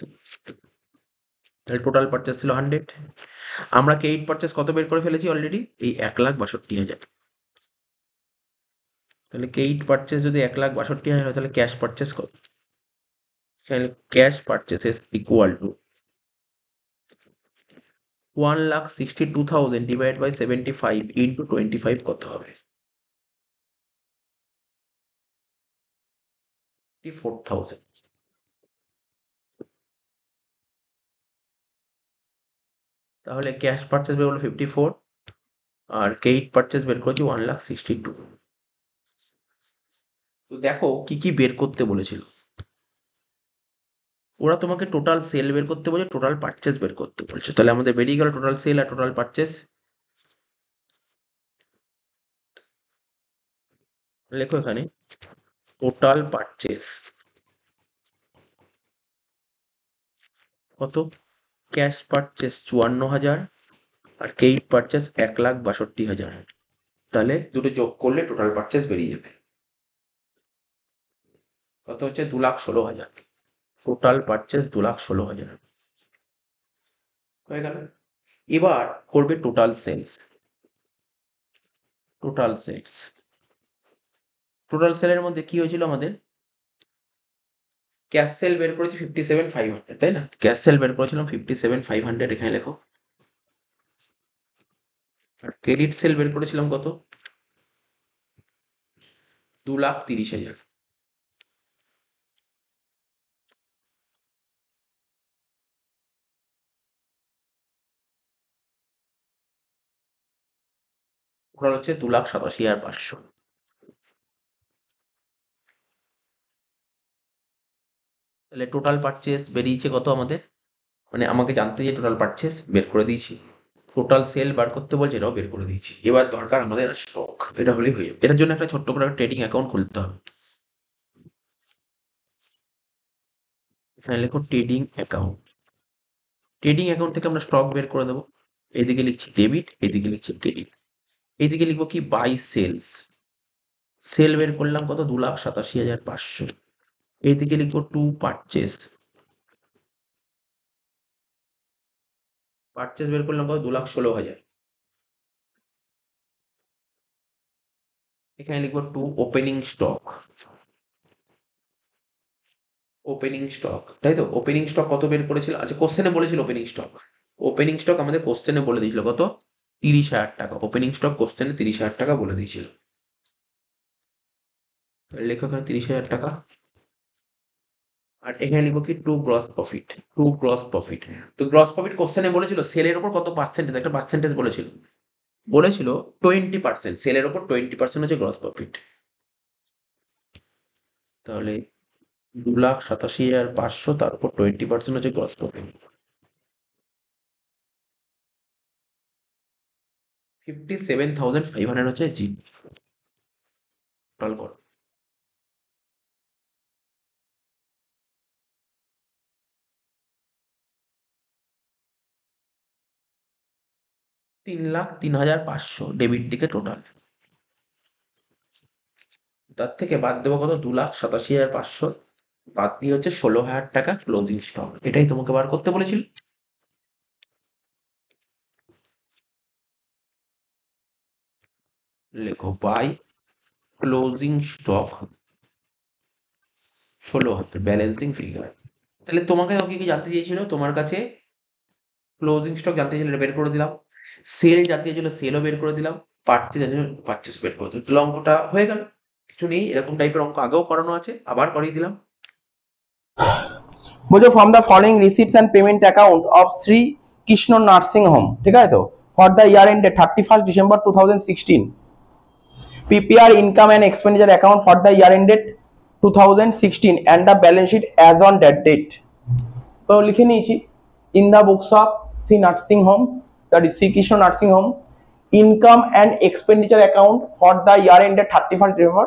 তাহলে টোটাল পারচেস ছিল 100। আমরা ক্রেডিট পারচেস কত বের করে ফেলেছি অলরেডি, এই 1,62,000, তাহলে ক্রেডিট পারচেস যদি 1,62,000 হয় তাহলে ক্যাশ পারচেস কত, তাহলে cash purchases equal to 1,62,000 divide by 75 into 25 কত হবে, 54,000। তাহলে ক্যাশ পারচেস বের হলো 54 আর ক্রেডিট পারচেস বের করেছি 1,62,000। তো দেখো কি কি বের করতে বলেছিল, ওরা তোমাকে টোটাল সেল বের করতে বলছে, টোটাল পারচেস বের করতে বলছে, তাহলে আমাদের বেরিয়ে গেল টোটাল সেল আর টোটাল পারচেস। লেখো এখানে টোটাল পারচেস কত, ক্যাশ পারচেস 54,000 আর ক্রেডিট পারচেস 1,62,000, তাহলে দুটো যোগ করলে টোটাল পারচেস বেরিয়ে যাবে কত হচ্ছে 2,16,000, টোটাল পারচেস 2,16,000 হয়ে গেল। এবার করবে total sales, total sales, total সেলের মধ্যে কি হয়েছিল আমাদের, ক্যাশ সেল বের করেছি 57,500, তাই না, ক্যাশ সেল বের করেছিলাম 57,500, এখানে লেখো, আর ক্রেডিট সেল বের করেছিলাম কত, 2,30,000, ওটা হচ্ছে 2,87,500। তাহলে টোটাল পারচেস বেরিয়েছে কত আমাদের, মানে আমাকে জানতে যে টোটাল পারচেস বের করে দিয়েছি, টোটাল সেল বার করতে বলছে, এটাও বের করে দিয়েছি, এবার দরকার আমাদের স্টক, এটা হলেই হয়ে যাবে। এটার জন্য একটা ছোট্ট করে ট্রেডিং অ্যাকাউন্ট খুলতে হবে, এখানে লেখো ট্রেডিং অ্যাকাউন্ট, ট্রেডিং অ্যাকাউন্ট থেকে আমরা স্টক বের করে দেবো, এদিকে লিখছি ডেবিট, এদিকে লিখছি ক্রেডিট, এইদিকে লিখবো কি বাই সেলস, সেল বের করলাম কত 2,87,500, এইদিকে লিখবো টু পারচেস, পারচেস বের করলাম কত 2,16,000। এখানে লিখবো to opening stock. Opening stock, তাই তো? ওপেনিং স্টক কত বের করেছিল? আচ্ছা, কোশ্চেনে বলেছিল ওপেনিং স্টক। ওপেনিং স্টক আমাদের কোশ্চেনে বলে দিয়েছিল কত? 30,000 টাকা। ওপেনিং স্টক কোশ্চেনে 30,000 টাকা বলে দিয়েছিল। লেখো এখানে 30,000 টাকা। আর এখানে লিখবো কি to gross profit. To gross profit, তো গ্রস প্রফিট কোশ্চেনে বলেছিল সেলের উপর কত পার্সেন্টেজ, একটা পার্সেন্টেজ বলেছিল 20%। সেলের উপর 20% হচ্ছে গ্রস প্রফিট। তাহলে 2,87,500, তার উপর 20% হচ্ছে গ্রস প্রফিট। 57,500 হচ্ছে জি। টোটাল করো। 3,03,500 ডেবিট দিকে টোটাল। তার থেকে বাদ দেবো কত? 2,87,500, বাদ দিয়ে হচ্ছে 16,000 টাকা ক্লোজিং স্টক। এটাই তোমাকে বার করতে বলেছিল। লেখো by closing stock 16,000 balancing figure. তাহলে তোমাকে কি কি জানতে চেয়েছিল? তোমার কাছে ক্লোজিং স্টক জানতে চেয়েছিল, বের করে দিলাম। সেল জানতে চেয়েছিল, সেলও বের করে দিলাম। পারচেস বের করে দিলাম। তাহলে অঙ্কটা হয়ে গেল। কিছু নেই, এরকম টাইপের অঙ্ক আগেও করানো আছে, আবার করিয়ে দিলাম। বলছো from the following receipts and payment account of Shri Krishna nursing home, ঠিক আছে তো, for the year ended 31st December 2016, PPR income and expenditure account for the year ended 2016 and the balance sheet as on that date. তো লিখে নিয়েছি, in the books of Shri nursing home, that is Shrikrishna nursing home, income and expenditure account for the year ended 31st December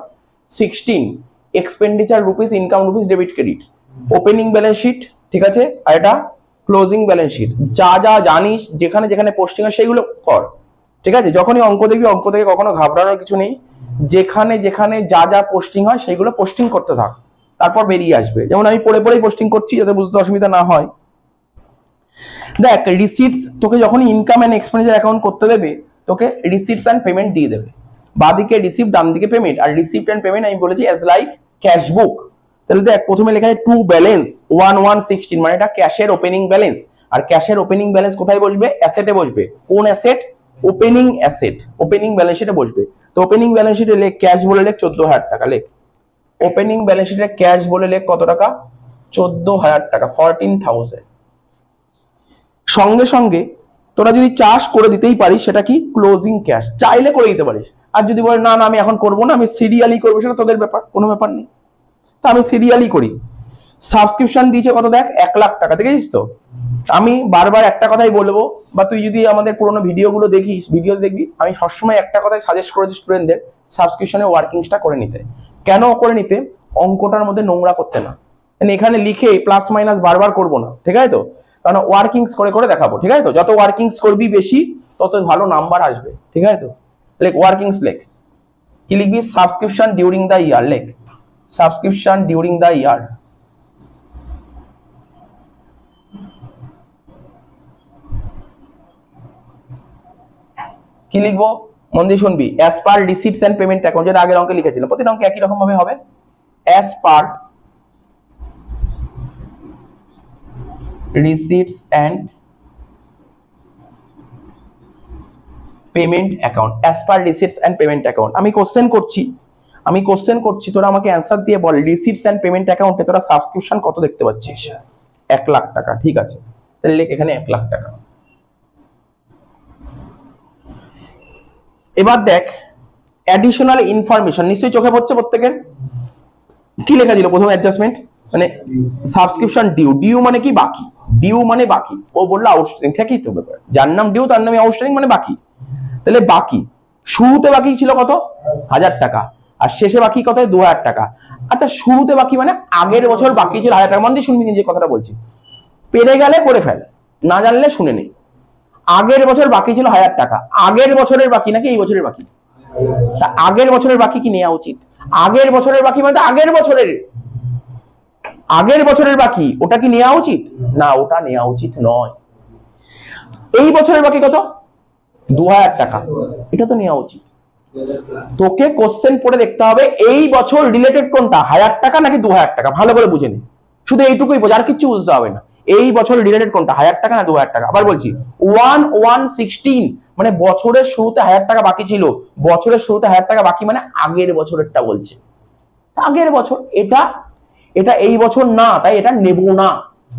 16, expenditure rupees, income rupees, debit credit, opening balance sheet, ঠিক আছে, আর এটা closing balance sheet. যা যা জানিস, যেখানে যেখানে posting হয় সেগুলো কর, ঠিক আছে? যখনই অঙ্ক দেখবি, অঙ্ক থেকে কখনো ঘাবড়ানোর কিছু নেই। যেখানে যেখানে যা যা পোস্টিং হয় সেগুলো পোস্টিং করতে থাক, তারপর বেরিয়ে আসবে। যেমন আমি পড়ে পড়েই পোস্টিং করছি যাতে বুঝতে অসুবিধা না হয়। দেখ, রিসিটস তোকে যখনই ইনকাম এন্ড এক্সপেন্ডিচার অ্যাকাউন্ট করতে দেবে, তোকে রিসিটস এন্ড পেমেন্ট দিয়ে দেবে। বাঁদিকে রিসিপ্ট, ডান দিকে পেমেন্ট। আর রিসিপ্ট এন্ড পেমেন্ট আমি বলেছি অ্যাজ লাইক ক্যাশ বুক। তাহলে দেখ, প্রথমে লেখা আছে টু ব্যালেন্স 1116, মানে এটা ক্যাশের ওপেনিং ব্যালেন্স। আর ক্যাশের ওপেনিং ব্যালেন্স কোথায় বসবে? অ্যাসেটে বসবে। কোন asset? Opening asset. Opening balance শিটে বসবে। তো ওপেনিং ব্যালেন্স শিটে লেখ ক্যাশ বলে লেখ 14,000 টাকা লেখ। ওপেনিং ব্যালেন্স শিটে ক্যাশ বলে লেখ কত টাকা? 14,000 টাকা, 14,000। সঙ্গে সঙ্গে তোরা যদি চাষ করে দিতেই পারিস, সেটা কি? Closing cash. চাইলে করে দিতে পারিস। আর যদি বলে না না আমি এখন করবো না, আমি সিরিয়ালি করবো, সেটা তোদের ব্যাপার, কোনো ব্যাপার নেই। তা আমি সিরিয়ালি করি। সাবস্ক্রিপশন দিয়েছে কত দেখ? 1,00,000 টাকা। দেখেছিস তো? আমি বারবার একটা কথাই বলবো, বা তুই যদি আমাদের পুরোনো ভিডিওগুলো দেখিস, ভিডিও দেখবি, আমি সবসময় একটা কথাই সাজেস্ট করেছি স্টুডেন্টদের, সাবস্ক্রিপশনে ওয়ার্কিংসটা করে নিতে। কেন করে নিতে? অঙ্কটার মধ্যে নোংরা করতে না। এখানে লিখে প্লাস মাইনাস বারবার করবো না, ঠিক আছে তো? কারণ ওয়ার্কিংস করে করে দেখাবো, ঠিক আছে তো? যত ওয়ার্কিংস করবি বেশি, তত ভালো নাম্বার আসবে, ঠিক আছে তো? লেখ ওয়ার্কিংস লেখ। কি লিখবি? সাবস্ক্রিপশন ডিউরিং দ্য ইয়ার লেখ। Subscription during the year. কি লিখবো? মন দিয়ে শুনবি। As per receipts and payment account, যেটা আগের অঙ্কে লিখেছিলাম, প্রতিটা অঙ্কে একই রকম ভাবে হবে। As per receipts and payment account, as per receipts and payment account. আমি কোশ্চেন করছি, তোরা আমাকে অ্যান্সার দিয়ে বল, রিসিটস এন্ড পেমেন্ট অ্যাকাউন্টে তোরা সাবস্ক্রিপশন কত দেখতে পাচ্ছিস? 1,00,000 টাকা, ঠিক আছে। তাহলে লেখ এখানে 1,00,000 টাকা। এবার দেখ, অ্যাডিশনাল ইনফরমেশন নিশ্চয়ই চোখে পড়ছে প্রত্যেকের। কি লেখা ছিল প্রথম? অ্যাডজাস্টমেন্ট, মানে সাবস্ক্রিপশন ডিউ। ডিউ মানে কি? বাকি। ডিউ মানে বাকি। ও বললো আউটস্ট্যান্ডিং, ঠিকই তো ব্যাপার। যার নাম ডিউ তার নামে আউটস্ট্যান্ডিং, মানে বাকি। তাহলে বাকি, শুরুতে বাকি ছিল কত? 1,000 টাকা। আর শেষে বাকি কত? 2,000 টাকা। আচ্ছা, শুরুতে বাকি মানে আগের বছর বাকি ছিল 1,000 টাকা। মন দিয়ে শুনবি যে কথাটা বলছি, পেরে গেলে করে ফেল, না জানলে শুনে নেই। আগের বছর বাকি ছিল 1,000 টাকা। আগের বছরের বাকি নাকি এই বছরের বাকি? আগের বছরের বাকি কি নেওয়া উচিত? আগের বছরের বাকি মানে আগের বছরের বাকি, ওটা কি নেওয়া উচিত? না, ওটা নেওয়া উচিত নয়। এই বছরের বাকি কত? 2000 টাকা। এটা তো নেওয়া উচিত। তোকে কোশ্চেন পড়ে দেখতে হবে এই বছর রিলেটেড কোনটা, 1000 টাকা নাকি 2000 টাকা, ভালো করে বুঝে নি। শুধু এইটুকুই বোঝ, আর কিছু বুঝতে হবে না। এই বছর রিলেটেড কোনটা, 1000 টাকা না 2000 টাকা। আবার বলছি 1116 মানে বছরের শুরুতে 1000 টাকা বাকি ছিল। বছরের শুরুতে 1000 টাকা বাকি মানে আগের বছরেরটা বলছে, আগের বছর। এটা এটা এই বছর না, তাই এটা নেব না,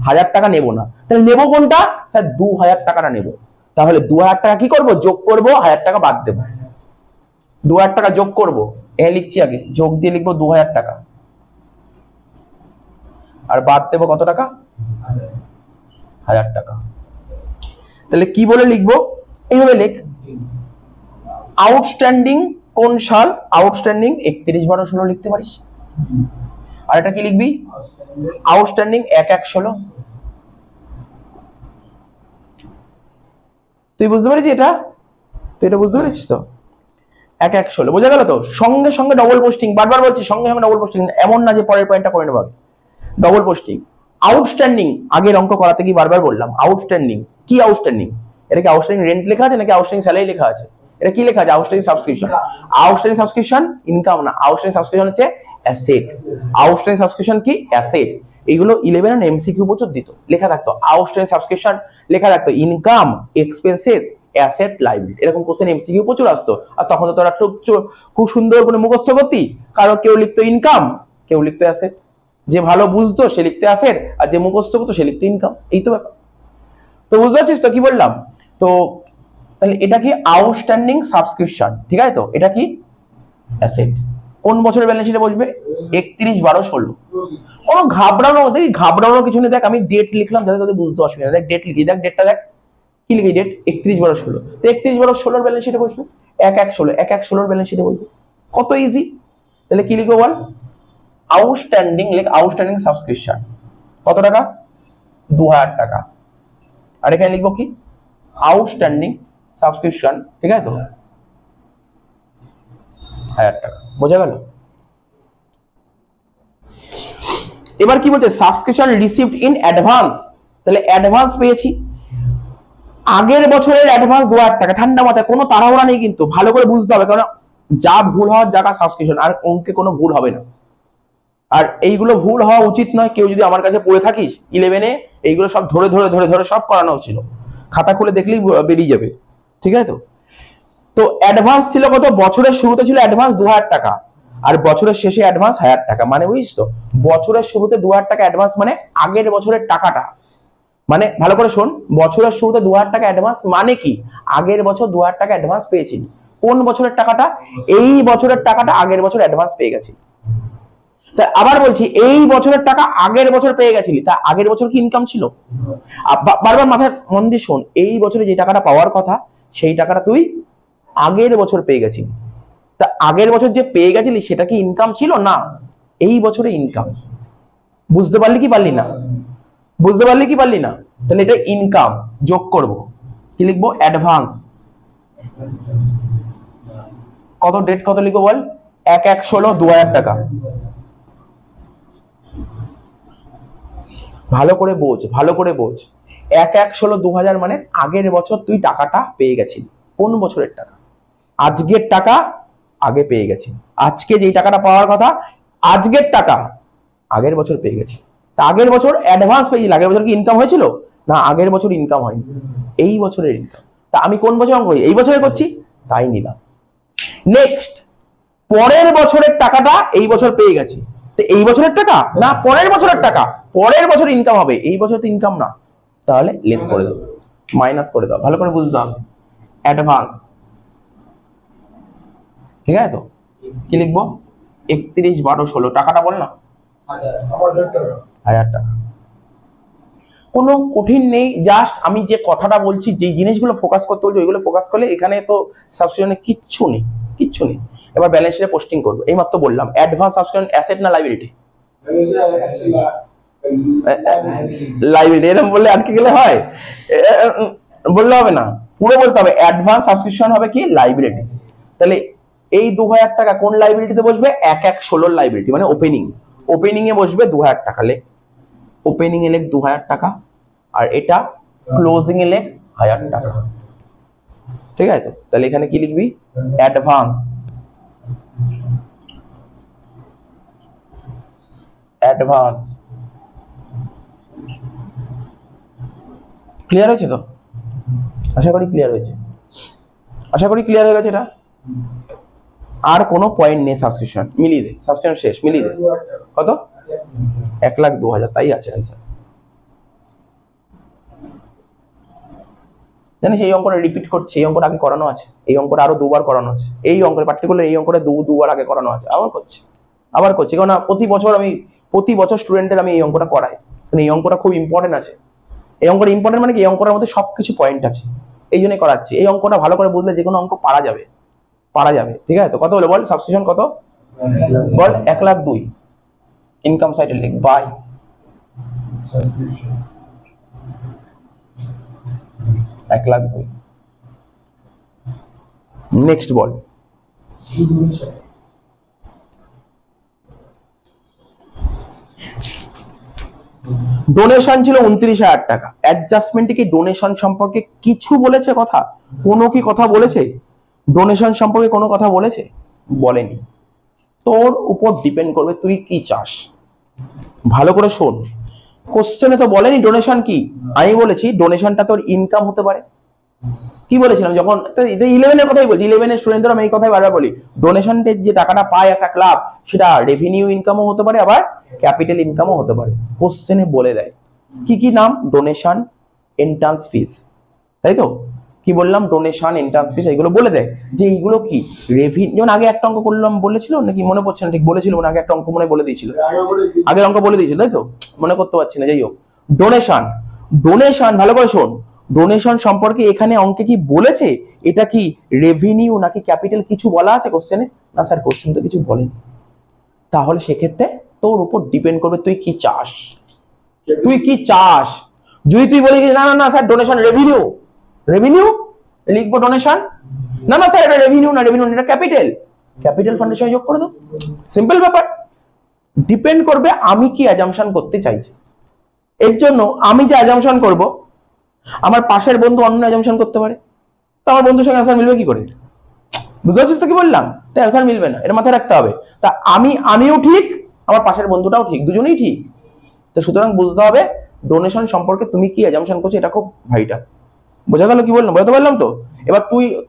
1000 টাকা নেব না। তাহলে নেব কোনটা? স্যার 2000 টাকাটা নেব। তাহলে 2000 টাকা কি করব? যোগ করব, 1000 টাকা বাদ দেব। 2000 টাকা যোগ করব, এ লিখছি আগে, যোগ দিয়ে লিখবো 2000 টাকা, আর বাদ দেব কত টাকা? 1000 টাকা। তাহলে কি বলে লিখবো? এইভাবে লিখ, আউটস্ট্যান্ডিং কোন সাল? আউটস্ট্যান্ডিং 31/12/16 লিখতে পারিস। আর এটা কি লিখবি? আউটস্ট্যান্ডিং 11/16। তুই বুঝতে পারিস এটা? তুই এটা বুঝতে পারছিস তো? 11/16 বোঝা গেল তো? সঙ্গে সঙ্গে ডবল পোস্টিং, বারবার বলছি সঙ্গে সঙ্গে ডবল পোস্টিং, এমন না যে পরের পয়েন্টটা করে নেব আগে। Double posting. আউটস্ট্যান্ডিং, আগের অঙ্ক করাতে গিয়ে বারবার বললাম আউটস্ট্যান্ডিং। কি আউটস্ট্যান্ডিং? এটা কি আউটস্ট্যান্ডিং রেন্ট লেখা আছে নাকি আউটস্ট্যান্ডিং স্যালারি লেখা আছে? এটা কি লেখা আছে? Outstanding subscription. Outstanding subscription income না, আউটস্ট্যান্ডিং সাবস্ক্রিপশন হচ্ছে অ্যাসেট। আউটস্ট্যান্ডিং সাবস্ক্রিপশন কি? অ্যাসেট। এগুলো 11 এন্ড এমসিকিউ প্রচুর দিত, লেখা থাকতো আউটস্ট্যান্ডিং সাবস্ক্রিপশন, লেখা থাকতো ইনকাম, এক্সপেন্সেস, অ্যাসেট, লাইবিলিটি। এরকম কোশ্চেন এমসিকিউ প্রচুর আসতো। আর তখন তো তোরা খুব সুন্দর করে মুখস্থ করতি, কারো কেউ লিখতো ইনকাম, কেউ লিখতো অ্যাসেট। যে ভালো বুঝতো সে লিখতে অ্যাসেট, আর যে মুখস্থ করতো সে লিখতে ইনকাম। এই তো ব্যাপার। তো বুঝতে পারছিস তো কি বললাম? তো তাহলে এটা কি? আউটস্ট্যান্ডিং সাবস্ক্রিপশন, ঠিক আছে তো? এটা কি? অ্যাসেট। কোন বছরের ব্যালেন্স শিটে বসবে? 31/12/16। কোনো ঘাবড়ানোর কিছু নেই। দেখ আমি ডেট লিখলাম যাতে তোদের বুঝতে অসুবিধা। দেখ ডেট লিখি, দেখ ডেটটা দেখ, কি লিখি ডেট? 31/12/16। তো 31/12/16 ব্যালেন্স শিটে বসবে 11/16, 11/16 ব্যালেন্স শিটে বসবে। কত ইজি। তাহলে কি লিখবো বল? আউটস্ট্যান্ডিং, লেখ আউটস্ট্যান্ডিং সাবস্ক্রিপশন কত টাকা? 2000 টাকা। আর এখানে লিখবো কি? আউটস্ট্যান্ডিং সাবস্ক্রিপশন, ঠিক আছে তো? 1000 টাকা। বোঝা গেল? এবার কি বলতে? Subscription received in advance. তাহলে অ্যাডভান্স পেয়েছি, আগের বছরের অ্যাডভান্স 2000 টাকা। ঠান্ডা মাথায়, কোনো তাড়াহুড়া নেই কিন্তু, ভালো করে বুঝতে হবে, কারণ যা ভুল হওয়ার জায়গা সাবস্ক্রিপশন, আর অঙ্কে কোনো ভুল হবে না। আর এইগুলো ভুল হওয়া উচিত নয়। কেউ যদি আমার কাছে পড়ে থাকিস 11-এ, এইগুলো সব ধরে ধরে ধরে ধরে সব করানো ছিল, খাতা খুলে দেখলেই বেরিয়ে যাবে, ঠিক আছে তো? তো অ্যাডভান্স ছিল কত? বছরের শুরুতে ছিল অ্যাডভান্স 2000 টাকা, আর বছরের শেষে অ্যাডভান্স 1000 টাকা। মানে বুঝিস তো, বছরের শুরুতে 2000 টাকা অ্যাডভান্স মানে আগের বছরের টাকাটা। মানে ভালো করে শোন, বছরের শুরুতে 2000 টাকা অ্যাডভান্স মানে কি? আগের বছর 2000 টাকা অ্যাডভান্স পেয়েছিলি। কোন বছরের টাকাটা? এই বছরের টাকাটা আগের বছর অ্যাডভান্স পেয়ে গেছি। তা আবার বলছি, এই বছরের টাকা আগের বছর পেয়ে গেছিলি, তা আগের বছর কি ইনকাম ছিল? বারবার মাথায় মন দিয়ে শোন, এই বছরে যে টাকাটা পাওয়ার কথা সেই টাকাটা তুই আগের বছর পেয়ে গেছিলি। তা আগের বছর যে পেয়ে গেছিলি সেটা কি ইনকাম ছিল? না, এই বছরে ইনকাম। বুঝতে পারলি কি পারলি না? বুঝতে পারলি কি পারলি না? তাহলে এটা ইনকাম। যোগ করব, কি লিখবো? অ্যাডভান্স। কত ডেট কত লিখবো বল? 11/16 2000 টাকা। ভালো করে বোঝ, ভালো করে বোঝ। 11/16 2000 মানে আগের বছর তুই টাকাটা পেয়ে গেছিলি। কোন বছরের টাকা? আজকের টাকা আগে পেয়ে গেছি। আজকে যেই টাকাটা পাওয়ার কথা, আজকের টাকা আগের বছর পেয়ে গেছি। তা আগের বছর অ্যাডভান্স পেয়েছিল, আগের বছর কি ইনকাম হয়েছিল? না, আগের বছর ইনকাম হয়নি, এই বছরের ইনকাম। তা আমি কোন বছর অঙ্ক করি? এই বছরে করছি, তাই নিলাম। নেক্সট, পরের বছরের টাকাটা এই বছর পেয়ে গেছি। তো এই বছরের টাকা না পরের বছরের টাকা? পরের বছর ইনকাম হবে, এই বছর তো ইনকাম না, তাহলে লেস করে দাও, মাইনাস করে দাও। ভালো করে বুঝতে হবে, অ্যাডভান্স, ঠিক আছে তো? কি লিখবো? 31/12/16 টাকাটা বল না, 1000 টাকা। কোনো কঠিন নেই, জাস্ট আমি যে কথাটা বলছি, যে জিনিসগুলো ফোকাস করতে বলছি ওইগুলো ফোকাস করলে এখানে তো সাবস্ক্রিপশনে কিচ্ছু নেই, কিচ্ছু নেই। এবার ব্যালেন্স শিটে পোস্টিং করবো। এই মাত্র বললাম অ্যাডভান্স সাবস্ক্রিপশন অ্যাসেট না লাইবিলিটি? লাইবিলিটি। এরকম বললে আটকে গেলে হয়? বললে হবে না, পুরো বলতে হবে। অ্যাডভান্স সাবস্ক্রিপশন হবে কি? লাইবিলিটি। তাহলে এই 2000 টাকা কোন লাইবিলিটিতে বসবে? 11/16 লাইবিলিটি, মানে ওপেনিং। ওপেনিং এ বসবে 2000 টাকা। লেখ ওপেনিং এ লেখ 2000 টাকা, আর এটা ক্লোজিং এ লেখ 1000 টাকা। ঠিক আছে, তো তাহলে এখানে কি লিখবি? অ্যাডভান্স। অ্যাডভান্স। ক্লিয়ার হয়েছে তো? আশা করি ক্লিয়ার হয়েছে, আশা করি ক্লিয়ার হয়ে গেছে এটা। আর কোনো পয়েন্ট নেই, সাবস্ক্রিপশন মিলিয়ে দে, সাবস্ক্রিপশন শেষ, মিলিয়ে দে। কত? 1,02,000, তাই আছে অ্যান্সার। জানিস এই অঙ্কটা রিপিট করছে, এই অঙ্কটা আগে করানো আছে, এই অঙ্কটা আরো 2 বার করানো আছে, এই অঙ্কের পার্টিকুলার এই অঙ্কটা 2 বার আগে করানো আছে, আবার করছে কারণ প্রতি বছর স্টুডেন্টের আমি এই অঙ্কটা করাই, কারণ এই অঙ্কটা খুব ইম্পর্টেন্ট আছে। এই অঙ্কটা ইম্পর্টেন্ট মানে কি, এই অঙ্কটার মধ্যে সবকিছু পয়েন্ট আছে, এই জন্যই করাচ্ছি। এই অঙ্কটা ভালো করে বুঝলে যে কোনো অঙ্ক পারা যাবে। ঠিক আছে, তো কত হলো বল? সাবস্ক্রিপশন কত বল? 1,02,000। ইনকাম সাইডে লিখ বাই। এক লাখ 2। নেক্সট বল। ডোনেশন ছিল 29,000 টাকা। অ্যাডজাস্টমেন্টে কি ডোনেশন সম্পর্কে কিছু বলেছে? কথা কোনো কি কথা বলেছে? ডোনেশন সম্পর্কে কোনো কথা বলেছে? বলেনি। তোর উপর ডিপেন্ড করবে তুই কি চাস। ভালো করে শোন, কোশ্চেনে তো বলেনি ডোনেশন কি। আমি বলেছি ডোনেশনটা তোর ইনকাম হতে পারে। কি বলেছিলাম যখন 11 এর কথাই বলছি, 11 এর স্টুডেন্টদের আমি এই কথাই বারবার বলি, ডোনেশনের যে টাকাটা পায় একটা ক্লাব, সেটা রেভিনিউ ইনকামও হতে পারে, আবার ক্যাপিটাল ইনকামও হতে পারে। কোশ্চেনে বলে দেয় কি কি নাম, ডোনেশন, এন্ট্রান্স ফিস, তাই তো? কি বললাম? ডোনেশন, এন্ট্রান্স ফিস, এগুলো বলে দেয় যে এইগুলো কি রেভিনিউ। যেমন আগে একটা অঙ্ক করলাম, বলেছিল নাকি মনে পড়ছে না ঠিক, বলেছিল মনে, আগে একটা অঙ্ক মনে বলে দিয়েছিল, আগের অঙ্ক বলে দিয়েছিল, তাই তো? মনে করতে পারছি না, যাই হোক। ডোনেশন ভালো করে শোন, ডোনেশন সম্পর্কে এখানে অঙ্কে কি বলেছে এটা কি রেভিনিউ নাকি ক্যাপিটাল, কিছু বলা আছে কোশ্চেনে? না স্যার, কোশ্চেন তো কিছু বলেনি। তাহলে সেক্ষেত্রে তোর উপর ডিপেন্ড করবে তুই কি চাস। যদি তুই বলি না না না স্যার ডোনেশন রেভিনিউ লিখবো, ডোনেশন না না স্যার এটা রেভিনিউ না, এটা ক্যাপিটাল ফান্ডের সঙ্গে যোগ করে দাও, সিম্পল ব্যাপার। ডিপেন্ড করবে আমি কি অ্যাজাম্পশন করতে চাইছি। এর জন্য আমি যে অ্যাজাম্পশন করব, আমার পাশের বন্ধু অন্য অ্যাজাম্পশন করতে পারে, তো আমার বন্ধুর সঙ্গে অ্যান্সার মিলবে কি করে? বুঝতে পারছিস তো কি বললাম? তো অ্যান্সার মিলবে না, এটা মাথায় রাখতে হবে। তা আমিও ঠিক, আমার পাশের বন্ধুটাও ঠিক, দুজনেই ঠিক। তো সুতরাং বুঝতে হবে ডোনেশন সম্পর্কে তুমি কি অ্যাজাম্পশন করছো, এটা খুব ভাইটাল। বোঝা গেল কি বললাম? বোঝাতে পারলাম তো? এবার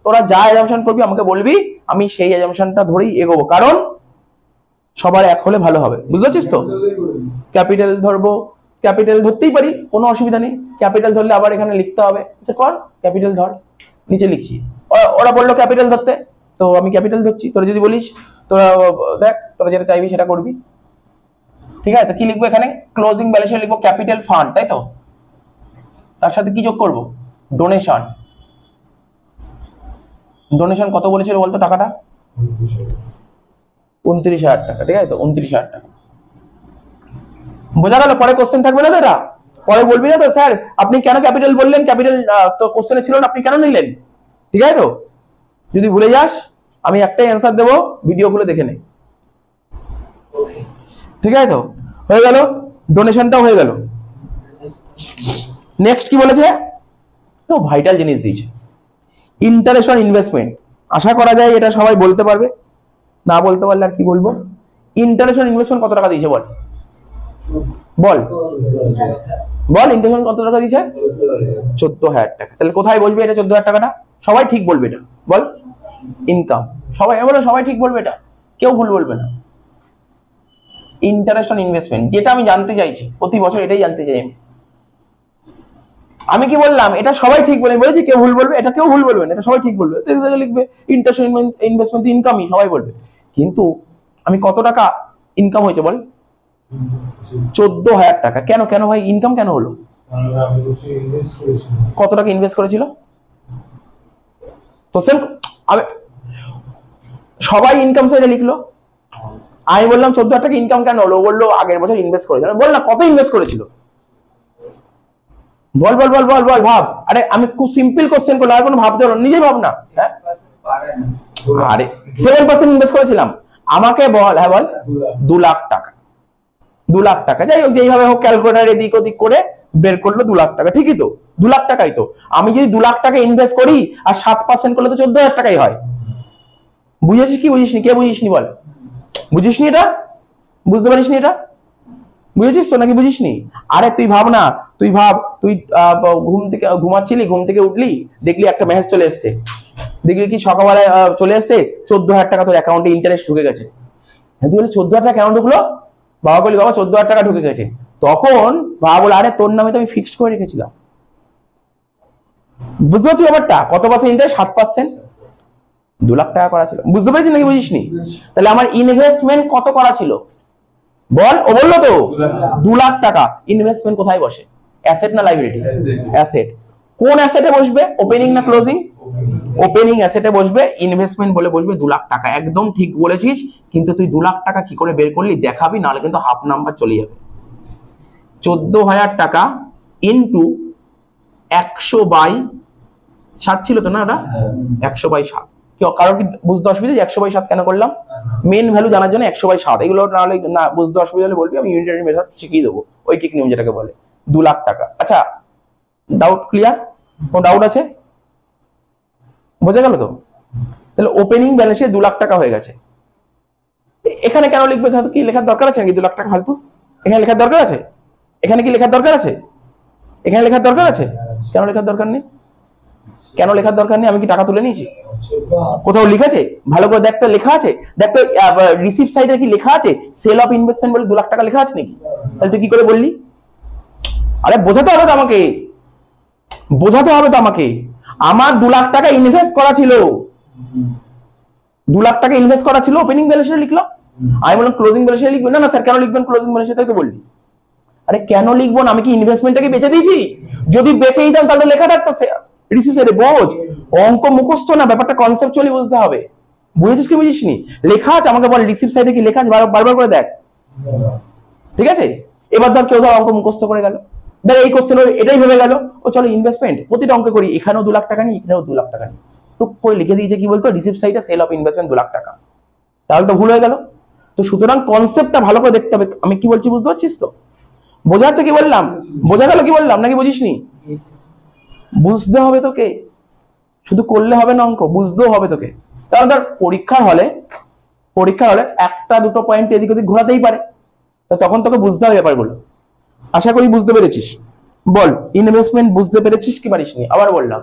তোরা যা অ্যাজাম্পশন করবি আমাকে বলবি, আমি সেই অ্যাজাম্পশনটা ধরেই এগোবো, কারণ সবার এক হলে ভালো হবে। বুঝতে পারছিস তো? ক্যাপিটাল ধরবো, ক্যাপিটাল ধরতেই পারি, কোনো অসুবিধা নেই। ক্যাপিটাল ধরলে আবার এখানে লিখতে হবে, আচ্ছা কর ক্যাপিটাল ধর, নিচে লিখছি। ওরা বললো ক্যাপিটাল ধরতে, তো আমি ক্যাপিটাল ধরছি। তোরা যদি বলিস, তোরা দেখ তোরা যেটা চাইবি সেটা করবি। ঠিক আছে, তো কি লিখবো এখানে? ক্লোজিং ব্যালেন্সে লিখবো ক্যাপিটাল ফান্ড, তাই তো? তার সাথে কি যোগ করবো? ডোনেশন। ডোনেশন কত বলেছিল বলতো টাকাটা? 29,000 টাকা। ঠিক আছে, তো 29,000 টাকা। বোঝা গেল? পরে কোশ্চেন থাকবে না তো, এটা পরে বলবি না তো স্যার আপনি কেন ক্যাপিটাল বললেন, ক্যাপিটাল তো কোশ্চেনে ছিল না, আপনি কেন নিলেন? ঠিক আছে তো? যদি ভুলে যাস আমি একটাই অ্যান্সার দেবো, ভিডিও গুলো দেখে নে। ঠিক আছে তো? হয়ে গেল, ডোনেশনটাও হয়ে গেল। নেক্সট কি বলেছে? তো ভাইটাল জিনিস দিয়েছে, ইন্টারেস্ট অন ইনভেস্টমেন্ট। আশা করা যায় এটা সবাই বলতে পারবে, না বলতে পারলে আর কি বলবো। ইন্টারেস্ট অন ইনভেস্টমেন্ট কত টাকা দিয়েছে বল? ইন্টারেস্ট কত টাকা দিয়েছে? 14,000 টাকা। তাহলে কোথায় বসবে এটা 14,000 টাকাটা? সবাই ঠিক বলবে এটা, বল ইনকাম। সবাই ঠিক বলবে এটা, কেউ ভুল বলবে না। ইন্টারেস্ট অন ইনভেস্টমেন্ট, যেটা আমি জানতে চাইছি প্রতি বছর, এটাই জানতে চাই আমি কি বললাম? এটা সবাই ঠিক বলেছি, কেউ ভুল বলবে? এটা কেউ ভুল বলবে না, এটা সবাই ঠিক বলবে। লিখবে ইন্টারেস্ট ইনভেস্টমেন্ট ইনকামই, সবাই বলবে। কিন্তু আমি কত টাকা ইনকাম হয়েছে বল? 14,000 টাকা। কেন ভাই ইনকাম কেন হলো? কত টাকা ইনভেস্ট করেছিল? সবাই ইনকাম সাইডে লিখলো, আমি বললাম 14,000 টাকা ইনকাম কেন হলো? বললো আগের বছর ইনভেস্ট করেছিল। বল না কত ইনভেস্ট করেছিল? বল ভাব। আরে আমি খুব সিম্পল কোশ্চেন করলাম, আর কোনো ভাবতে হলো, নিজে ভাব না। হ্যাঁ আরে 7% ইনভেস্ট করেছিলাম। আমাকে বল, হ্যাঁ বল 2 লাখ টাকা। 2 লাখ টাকা, যাই হোক যেইভাবে হোক ক্যালকুলেটার এদিক ওদিক করে বের করলো 2 লাখ টাকা, ঠিকই তো 2 লাখ টাকাই তো। আমি যদি 2 লাখ টাকা ইনভেস্ট করি আর 7% করলে তো 14,000 টাকাই হয়। বুঝেছিস কি বুঝিসনি? কে বুঝিসনি বল? বুঝিসনি এটা? বুঝতে পারিসনি এটা? বুঝেছিস তো নাকি বুঝিসনি? আরে তুই ভাব না, তুই ভাব তুই ঘুমাচ্ছিলি, ঘুম থেকে উঠলি, দেখলি একটা মেসেজ চলে এসছে, দেখলি কি সকালবেলায় চলে এসছে 14,000 টাকা তোর অ্যাকাউন্টে ইন্টারেস্ট ঢুকে গেছে। তুই বলি 14,000 টাকা অ্যাকাউন্ট ঢুকলো, বাবা বলি বাবা 14,000 টাকা ঢুকে গেছে। তখন বাবা বলে আরে তোর নামে তো আমি ফিক্সড করে রেখেছিলাম। বুঝতে পারছি ব্যাপারটা? কত পার্সেন্ট ইন্টারেস্ট? 7%। 2 লাখ টাকা করা ছিল, বুঝতে পেরেছিস নাকি বুঝিসনি? তাহলে আমার ইনভেস্টমেন্ট কত করা ছিল বল? ও বললো তো 2 লাখ টাকা। ইনভেস্টমেন্ট কোথায় বসে? অ্যাসেট না লাইবিলিটি? অ্যাসেট। কোন অ্যাসেটে বসবে? ওপেনিং না ক্লোজিং? ওপেনিং অ্যাসেটে বসবে। ইনভেস্টমেন্ট বলে বসবে 2 লাখ টাকা। একদম ঠিক বলেছিস, কিন্তু তুই 2 লাখ টাকা কি করে বের করলি দেখাবি, নাহলে কিন্তু হাফ নাম্বার চলে যাবে। 14,000 টাকা ইন্টু 100/7 ছিল তো না ওটা? 100/7। কারোর কি বুঝতে অসুবিধা 100/7 কেন করলাম? মেন ভ্যালু জানার জন্য 100/7। এগুলো নাহলে না বুঝতে অসুবিধা হলে বলবি, আমি ইউনিটারি মেথড শিখিয়ে দেবো, ঐকিক নিয়ম যেটাকে বলে। 2 লাখ টাকা। আচ্ছা, ডাউট ক্লিয়ার? কোনো ডাউট আছে? বোঝা গেল তো? তাহলে ওপেনিং ব্যালেন্সে 2 লাখ টাকা হয়ে গেছে। এখানে কেন লিখবে? কি লেখার দরকার আছে নাকি 2 লাখ টাকা ফালতু? এখানে লেখার দরকার আছে? এখানে কি লেখার দরকার আছে? এখানে লেখার দরকার আছে? কেন লেখার দরকার নেই? কেন লেখার দরকার নেই? আমি কি টাকা তুলে নিয়েছি? কোথাও লিখেছে? ভালো করে দেখ তো, লেখা আছে? দেখ তো রিসিপ্ট সাইডে কি লেখা আছে? সেল অফ ইনভেস্টমেন্ট বলে 2 লাখ টাকা লেখা আছে নাকি? তাহলে তুই কি করে বললি? আরে বোঝাতে হবে তো আমাকে, বোঝাতে হবে তো আমাকে। আমার 2 লাখ টাকা ইনভেস্ট করা ছিল, 2 লাখ টাকা ইনভেস্ট করা ছিল, ওপেনিং ব্যালেন্সে লিখলাম। আমি বললাম ক্লোজিং ব্যালেন্সে লিখবেন না। না স্যার কেন লিখবেন ক্লোজিং ব্যালেন্সে? তাই তো বললি। আরে কেন লিখবো না? আমি কি ইনভেস্টমেন্টটাকে বেচে দিয়েছি? যদি বেচে দিতাম তাহলে লেখা থাকতো রিসিপ্ট সাইডে। বোঝ, অঙ্ক মুখস্থ না, ব্যাপারটা কনসেপচুয়ালি বুঝতে হবে। বুঝেছিস কি বুঝিসনি? লেখা আছে, আমাকে বল রিসিপ্ট সাইডে কি লেখা আছে, বারবার করে দেখ। ঠিক আছে? এবার ধর কেউ ধর অঙ্ক মুখস্থ করে গেল, ধর এই কোশ্চেন এটাই ভেবে গেল, ও চলো ইনভেস্টমেন্ট প্রতিটা অঙ্ক করি, এখানেও 2 লাখ টাকা নিই, এখানেও 2 লাখ টাকা নিই, টুক করে লিখে দিয়েছে কি বলতো, রিসিপ্ট সাইডে সেল অফ ইনভেস্টমেন্ট 2 লাখ টাকা। তাহলে তো ভুল হয়ে গেল। তো সুতরাং কনসেপ্টটা ভালো করে দেখতে হবে। আমি কি বলছি বুঝতে পারছিস তো? বোঝা যাচ্ছে কি বললাম? বোঝা গেল কি বললাম নাকি বুঝিসনি? বুঝতে হবে তোকে, শুধু করলে হবে না অঙ্ক, বুঝতেও হবে তোকে। কারণ ধর পরীক্ষার হলে একটা দুটো পয়েন্ট এদিক ওদিক ঘোরাতেই পারে, তখন তোকে বুঝতে হবে ব্যাপারগুলো। আশা করি বুঝতে পেরেছিস। বল ইনভেস্টমেন্ট বুঝতে পেরেছিস কি পারিসনি? আবার বললাম,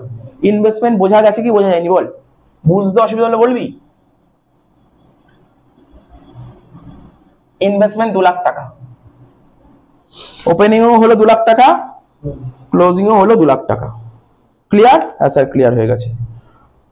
ইনভেস্টমেন্ট বোঝা গেছে কি বোঝা যায়নি বল? বুঝতে অসুবিধা হলে বলবি। ইনভেস্টমেন্ট 2 লাখ টাকা, ওপেনিংও হলো 2 লাখ টাকা, ক্লোজিংও হলো 2 লাখ টাকা। ক্লিয়ার? হ্যাঁ স্যার ক্লিয়ার হয়ে গেছে।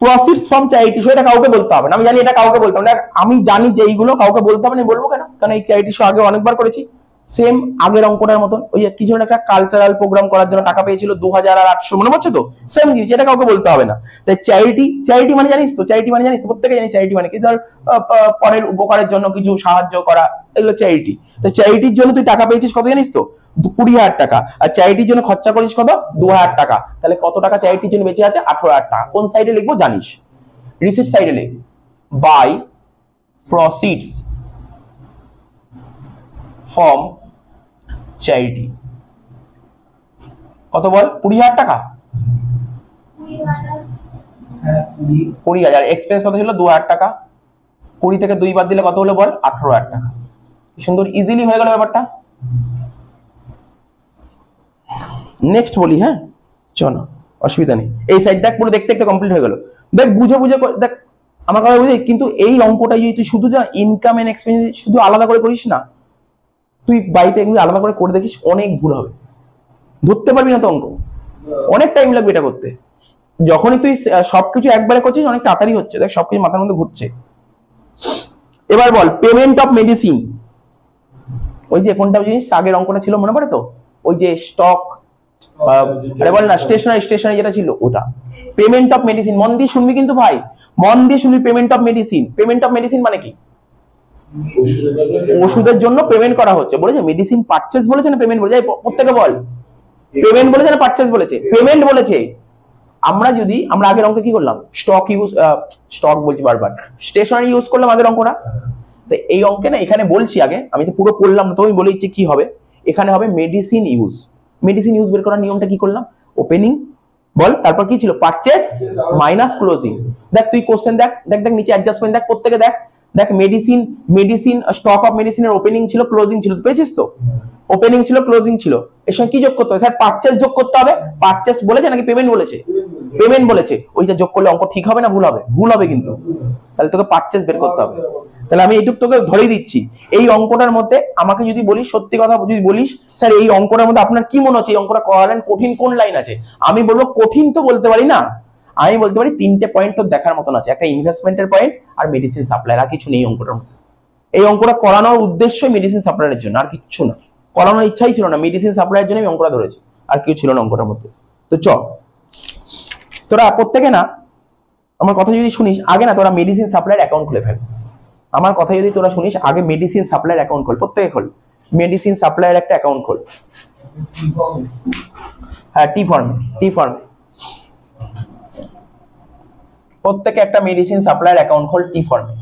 প্রসিডস ফ্রম চ্যারিটি শো, এটা কাউকে বলতে হবে না, আমি জানি এটা কাউকে বলতে হবে না। আমি জানি যে এইগুলো কাউকে বলতে হবে না, বলবো কেন? কারণ এই চ্যারিটি শো আগে অনেকবার করেছি, সেম আগের অঙ্কটার মতন। ওই কিছু একটা কালচারাল প্রোগ্রাম করার জন্য টাকা পেয়েছিল 2,800, মনে পড়ছে তো? সেম জিনিস, এটা কাউকে বলতে হবে না। তাই চ্যারিটি মানে জানিস তো? চ্যারিটি মানে জানিস তো? প্রত্যেকে জানি চ্যারিটি মানে কি। ধর পরের উপকারের জন্য কিছু সাহায্য করা, এগুলো চ্যারিটি। তো চ্যারিটির জন্য তুই টাকা পেয়েছিস কত জানিস তো? 20,000 টাকা। আর চ্যারিটির জন্য খরচা করিস কত? 2,000 টাকা। তাহলে কত টাকা চ্যারিটির জন্য বেঁচে আছে? 18,000 টাকা। কোন সাইডে লিখবো জানিস? রিসিপ্ট সাইডে লিখ, বাই প্রসিডস ফ্রম চ্যারিটি। কত বল? 20,000 টাকা। 20,000। এক্সপেন্স কত ছিল? 2,000 টাকা। 20 থেকে 2 বাদ দিলে কত হলো বল? 18,000 টাকা। কি সুন্দর ইজিলি হয়ে গেল ব্যাপারটা। নেক্সট বলি, হ্যাঁ চলো, অসুবিধা নেই। এই সাইড দেখ, পুরো দেখতে দেখতে কমপ্লিট হয়ে গেল। দেখ বুঝে দেখ আমার কথা বুঝে। কিন্তু এই অঙ্কটা যদি তুই শুধু যা ইনকাম এন্ড এক্সপেন্স শুধু আলাদা করে করিস না, তুই বাড়িতে এগুলো আলাদা করে দেখিস, অনেক ভুল হবে, ধরতে পারবি না তো অঙ্ক, অনেক টাইম লাগবে এটা করতে। যখনই তুই সবকিছু একবারে করছিস অনেক তাড়াতাড়ি হচ্ছে, দেখ সবকিছু মাথার মধ্যে ঘুরছে। এবার বল পেমেন্ট অফ মেডিসিন। ওই যে কোনটা জিনিস আগের অঙ্কটা ছিল মনে পড়ে তো? ওই যে স্টক, আরে বল না, স্টেশনারি যেটা ছিল ওটা। পেমেন্ট অফ মেডিসিন, মন দিয়ে শুনবি কিন্তু ভাই, মন দিয়ে শুনবি। Payment of medicine, payment of medicine মানে কি? ওষুধের জন্য পেমেন্ট করা হচ্ছে। বলেছে মেডিসিন পারচেজ বলেছে না পেমেন্ট বলেছে? প্রত্যেকে বল, পেমেন্ট বলেছে না পারচেজ বলেছে? পেমেন্ট বলেছে। আমরা আগের অঙ্কে কি করলাম? স্টক বলছি বারবার, স্টেশনারি ইউজ করলাম আগের অঙ্কটা। তো এই অঙ্কে না এখানে বলছি আগে, আমি তো পুরো পড়লাম না, তো আমি বলে দিচ্ছি কি হবে। এখানে হবে মেডিসিন ইউজ। মেডিসিন ইউজ বের করার নিয়মটা কি করলাম, ওপেনিং বল, তারপর কি ছিল পারচেজ মাইনাস ক্লোজিং। দেখ তুই কোশ্চেন দেখ দেখ দেখ নিচে অ্যাডজাস্টমেন্ট দেখ, প্রত্যেকে দেখ দেখ মেডিসিন স্টক অফ মেডিসিনের ওপেনিং ছিল ক্লোজিং ছিল, পেয়েছিস তো? ওপেনিং ছিল ক্লোজিং ছিল, এর সঙ্গে কি যোগ করতে হবে স্যার? পারচেজ যোগ করতে হবে। পারচেজ বলেছে নাকি পেমেন্ট বলেছে? পেমেন্ট বলেছে। ওইটা যোগ করলে অঙ্ক ঠিক হবে না ভুল হবে? ভুল হবে কিন্তু। তাহলে তোকে পারচেজ বের করতে হবে। তাহলে আমি এইটুকু তোকে ধরেই দিচ্ছি, এই অঙ্কটার মধ্যে আমাকে যদি বলিস, সত্যি কথা যদি বলিস স্যার এই অঙ্কটার মধ্যে আপনার কি মনে হচ্ছে এই অঙ্কটা করালেন কঠিন কোন লাইন আছে, আমি বলবো কঠিন তো বলতে পারি না, আমি বলতে পারি তিনটে পয়েন্ট তোর দেখার মতন আছে, একটা ইনভেস্টমেন্টের পয়েন্ট আর মেডিসিন সাপ্লাইয়ের, আর কিছু নেই অঙ্কটার মধ্যে। এই অঙ্কটা করানোর উদ্দেশ্যই মেডিসিন সাপ্লাইয়ের জন্য, আর কিচ্ছু না। করানোর ইচ্ছাই ছিল না, মেডিসিন সাপ্লাইয়ের জন্য আমি অঙ্কটা ধরেছি, আর কেউ ছিল না অঙ্কটার মধ্যে। তো চ তোরা প্রত্যেকে না আমার কথা যদি শুনিস আগে না, তোরা মেডিসিন সাপ্লাইয়ের অ্যাকাউন্ট খুলে ফেল। আমার কথা যদি তোরা শুনিস আগে মেডিসিন সাপ্লাইয়ের অ্যাকাউন্ট খোল, প্রত্যেকে খোল। মেডিসিন সাপ্লাইয়ের একটা অ্যাকাউন্ট খোল। হ্যাঁ টি ফর্মে প্রত্যেকে একটা মেডিসিন সাপ্লাইয়ের অ্যাকাউন্ট খোল টি ফর্মে।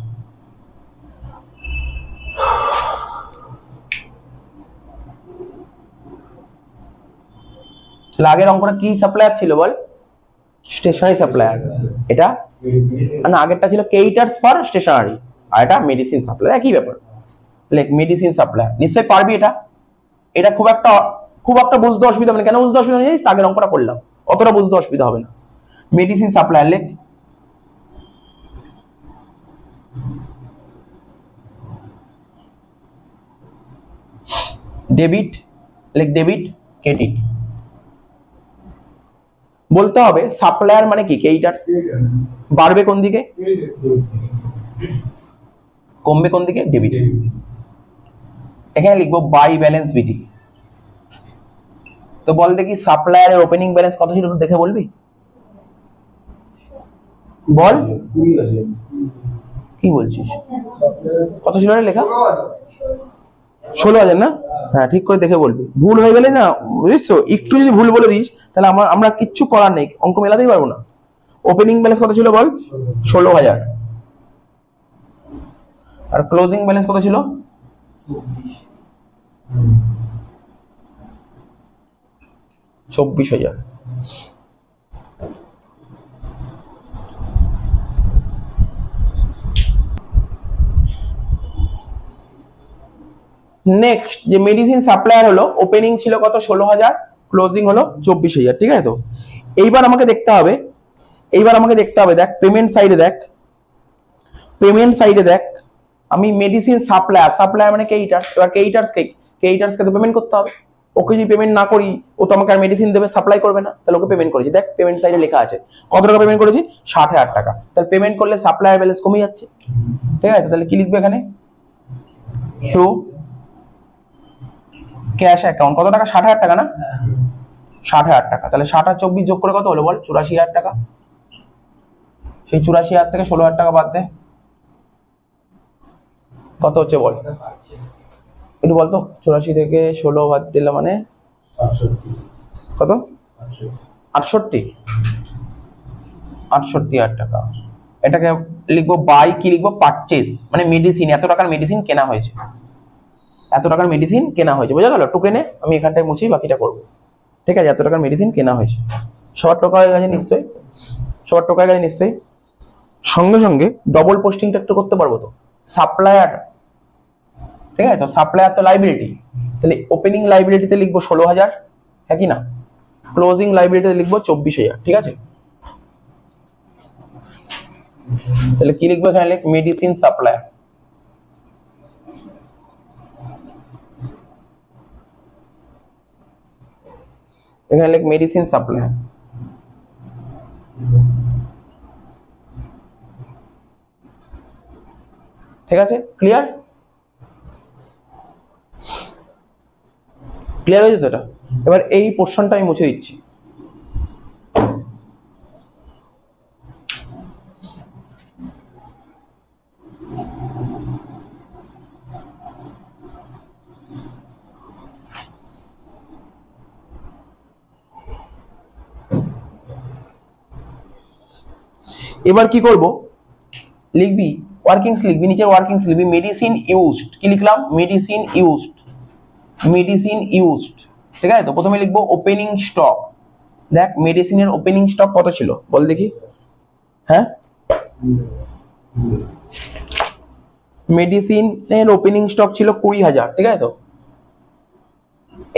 আগের অঙ্কটা কি সাপ্লায়ার ছিল বল? Stationery supplier. এটা না, আগেরটা ছিল কেটার্স ফর স্টেশনারি, আর এটা মেডিসিন সাপ্লায়ার, একই ব্যাপার। লাইক মেডিসিন সাপ্লায়ার নিশ্চয়ই পারবি এটা। এটা খুব একটা বুঝতে অসুবিধা হবে না। কেন বুঝতে অসুবিধা নেই? আগের অঙ্কটা করলাম, অতটা বুঝতে অসুবিধা হবে না। মেডিসিন সাপ্লায়ার লেখ। ডেবিট লেখ, ডেবিট ক্রেডিট। বলতে হবে সাপ্লায়ার মানে কি? কেটার্স। বাড়বে কোন দিকে? কমবে কোন দিকে? ডেবিট। এখানে লিখবো বাই ব্যালেন্স বিডি। তো বল দেখি সাপ্লায়ারের ওপেনিং ব্যালেন্স কত ছিল দেখে বলবি? বল কি বলছিস, কত ছিল রে লেখা? 16,000 না? হ্যাঁ ঠিক করে দেখে বলবি, ভুল হয়ে গেলে না বুঝছো, একটু যদি ভুল বলে দিস তাহলে আমরা কিচ্ছু করার নেই, অঙ্ক মেলাতেই পারবো না। ওপেনিং ব্যালেন্স কত ছিল বল? 16,000। আর ক্লোজিং ব্যালেন্স কত ছিল? 24,000। নেক্সট যে মেডিসিন সাপ্লায়ার হলো, ওপেনিং ছিল কত? 16,000, ক্লোজিং হলো 24,000, ঠিক আছে? তো এইবার আমাকে দেখতে হবে দেখ পেমেন্ট সাইডে দেখ আমি মেডিসিন সাপ্লায়ার মানে কেটার্স, এবার কেটার্সকে তো পেমেন্ট করতে হবে। ওকে যদি পেমেন্ট না করি ও তো আমাকে আর মেডিসিন দেবে, সাপ্লাই করবে না, তাহলে ওকে পেমেন্ট করেছি। দেখ পেমেন্ট সাইডে লেখা আছে কত টাকা পেমেন্ট করেছি, 60,000 টাকা। তাহলে পেমেন্ট করলে সাপ্লায়ার ব্যালেন্স কমে যাচ্ছে, ঠিক আছে? তাহলে কি লিখবে এখানে? টু ক্যাশ অ্যাকাউন্ট কত টাকা? 60,000 টাকা না? 60,000 টাকা। তাহলে 60 আর 24 যোগ করে কত হলো বল? 84,000 টাকা। সেই 84,000 থেকে 16,000 টাকা বাদ দে, কত হচ্ছে বল? একটু বলতো, 84 থেকে 16 বাদ দিলে মানে কত? 68,000 টাকা। এটাকে লিখবো বাই, কি লিখবো? পারচেজ, মানে মেডিসিন, এত টাকার মেডিসিন কেনা হয়েছে, বোঝা গেল? টোকেনে আমি এখানটায় মুছি, বাকিটা করবো, ঠিক আছে? এত টাকার মেডিসিন কেনা হয়েছে। সবার টাকা হয়ে গেছে নিশ্চয়ই? সঙ্গে সঙ্গে ডবল পোস্টিংটা একটু করতে পারবো তো, সাপ্লায়ার, ঠিক আছে? তো সাপ্লায়ার তো লাইবিলিটি, তাহলে ওপেনিং লাইবিলিটিতে লিখবো 16,000, হ্যাঁ কি না? ক্লোজিং লাইবিলিটিতে লিখবো 24,000, ঠিক আছে? তাহলে কি লিখবো এখানে? লিখ মেডিসিন সাপ্লায়ার। এখানে লিখ মেডিসিন সাপ্লায়ার, ঠিক আছে? ক্লিয়ার হয়েছে তো এটা? এবার এই পোর্শনটা আমি মুছে দিচ্ছি। এবার কি করব? লিখবি ওয়ার্কিং স্লিপ নিচে ওয়ার্কিং স্লিপ মেডিসিন ইউজড কি লিখলাম মেডিসিন ইউজড ঠিক আছে তো প্রথমে লিখবো ওপেনিং স্টক দেখ মেডিসিনের ওপেনিং স্টক কত ছিল বল দেখি হ্যাঁ মেডিসিনের ওপেনিং স্টক ছিল 20,000 ঠিক আছে তো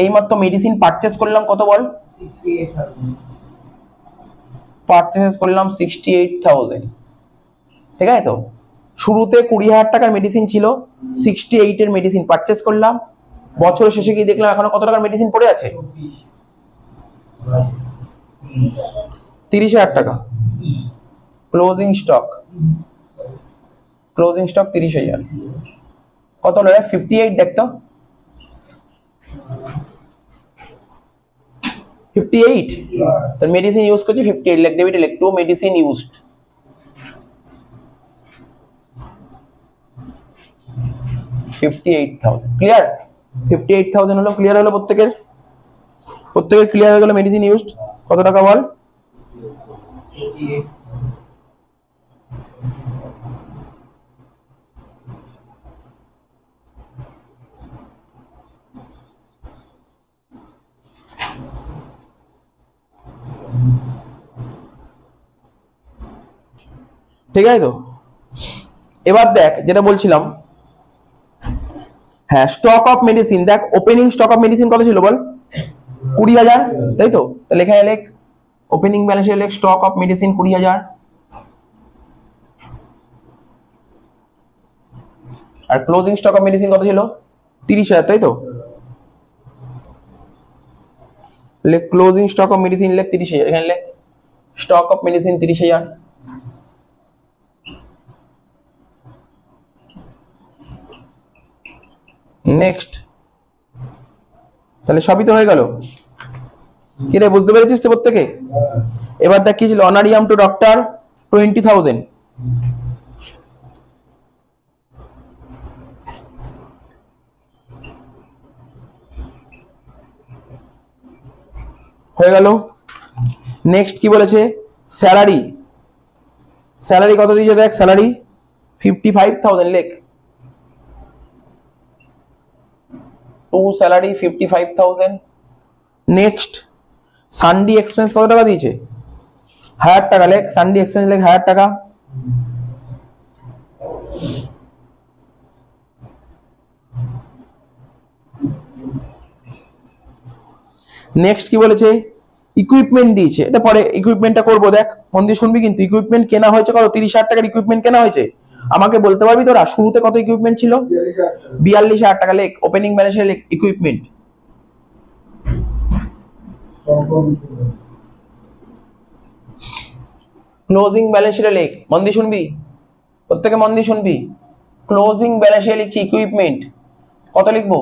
এইমাত্র মেডিসিন পারচেজ করলাম কত বল পারচেজ করলাম 68,000 ঠিক আছে তো শুরুতে 20,000 টাকার মেডিসিন ছিল 68 এর মেডিসিন পারচেজ করলাম বছরের শেষে গিয়ে দেখলাম এখনো কত টাকার মেডিসিন পড়ে আছে 30,000 টাকা ক্লোজিং স্টক 30,000 কত হলো 58 দেখতো 58 তো মেডিসিন ইউজ করছি 58 lakh debit lakh two medicine used clear 58,000 হলো ক্লিয়ার হলো প্রত্যেকের ক্লিয়ার হয়ে গেল মেডিসিন ইউজড কত টাকা বল ঠিক আছে তো এবার দেখ যেটা বলছিলাম হ্যাঁ স্টক অফ মেডিসিন দেখ ওপেনিং স্টক অফ মেডিসিন কত ছিল বল 20,000 তাই তো তাহলে এখানে লেখ ওপেনিং ব্যালেন্সে লেখ স্টক অফ মেডিসিন 20,000 আর ক্লোজিং স্টক অফ মেডিসিন কত ছিল 30,000 তাই তো লেখ ক্লোজিং স্টক অফ মেডিসিন লেখ 30,000 এখানে লেখ স্টক অফ মেডিসিন 30,000 নেক্সট তাহলে সবই তো হয়ে গেল কি রে বুঝতে পেরেছিস তো প্রত্যেকে এবার দেখ কি ছিল অনারিয়াম টু ডক্টর 20,000 হয়ে গেল নেক্সট কি বলেছে স্যালারি কত দিয়েছে দেখ স্যালারি 55,000 লেখ to salary 55,000 next sundry expense কত টাকা দিয়েছে 1,000 টাকা লেখ সানডে এক্সপেন্স লেখ 1,000 টাকা নেক্সট কি বলেছে ইকুইপমেন্ট দিয়েছে এটা পরে ইকুইপমেন্টটা করবো দেখ মন দিয়ে শুনবি কিন্তু ইকুইপমেন্ট কেনা হয়েছে কত 30,000 টাকার ইকুইপমেন্ট কেনা হয়েছে আমাকে বলতে পারবি তোরা শুরুতে কত ইকুইপমেন্ট ছিল 42,000 টাকা লেখ ওপেনিং ব্যালেন্সে লেখ ইকুইপমেন্ট ক্লোজিং ব্যালেন্স শিটে লেখ মন দিয়ে শুনবি প্রত্যেকে মন দিয়ে শুনবি ক্লোজিং ব্যালেন্স শিটে লিখছি ইকুইপমেন্ট কত লিখবো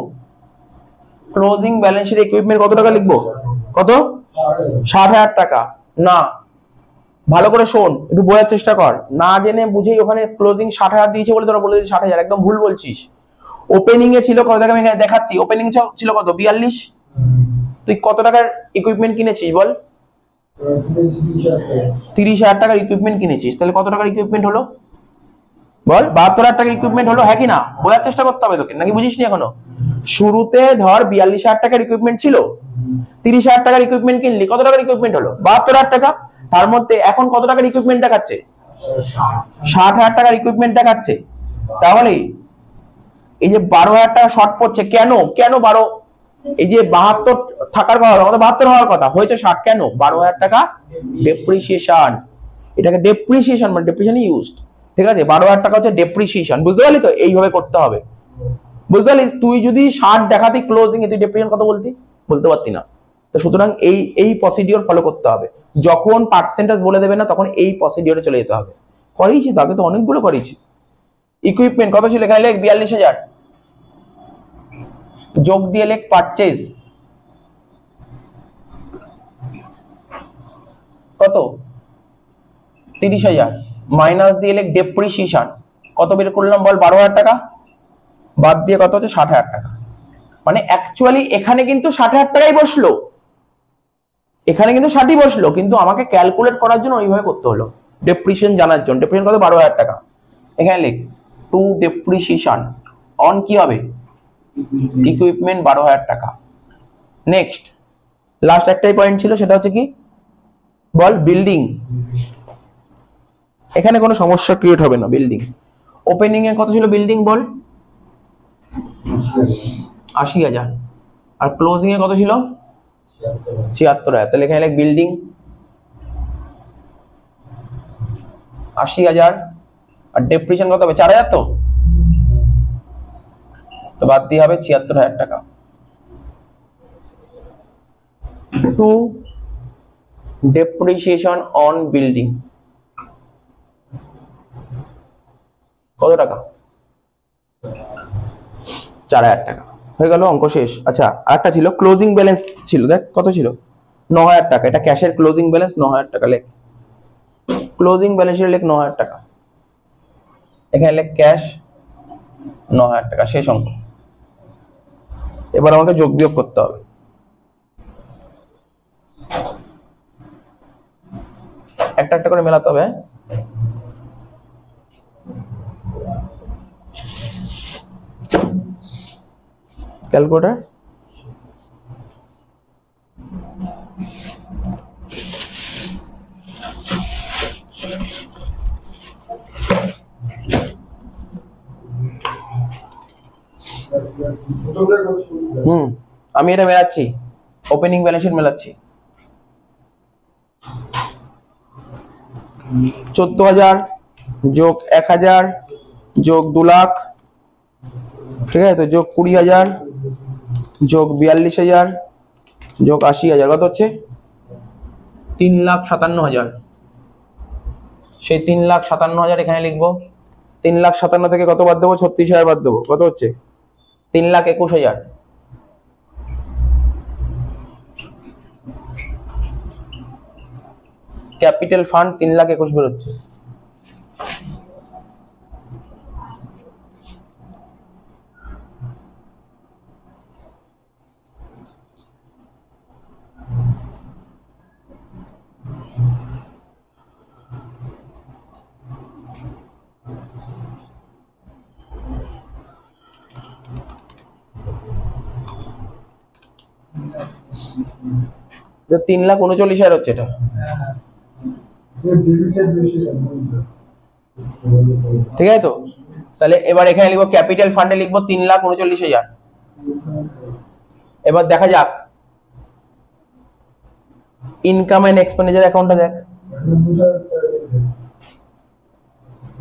ক্লোজিং ব্যালেন্স শিটে ইকুইপমেন্ট কত টাকা লিখবো কত 60,000 টাকা না ভালো করে শোন একটু বোঝার চেষ্টা কর না জেনে বুঝেই ওখানে ক্লোজিং 60,000 দিয়েছে বলে তোরা বলে দিলি 60,000 একদম ভুল বলছিস ওপেনিং এ ছিল কত টাকা আমি এখানে দেখাচ্ছি ওপেনিং ছিল কত 42 তুই কত টাকার ইকুইপমেন্ট কিনেছিস বল 30,000 টাকার ইকুইপমেন্ট কিনেছিস তাহলে কত টাকার ইকুইপমেন্ট হলো বল 72,000 টাকার ইকুইপমেন্ট হলো হ্যাঁ কি না বোঝার চেষ্টা করতে হবে তোকে নাকি বুঝিস নি এখনো শুরুতে ধর 42,000 টাকার ইকুইপমেন্ট ছিল 30,000 টাকার ইকুইপমেন্ট কিনলি কত টাকার ইকুইপমেন্ট হলো 72,000 টাকা তার মধ্যে এখন কত টাকার ইকুইপমেন্ট দেখাচ্ছে 60,000 টাকার ইকুইপমেন্ট দেখাচ্ছে তাহলে এই যে 12,000 টাকা শর্ট পড়ছে কেন 12 এই যে 72 থাকার কথা 72 হওয়ার কথা হয়েছে 60 কেন 12,000 টাকা ডেপ্রিসিয়েশন এটাকে ডেপ্রিসিয়েশন মানে ডেপ্রিসিয়েশন ইউজড ঠিক আছে 12,000 টাকা হচ্ছে ডেপ্রিসিয়েশন বুঝতে পারলি তো এইভাবে করতে হবে বুঝতে পারলি তুই যদি 60 দেখাতি ক্লোজিং এ তুই ডেপ্রিসিয়েশন কত বলতে পারতি না তো সুতরাং এই প্রসিডিওর ফলো করতে হবে যখন পার্সেন্টেজ বলে দেবে না তখন এই প্রসিডিওরে চলে যেতে হবে করেইছি তো আগে তো অনেকগুলো করেইছি ইকুইপমেন্ট কত ছিল এখানে লেখ 42,000 যোগ দিয়ে লেখ পারচেজ কত 30,000 মাইনাস দিয়ে লেখ ডেপ্রিসিয়েশন কত বের করলাম বল 12,000 টাকা বাদ দিয়ে কত হচ্ছে 60,000 টাকা মানে অ্যাকচুয়ালি এখানে কিন্তু 60,000 টাকাই বসলো এখানে কিন্তু 60ই বসলো কিন্তু আমাকে ক্যালকুলেট করার জন্য ওইভাবে করতে হলো ডেপ্রিসিয়েশন জানার জন্য ডেপ্রিসিয়েশন কত 12,000 টাকা এখানে লিখ টু ডেপ্রিসিয়েশন অন কি হবে ইকুইপমেন্ট 12,000 টাকা। নেক্সট লাস্ট একটাই পয়েন্ট ছিল, সেটা হচ্ছে কি বল বিল্ডিং। এখানে কোনো সমস্যা ক্রিয়েট হবে না। বিল্ডিং ওপেনিং এ কত ছিল বিল্ডিং বল 80,000 আর ক্লোজিং এ কত ছিল 76,000। তাহলে এখানে বিল্ডিং 80,000 আর ডেপ্রিসিয়েশন কত হবে 4,000 তো বাদ দিয়ে হবে 76,000 টাকা। টু ডেপ্রিসিয়েশন অন বিল্ডিং কত টাকা 4,000 টাকা হয়ে গেল, অঙ্ক শেষ। আচ্ছা আরেকটা ছিল ক্লোজিং ব্যালেন্স ছিল, দেখ কত ছিল 9,000 টাকা। এটা ক্যাশের ক্লোজিং ব্যালেন্স 9,000 টাকা। লেখ ক্লোজিং ব্যালেন্সের লেখ 9,000 টাকা, এখানে লেখ ক্যাশ 9,000 টাকা, শেষ অঙ্ক। এবার আমাকে যোগ বিয়োগ করতে হবে। একটা একটা করে মেলাতে হবে। ক্যালকুলেটর আমি এটা মেলাচ্ছি, ওপেনিং ব্যালেন্স শিট মেলাচ্ছি। 14,000 যোগ 1,000 যোগ 2 লাখ, ঠিক আছে, তো যোগ 20,000 যোগ 42,000 যোগ 80,000 কত হচ্ছে 3,57,000। সেই 3,57,000 এখানে লিখবো। 3,57,000 থেকে কত বাদ দেবো 36,000 বাদ দেবো, কত হচ্ছে 3,21,000। ক্যাপিটাল ফান্ড 3,21,000 বেরোচ্ছে। যে 3,39,000 হচ্ছে এটা, ঠিক আছে তো। তাহলে এবার এখানে লিখবো ক্যাপিটাল ফান্ডে লিখবো 3,39,000। এবার দেখা যাক ইনকাম এন্ড এক্সপেন্ডিচার অ্যাকাউন্টটা দেখ,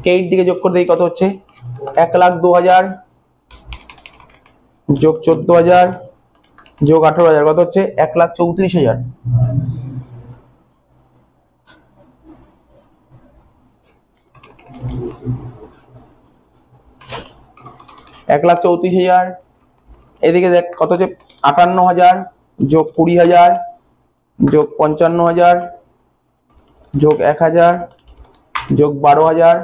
ক্রেডিট দিকে যোগ করে দেখি কত হচ্ছে 1,02,000 যোগ 14,000 যোগ 18,000 কত হচ্ছে 1,34,000। এদিকে দেখ কত হচ্ছে 58,000 যোগ 20,000 যোগ 55,000 যোগ 1,000 যোগ 12,000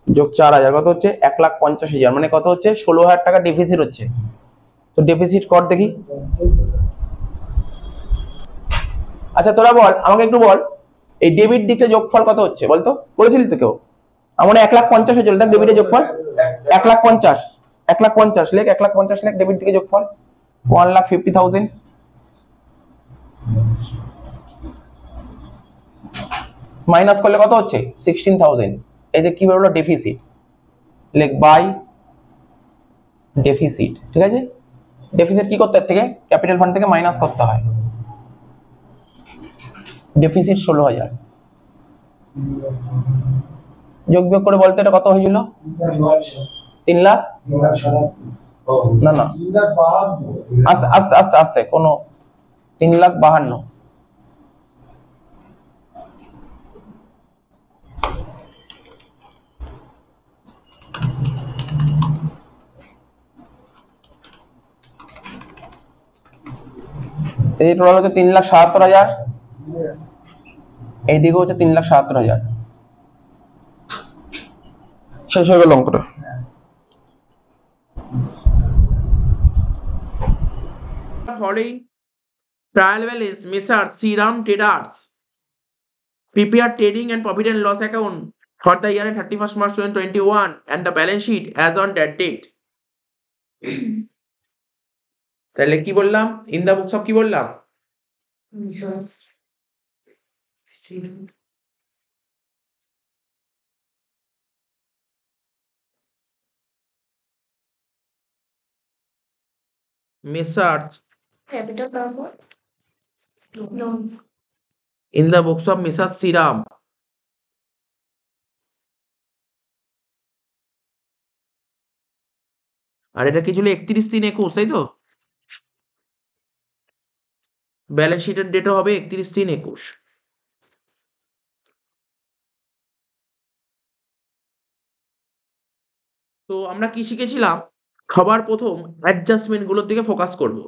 যোগ 4,000 কত হচ্ছে 1,50,000। মানে কত হচ্ছে 16,000 টাকা ডেফিসিট হচ্ছে। তো ডেফিসিট কর দেখি। আচ্ছা তোরা বল, আমাকে একটু বল এই ডেবিট দিকটা যোগফল কত হচ্ছে বলতো, করেছিলি তো কেউ? আমার 1,50,000 হয়েছিল, দেখ ডেবিটের যোগফল 1,50,000 1,50,000 লেখ 1,50,000 লেখ ডেবিট দিকে যোগফল 1,50,000 মাইনাস করলে কত হচ্ছে 16,000। এই যে কি বেরোলো ডেফিসিট, লেখ বাই ডেফিসিট, ঠিক আছে। ডেফিসিট কি করতে থেকে ক্যাপিটাল ফান্ড থেকে মাইনাস করতে হয়। ডেফিসিট 16,000 যোগ বিয়োগ করে বলতে এটা কত হয়েছিল 3 লাখ না না আস্তে আস্তে আস্তে আস্তে কোনো 3,52,000। এই টোটাল হচ্ছে 3,77,000, এইদিকে হচ্ছে 3,77,000। শেষ হয়ে গেল অঙ্কটা। Following trial balance measure Shriram Traders prepare trading and profit and loss account for the year 31st March 2021 and the balance sheet as on that date. তাহলে কি বললাম? ইন দা বুকস অফ কি বললাম? মেসার্স ক্যাপিটাল তারপর loan in the books of Mrs. Siram. আর এটা কি ছিল 31/3/21, তাই তো? ব্যালেন্স শিটের ডেটও হবে 31/3/21। তো আমরা কি শিখেছিলাম? সবার প্রথম অ্যাডজাস্টমেন্ট গুলোর দিকে ফোকাস করব।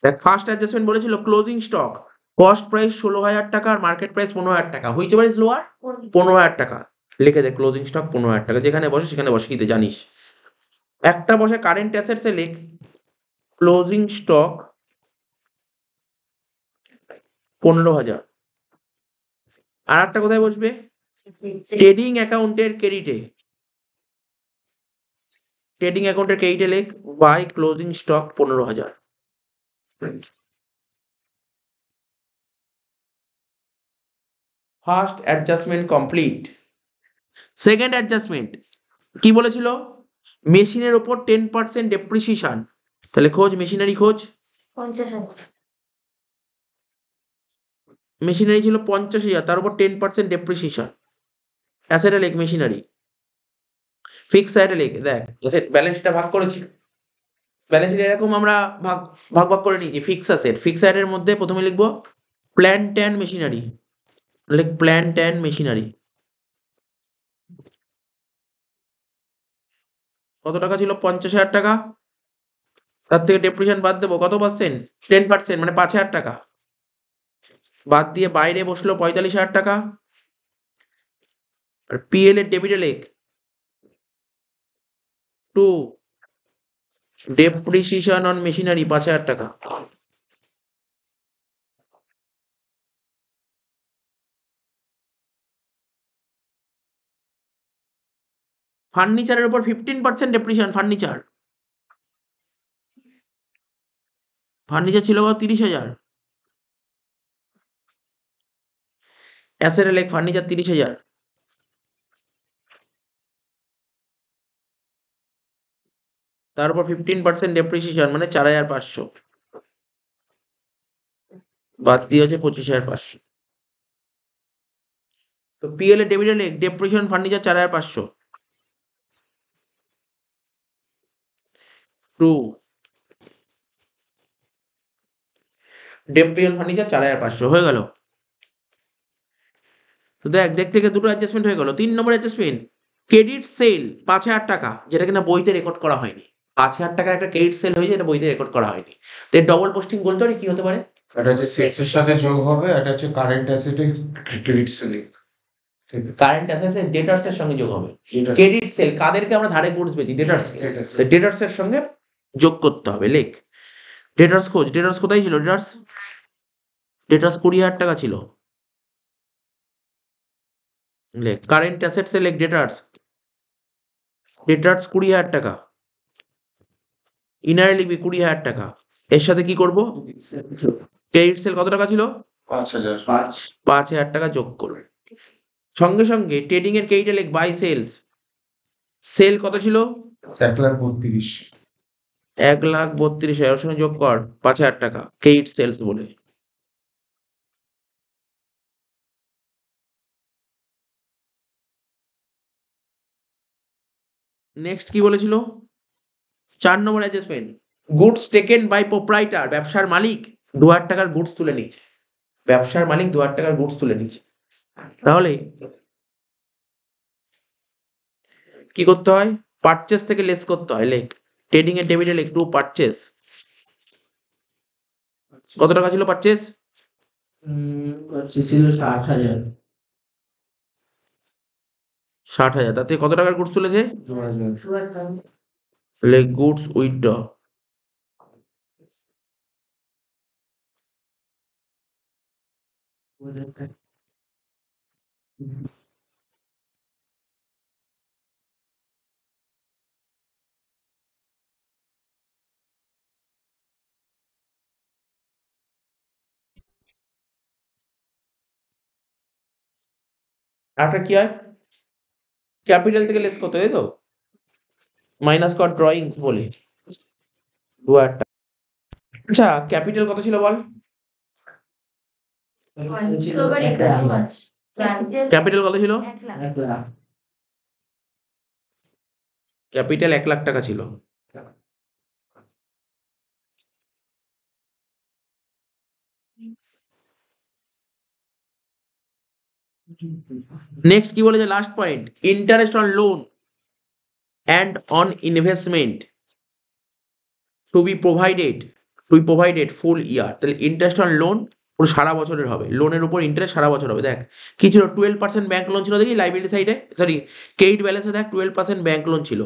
দেখ, ফার্স্ট অ্যাডজাস্টমেন্ট বলেছিল ক্লোজিং স্টক কস্ট প্রাইস 16,000 টাকা আর মার্কেট প্রাইস 15,000 টাকা, হুইচ এভার ইজ লোয়ার? 15,000 টাকা লিখে দে। ক্লোজিং স্টক 15,000 টাকা, যেখানে বসে সেখানে বসিয়ে দে, জানিস। একটা বসে কারেন্ট অ্যাসেটসে লিখ ক্লোজিং স্টক 15,000। আর একটা কোথায় বসবে? ট্রেডিং অ্যাকাউন্টের ক্রেডিটে। ট্রেডিং অ্যাকাউন্টের ক্রেডিটে লিখ by closing stock 15,000। First adjustment complete. Second adjustment কি বলেছিল? মেশিনের ওপর 10% ডেপ্রিসিয়েশন। তাহলে খোঁজ মেশিনারি, খোঁজ। 50,000 মেশিনারি ছিল 50,000, তার উপর 10% ডেপ্রিসিয়েশন। অ্যাসেটে লেখ মেশিনারি। ফিক্স অ্যাসেটে লেখ। দেখ, অ্যাসেট ব্যালেন্সটা ভাগ করেছি। ব্যালেন্স শিট এরকম আমরা ভাগ ভাগ ভাগ করে নিয়েছি। ফিক্স অ্যাসেট, ফিক্স অ্যাসেটের মধ্যে প্রথমে লিখবো প্ল্যান্ট অ্যান্ড মেশিনারি। লেখ প্ল্যান্ট অ্যান্ড মেশিনারি। কত টাকা ছিল? 50,000 টাকা। তার থেকে ডেপ্রিসিয়েশন বাদ দেবো, কত পার্সেন্ট? 10%, মানে 5,000 টাকা। বাদ দিয়ে বাইরে বসলো 45,000 টাকা। আর পিএল এর ডেবিটে লেখ টু ডেপ্রিসিয়েশন অন মেশিনারি 5,000 টাকা। ফার্নিচারের উপর 15% ডেপ্রিসিয়েশন। ফার্নিচার ফার্নিচার ছিল 30,000। অ্যাসেটে লেখ ফার্নিচার 30,000। তার উপর 15% ডেপ্রিসিয়েশন, মানে 4,500। বাদ দিয়ে হচ্ছে 25,500। তো পিএল এর ডেবিটে লেখ depreciation furniture 4,500 to depreciation furniture 4,500 হয়ে গেল। তো দেখ, দেখ থেকে দুটো অ্যাডজাস্টমেন্ট হয়ে গেল। 3 নম্বর অ্যাডজাস্টমেন্ট ক্রেডিট সেল 5,000 টাকা, যেটা কিনা বইতে রেকর্ড করা হয়নি। 5,000 টাকার একটা ক্রেডিট সেল হয়েছে, এটা বইতে রেকর্ড করা হয়নি। তো ডবল পোস্টিং বলতে পারি কি হতে পারে? এটা হচ্ছে সেলসের সাথে যোগ হবে, এটা হচ্ছে কারেন্ট অ্যাসেটে ক্রেডিট সেলিং। কারেন্ট অ্যাসেটস এর ডেটার্স এর সঙ্গে যোগ হবে। ক্রেডিট সেল কাদেরকে আমরা ধারে গুডস বেচি? ডেটার্স। ডেটার্স এর সঙ্গে যোগ করতে হবে। লেখ ডেটার্স, খোঁজ ডেটার্স কোথায় ছিল? ডেটার্স 20,000 টাকা ছিল। লেখ কারেন্ট অ্যাসেটস এ লেখ ডেটার্স 20,000 টাকা। ইনারে লিখবি 20,000 টাকা। এর সাথে কি করব? ক্রেডিট সেল কত টাকা ছিল? 5,000। 5,000 টাকা যোগ করবে। সঙ্গে সঙ্গে ট্রেডিং এর ক্রেডিটে লেখ বাই সেলস। সেল কত ছিল? 1,32,000। 1,32,000 এর সঙ্গে যোগ কর 5,000 টাকা ক্রেডিট সেলস বলে। নেক্সট কি বলেছিল? 4 নম্বর adjustment goods taken by proprietor. ব্যবসার মালিক 2,000 টাকার গুডস তুলে নিচ্ছে। ব্যবসার মালিক 2,000 টাকার গুডস তুলে নিচ্ছে। তাহলে কি করতে হয়? পারচেস থেকে লেস করতে হয়। লেখ ট্রেডিং এর ডেবিটে লেখ টু পারচেস। কত টাকা ছিল পারচেস? ছিল 60,000। 60,000। তাতে কত টাকার গুডস তুলেছে? 2,000। লেখ গুডস উইথড্র। একটা কি হয় ক্যাপিটাল থেকে লেস করতে হয়, তাই তো মাইনাস কর ড্রয়িংস বলে 2000 টাকা। আচ্ছা ক্যাপিটাল কত ছিল বল? পঞ্চবার এখানেও আছে প্রান্তের ক্যাপিটাল কত ছিল? 1,00,000 ক্যাপিটাল 1,00,000 টাকা ছিল। নেক্সট কি বলেছে last point, interest on loan and on investment to be provided full year. তাহলে ইন্টারেস্ট অন লোন পুরো সারা বছরের হবে, লোনের উপর ইন্টারেস্ট সারা বছর হবে। দেখ কি ছিল 12% ব্যাংক লোন ছিল, দেখি লাইবিলিটি সাইডে সরি ক্রেডিট ব্যালেন্সে দেখ 12% ব্যাংক লোন ছিল,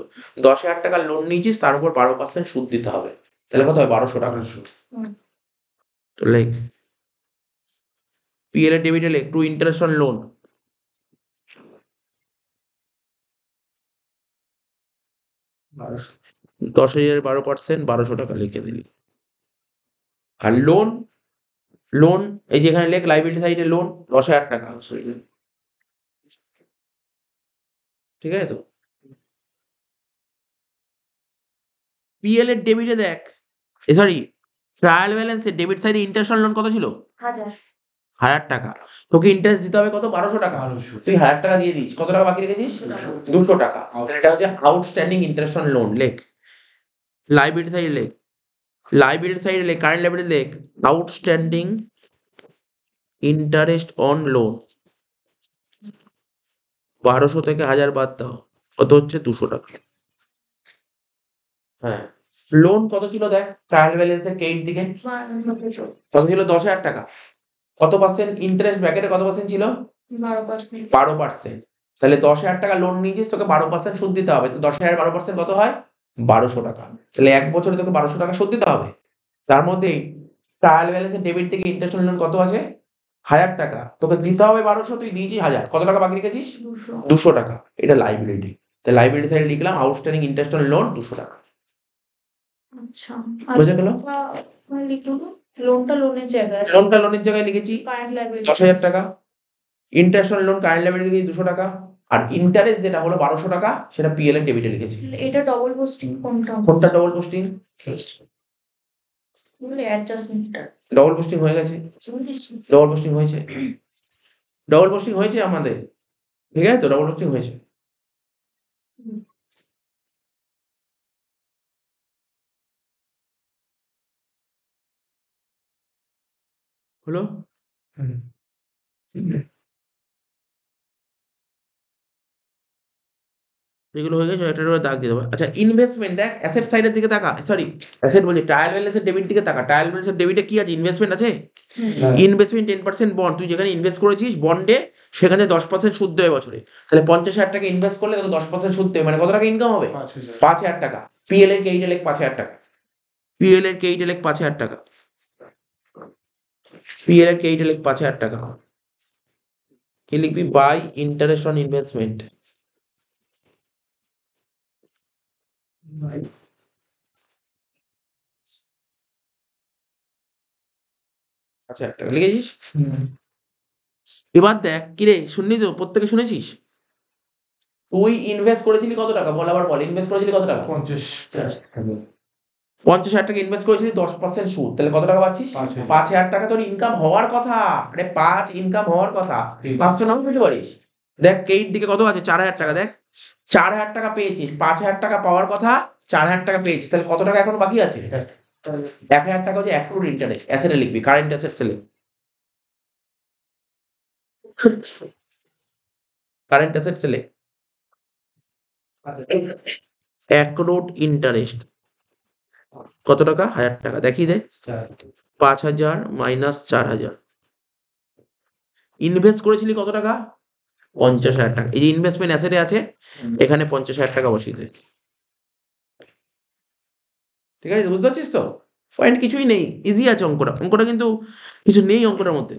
10,000 টাকা লোন নিয়েছিস তার উপর 12% সুদ দিতে হবে, তাহলে কত হয় 1200 টাকা সুদ। তো লেখ পিএল এর ডেবিটে লেখ টু ইন্টারেস্ট অন লোন, 10,000 12% 1200 টাকা লিখে দিলি। আর লোন লোন এই যেখানে লেখ লাইবিলিটি সাইডে লোন 10,000 টাকা, ঠিক আছে তো। পিএল এর ডেবিটে দেখ সরি ট্রায়াল ব্যালেন্সে ডেবিট সাইডে ইন্টারেস্ট অন লোন কত ছিল? 1,000 টাকা। তোকে ইন্টারেস্ট দিতে হবে কত? 1200 টাকা। তুই 1,000 টাকা দিয়ে দিস, কত টাকা বাকি রেখেছিস? 200 টাকা। এটা হচ্ছে আউটস্ট্যান্ডিং ইন্টারেস্ট অন লোন। লেখ লাইবিলিটি সাইডে লেখ, লাইবিলিটি সাইডে লেখ কারেন্ট লাইবিলিটি লেখ আউটস্ট্যান্ডিং ইন্টারেস্ট অন লোন 1200 থেকে 1000 বাদ দাও, কত হচ্ছে? 200 টাকা। হ্যাঁ লোন কত ছিল দেখ ট্রায়াল ব্যালেন্সের ক্রেডিট দিকে কত ছিল? 10,000 টাকা। কত পার্সেন্ট ইন্টারেস্ট ব্র্যাকেটে কত পার্সেন্ট ছিল? 12%। তাহলে 10,000 টাকা লোন নিয়েছিস, তোকে 12% সুদ দিতে হবে। তো 10,000 12% কত হয়? 1200 টাকা। তাহলে এক বছরে তোকে 1200 টাকা সুদ দিতে হবে। তার মধ্যে ট্রায়াল ব্যালেন্সের ডেবিট থেকে ইন্টারেস্ট লোন কত আছে? 1,000 টাকা। তোকে দিতে হবে 1200, তুই দিয়েছিস 1000, কত টাকা বাকি রেখেছিস? 200 টাকা। এটা লাইবিলিটি। তাহলে লাইবিলিটি সাইডে লিখলাম আউটস্ট্যান্ডিং ইন্টারেস্ট অন লোন 200 টাকা। আচ্ছা বুঝে গেল? লোনটা লোনের জায়গায় লোনটা লোনের জায়গায় লিখেছি কারেন্ট লাইবিলিটি 10,000 টাকা, interest on loan current liability লিখেছি 200 টাকা, আর ইন্টারেস্ট যেটা হলো 1200 টাকা সেটা পিএল এর ডেবিটে লিখেছি। এটা ডবল পোস্টিং কোনটা? কোনটা ডবল পোস্টিং? অ্যাডজাস্টমেন্টটা ডবল পোস্টিং হয়ে গেছে, ডবল পোস্টিং হয়েছে, ডবল পোস্টিং হয়েছে আমাদের, ঠিক আছে তো ডবল পোস্টিং হয়েছে। হলো এগুলো হয়ে গেছে, একটা দাগ দিয়ে দেবো। আচ্ছা ইনভেস্টমেন্ট দেখ অ্যাসেট সাইডের দিকে তাকা, সরি অ্যাসেট বলছি ট্রায়াল ব্যালেন্সের ডেবিট দিকে তাকা। ট্রায়াল ব্যালেন্সের ডেবিটে কি আছে? ইনভেস্টমেন্ট আছে। ইনভেস্টমেন্ট 10% বন্ড, তুই যেখানে ইনভেস্ট করেছিস বন্ডে সেখানে 10% সুদ দেবে বছরে। তাহলে 50,000 টাকা ইনভেস্ট করলে তোকে 10% সুদ দেবে, মানে কত টাকা ইনকাম হবে? 5,000 টাকা। পিএল এর কেইটে লেখ 5,000 টাকা, পিএল এর কেইটে লেখ 5,000 টাকা, পিএল এর কেইটে লেখ 5,000 টাকা। কি লিখবি? By interest on investment. আচ্ছা একটা লিখেছিস। এবার দেখ কিরে শুনলি তো, প্রত্যেকে শুনেছিস? তুই ইনভেস্ট করেছিলি কত টাকা বল, আবার বল ইনভেস্ট করেছিলি কত টাকা? 50,000 টাকা ইনভেস্ট করেছিলি, 10% সুদ, তাহলে কত টাকা পাচ্ছিস? 5,000 টাকা তোর ইনকাম হওয়ার কথা। আরে 5 ইনকাম হওয়ার কথা, 500 নাও পেতে পারিস। দেখ কেইট দিকে কত আছে? 4,000 টাকা। দেখ 4,000 টাকা পেয়েছিস, 5,000 টাকা পাওয়ার কথা, 4,000 টাকা পেয়েছিস, তাহলে কত টাকা এখন বাকি আছে? 1,000 টাকা হচ্ছে অ্যাক্রুড ইন্টারেস্ট। অ্যাসেটে লিখবি কারেন্ট অ্যাসেটস লিখ, কারেন্ট অ্যাসেটস লিখ অ্যাক্রুড ইন্টারেস্ট কত টাকা? 1,000 টাকা। দেখিয়ে দে 5,000 মাইনাস 4,000। ইনভেস্ট করেছিলি কত টাকা? 50,000 টাকা। এই যে ইনভেস্টমেন্ট অ্যাসেটে আছে, এখানে 50,000 টাকা বসিয়ে দে। ঠিক আছে বুঝতে পারছিস তো? পয়েন্ট কিছুই নেই, ইজি আছে অঙ্কটা, অঙ্কটা কিন্তু কিছু নেই অঙ্কটার মধ্যে।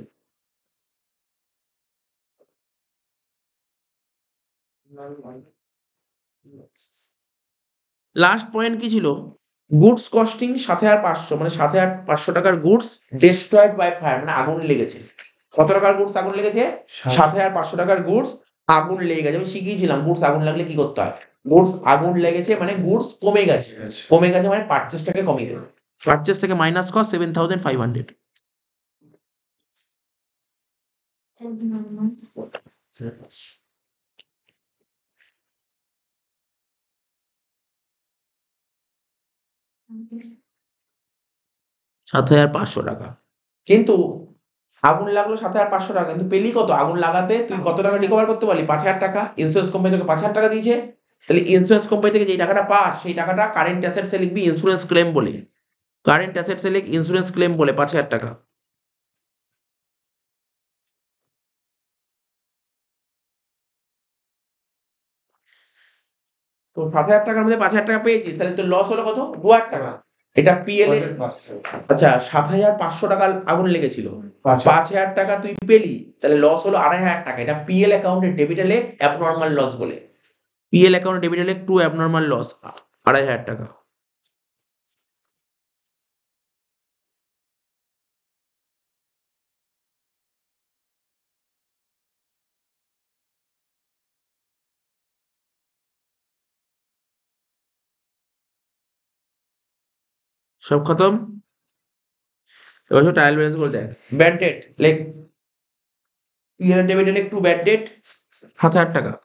লাস্ট পয়েন্ট কি ছিল? গুডস কস্টিং 7,500, মানে 7,500 টাকার গুডস ডেস্ট্রয়েড বাই ফায়ার, মানে আগুন লেগেছে। কত টাকার গুডস আগুন লেগেছে? 7,500 টাকার গুডস আগুন লেগে গেছে, আমি শিখিয়েছিলাম গুডস আগুন লাগলে কি করতে হয়। গুডস আগুন লেগেছে মানে গুডস কমে গেছে, ঠিক আছে। কমে গেছে মানে পারচেসটাকে কমিয়ে দেবে। পারচেস থেকে মাইনাস কস্ট 7,500। ৳7,500। কিন্তু আগুন লাগলো ৳7,500, কিন্তু পেলি কত? আগুন লাগাতে তুই কত টাকা রিকভার করতে পারলি? ৳5,000। ইন্স্যুরেন্স কোম্পানি তোকে ৳5,000 দিয়েছে। তাহলে ইন্স্যুরেন্স কোম্পানি থেকে যেই টাকাটা পাস সেই টাকাটা কারেন্ট অ্যাসেটস এ লিখবি ইন্স্যুরেন্স ক্লেম বলে। কারেন্ট অ্যাসেটস এ লিখ ইন্স্যুরেন্স ক্লেম বলে ৳5,000। তো ৳7,000 মধ্যে ৳5,000 পেয়েছিস, তাহলে তোর লস হলো কত? ৳2,000। এটা পিএল এর। 5,500 আচ্ছা, ৳7,500 আগুন লেগেছিল, 5,000 ৳5,000 তুই পেলি, তাহলে লস হলো ৳2,500। এটা পিএল অ্যাকাউন্টে ডেবিটে লেখ অ্যাবনরমাল লস বলে। পিএল অ্যাকাউন্টে ডেবিটে লেখ টু অ্যাবনরমাল লস ৳2,500। সব খতম। এবার ট্রায়াল ব্যালেন্স করে দেখ। ব্যাড ডেট লেখ, পিএল এর ডেবিটে লেখ টু ব্যাড ডেট ৳7,000।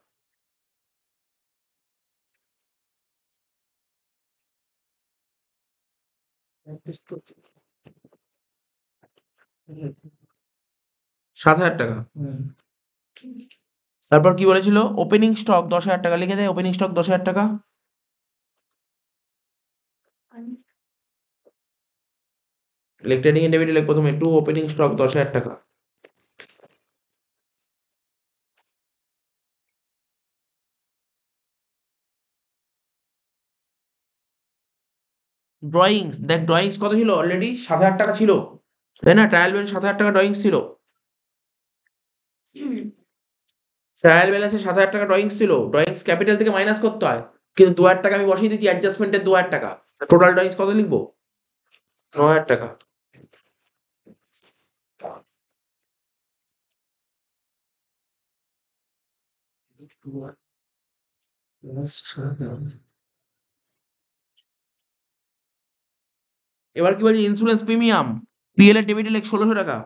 ৳7,000। তারপর কি বলেছিল? ওপেনিং স্টক ৳10,000 লিখে দে, ওপেনিং স্টক ৳10,000। লেখ ট্রেডিং এর ডেবিটে লেখ প্রথমে টু ওপেনিং স্টক ৳10,000। ড্রয়িংস দেখ, ড্রয়িংস কত ছিল? অলরেডি ৳7,000 ছিল, তাই না? ট্রায়াল ব্যালেন্স ৳7,000 ড্রয়িংস ছিল। ট্রায়াল ব্যালেন্সে ৳7,000 ড্রয়িংস ছিল। ড্রয়িংস ক্যাপিটাল থেকে মাইনাস করতে হয়, কিন্তু ৳2,000 আমি বসিয়ে দিচ্ছি অ্যাডজাস্টমেন্টের ৳2,000। টোটাল ড্রয়িংস কত লিখবো? ৳9,000। এবার কি বলছি? ইন্স্যুরেন্স প্রিমিয়াম পিএল এর ডেবিটে লেখ ৳1,600।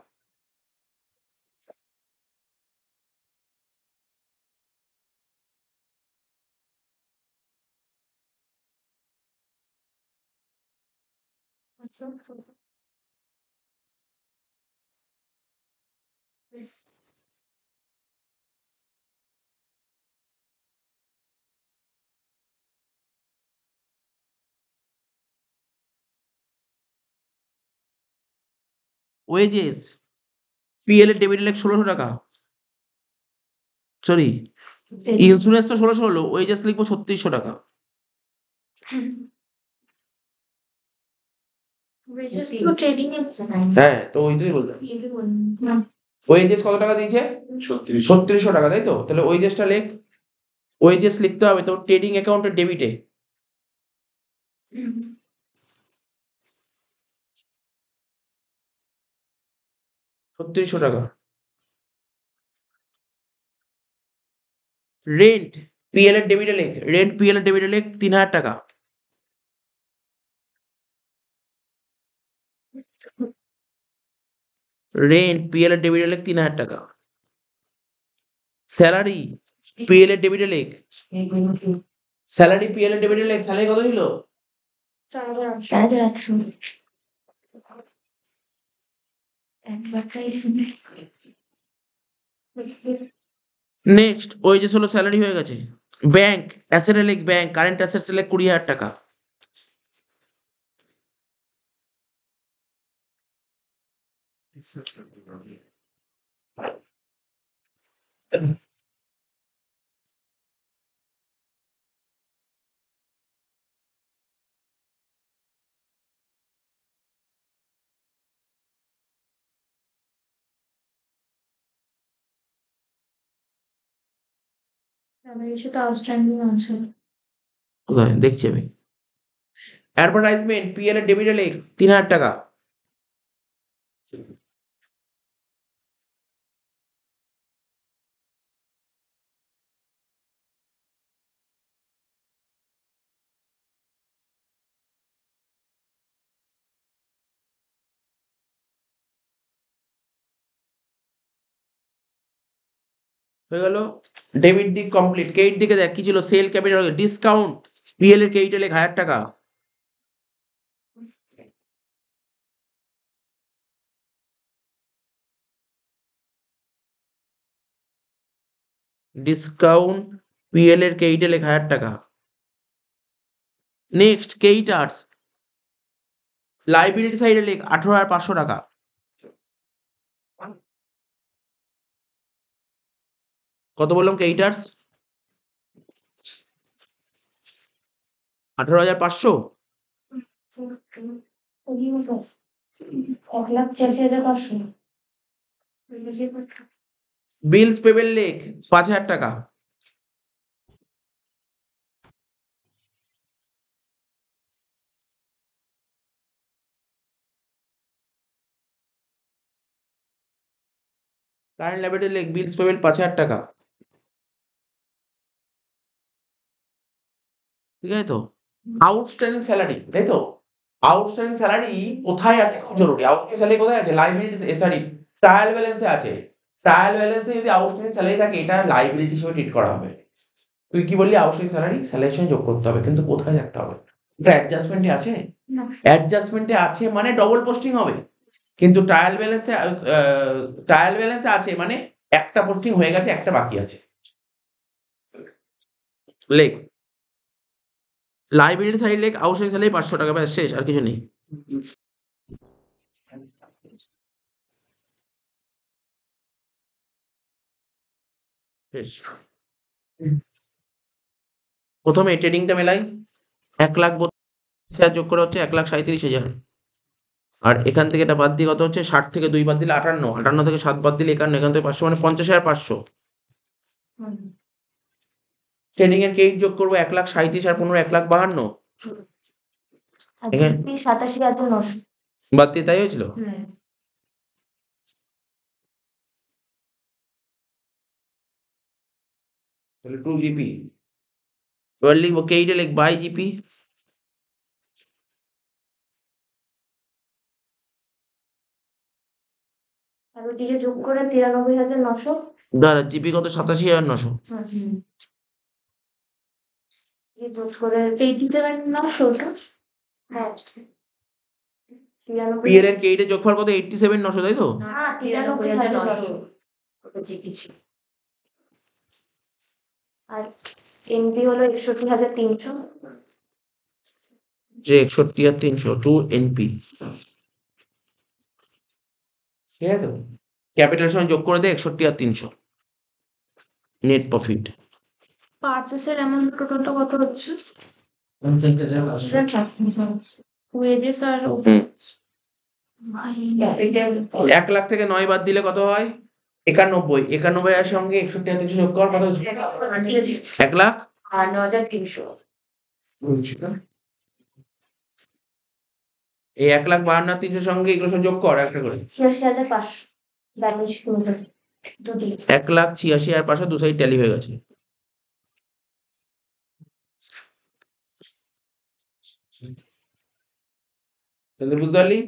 ওয়েজেস পিএল এর ডেবিটে লেখ ষোলোশো টাকা। সরি, ইন্স্যুরেন্স তো ১৬০০ হলো, ওয়েজেস লিখবো ৩৬০০ টাকা। হ্যাঁ, তো ওইটাই বললাম। ওয়েজেস কত টাকা দিয়েছে? ৩৬০০ টাকা, তাই তো? তাহলে ওয়েজেসটা লেখ। ওয়েজেস লিখতে হবে তো ট্রেডিং অ্যাকাউন্টের ডেবিটে। ৳৩৬০০। রেন্ট পিএল এর ডেবিটে লেখ, রেন্ট পিএল এর ডেবিটে লেখ ৳৩,০০০। রেন্ট পিএল এর ডেবিটে লেখ ৳৩,০০০। স্যালারি পিএল এর ডেবিটে লেখ, স্যালারি পিএল এর ডেবিটে লেখ। স্যালারি কত ছিল? 4,800। নেক্সট ওয়েজেস হলো স্যালারি হয়ে গেছে। ব্যাংক অ্যাসেট এ লেখ, ব্যাংক কারেন্ট অ্যাসেটস এ লেখ ৳২০,০০০। তো আউটস্ট্যান্ডিং আছে। কোথায় দেখছি আমি? অ্যাডভার্টাইজমেন্ট পিএল এর ডেবিটে লেখ ৳৩,০০০। হয়ে গেল ডেবিট দিক কমপ্লিট। ক্রেডিট দিকে দেখ কি ছিল, সেল ক্যাপিটাল ডিসকাউন্ট পিএল এর ক্রেডিটে লেখ 1000 টাকা। ডিসকাউন্ট পিএল এর ক্রেডিটে লেখ 1000 টাকা। নেক্সট ক্রেডিটার্স লাইবিলিটি সাইডে লেখ 18,500 টাকা। কত বললাম ক্রেডিটার্স? 18,500। 1,86,500। বিলস পেবেল লেখ 5,000 টাকা। কারেন্ট লাইবিলিটি লেখ বিলস পেবেল 5,000 টাকা। ঠিক আছে তো? আউটস্ট্যান্ডিং স্যালারি, তাই তো? আউটস্ট্যান্ডিং স্যালারি কোথায় আছে খুব জরুরি। আউটস্ট্যান্ডিং স্যালারি কোথায় আছে? লাইবিলিটি, সরি, ট্রায়াল ব্যালেন্সে আছে। ট্রায়াল ব্যালেন্সে যদি আউটস্ট্যান্ডিং স্যালারি থাকে এটা লাইবিলিটি হিসেবে ট্রিট করা হবে। তুই কি বললি? আউটস্ট্যান্ডিং স্যালারি স্যালারির সঙ্গে যোগ করতে হবে, কিন্তু কোথায় রাখতে হবে? এটা অ্যাডজাস্টমেন্টে আছে। না। অ্যাডজাস্টমেন্টে আছে মানে ডবল পোস্টিং হবে, কিন্তু ট্রায়াল ব্যালেন্সে আছে মানে একটা পোস্টিং হয়ে গেছে, একটা বাকি আছে। লেখ লাইবিলিটি সাইড লেখ আউটস্ট্যান্ডিং স্যালারি 500 টাকা, ব্যাস শেষ, আর কিছু নেই। শেষ। প্রথমে ট্রেডিংটা মেলাই, 1,32,000 যোগ করে হচ্ছে 1,37,000। আর এখান থেকে এটা বাদ দিয়ে কত হচ্ছে? 60 থেকে 2 বাদ দিলে 58, 58 থেকে 7 বাদ দিলে 51, এখান থেকে 500 মানে 50,500। ট্রেডিং এর ক্রেডিট যোগ করবো 1,37,000 আর 15 1,52,000। এখানে 87,900। বাদ দিয়ে তাই হয়েছিল। তাহলে 2 জিপি। এবার লিখবো ক্রেডিটে লিখ বাই জিপি। আর ওদিকে যোগ করে 93,900। দাঁড়া, জিপি কত? 87,900। যোগ করে 87,900 হ্যাঁ। পিএল এর ক্রেডিটে যোগফল কত? 87,900, তাই তো? না, 93,900 জিপি ছিল। আর এনপি হলো 61,300। যে 61,300 টু এনপি, ঠিক আছে তো? ক্যাপিটাল সঙ্গে যোগ করে দে 61,300, নেট প্রফিট। পারচেসের অ্যামাউন্ট টোটালটা কত হচ্ছে? 50,000। ওয়েজেস আর হুম। ক্যাপিটাল 1 লাখ থেকে 9 বাদ দিলে কত হয়? 91। 91 এর সঙ্গে 61,300 যোগ কর, কত? 1,09,300। বলছি না। এই 1,52,300 সঙ্গে এগুলো সব যোগ কর একটা করে। 86,500 ব্যালেন্স কিলোমিটার দুদিন। 1,86,500 দু সাইড ট্যালি হয়ে গেছে। তাহলে বুঝতে পারলি?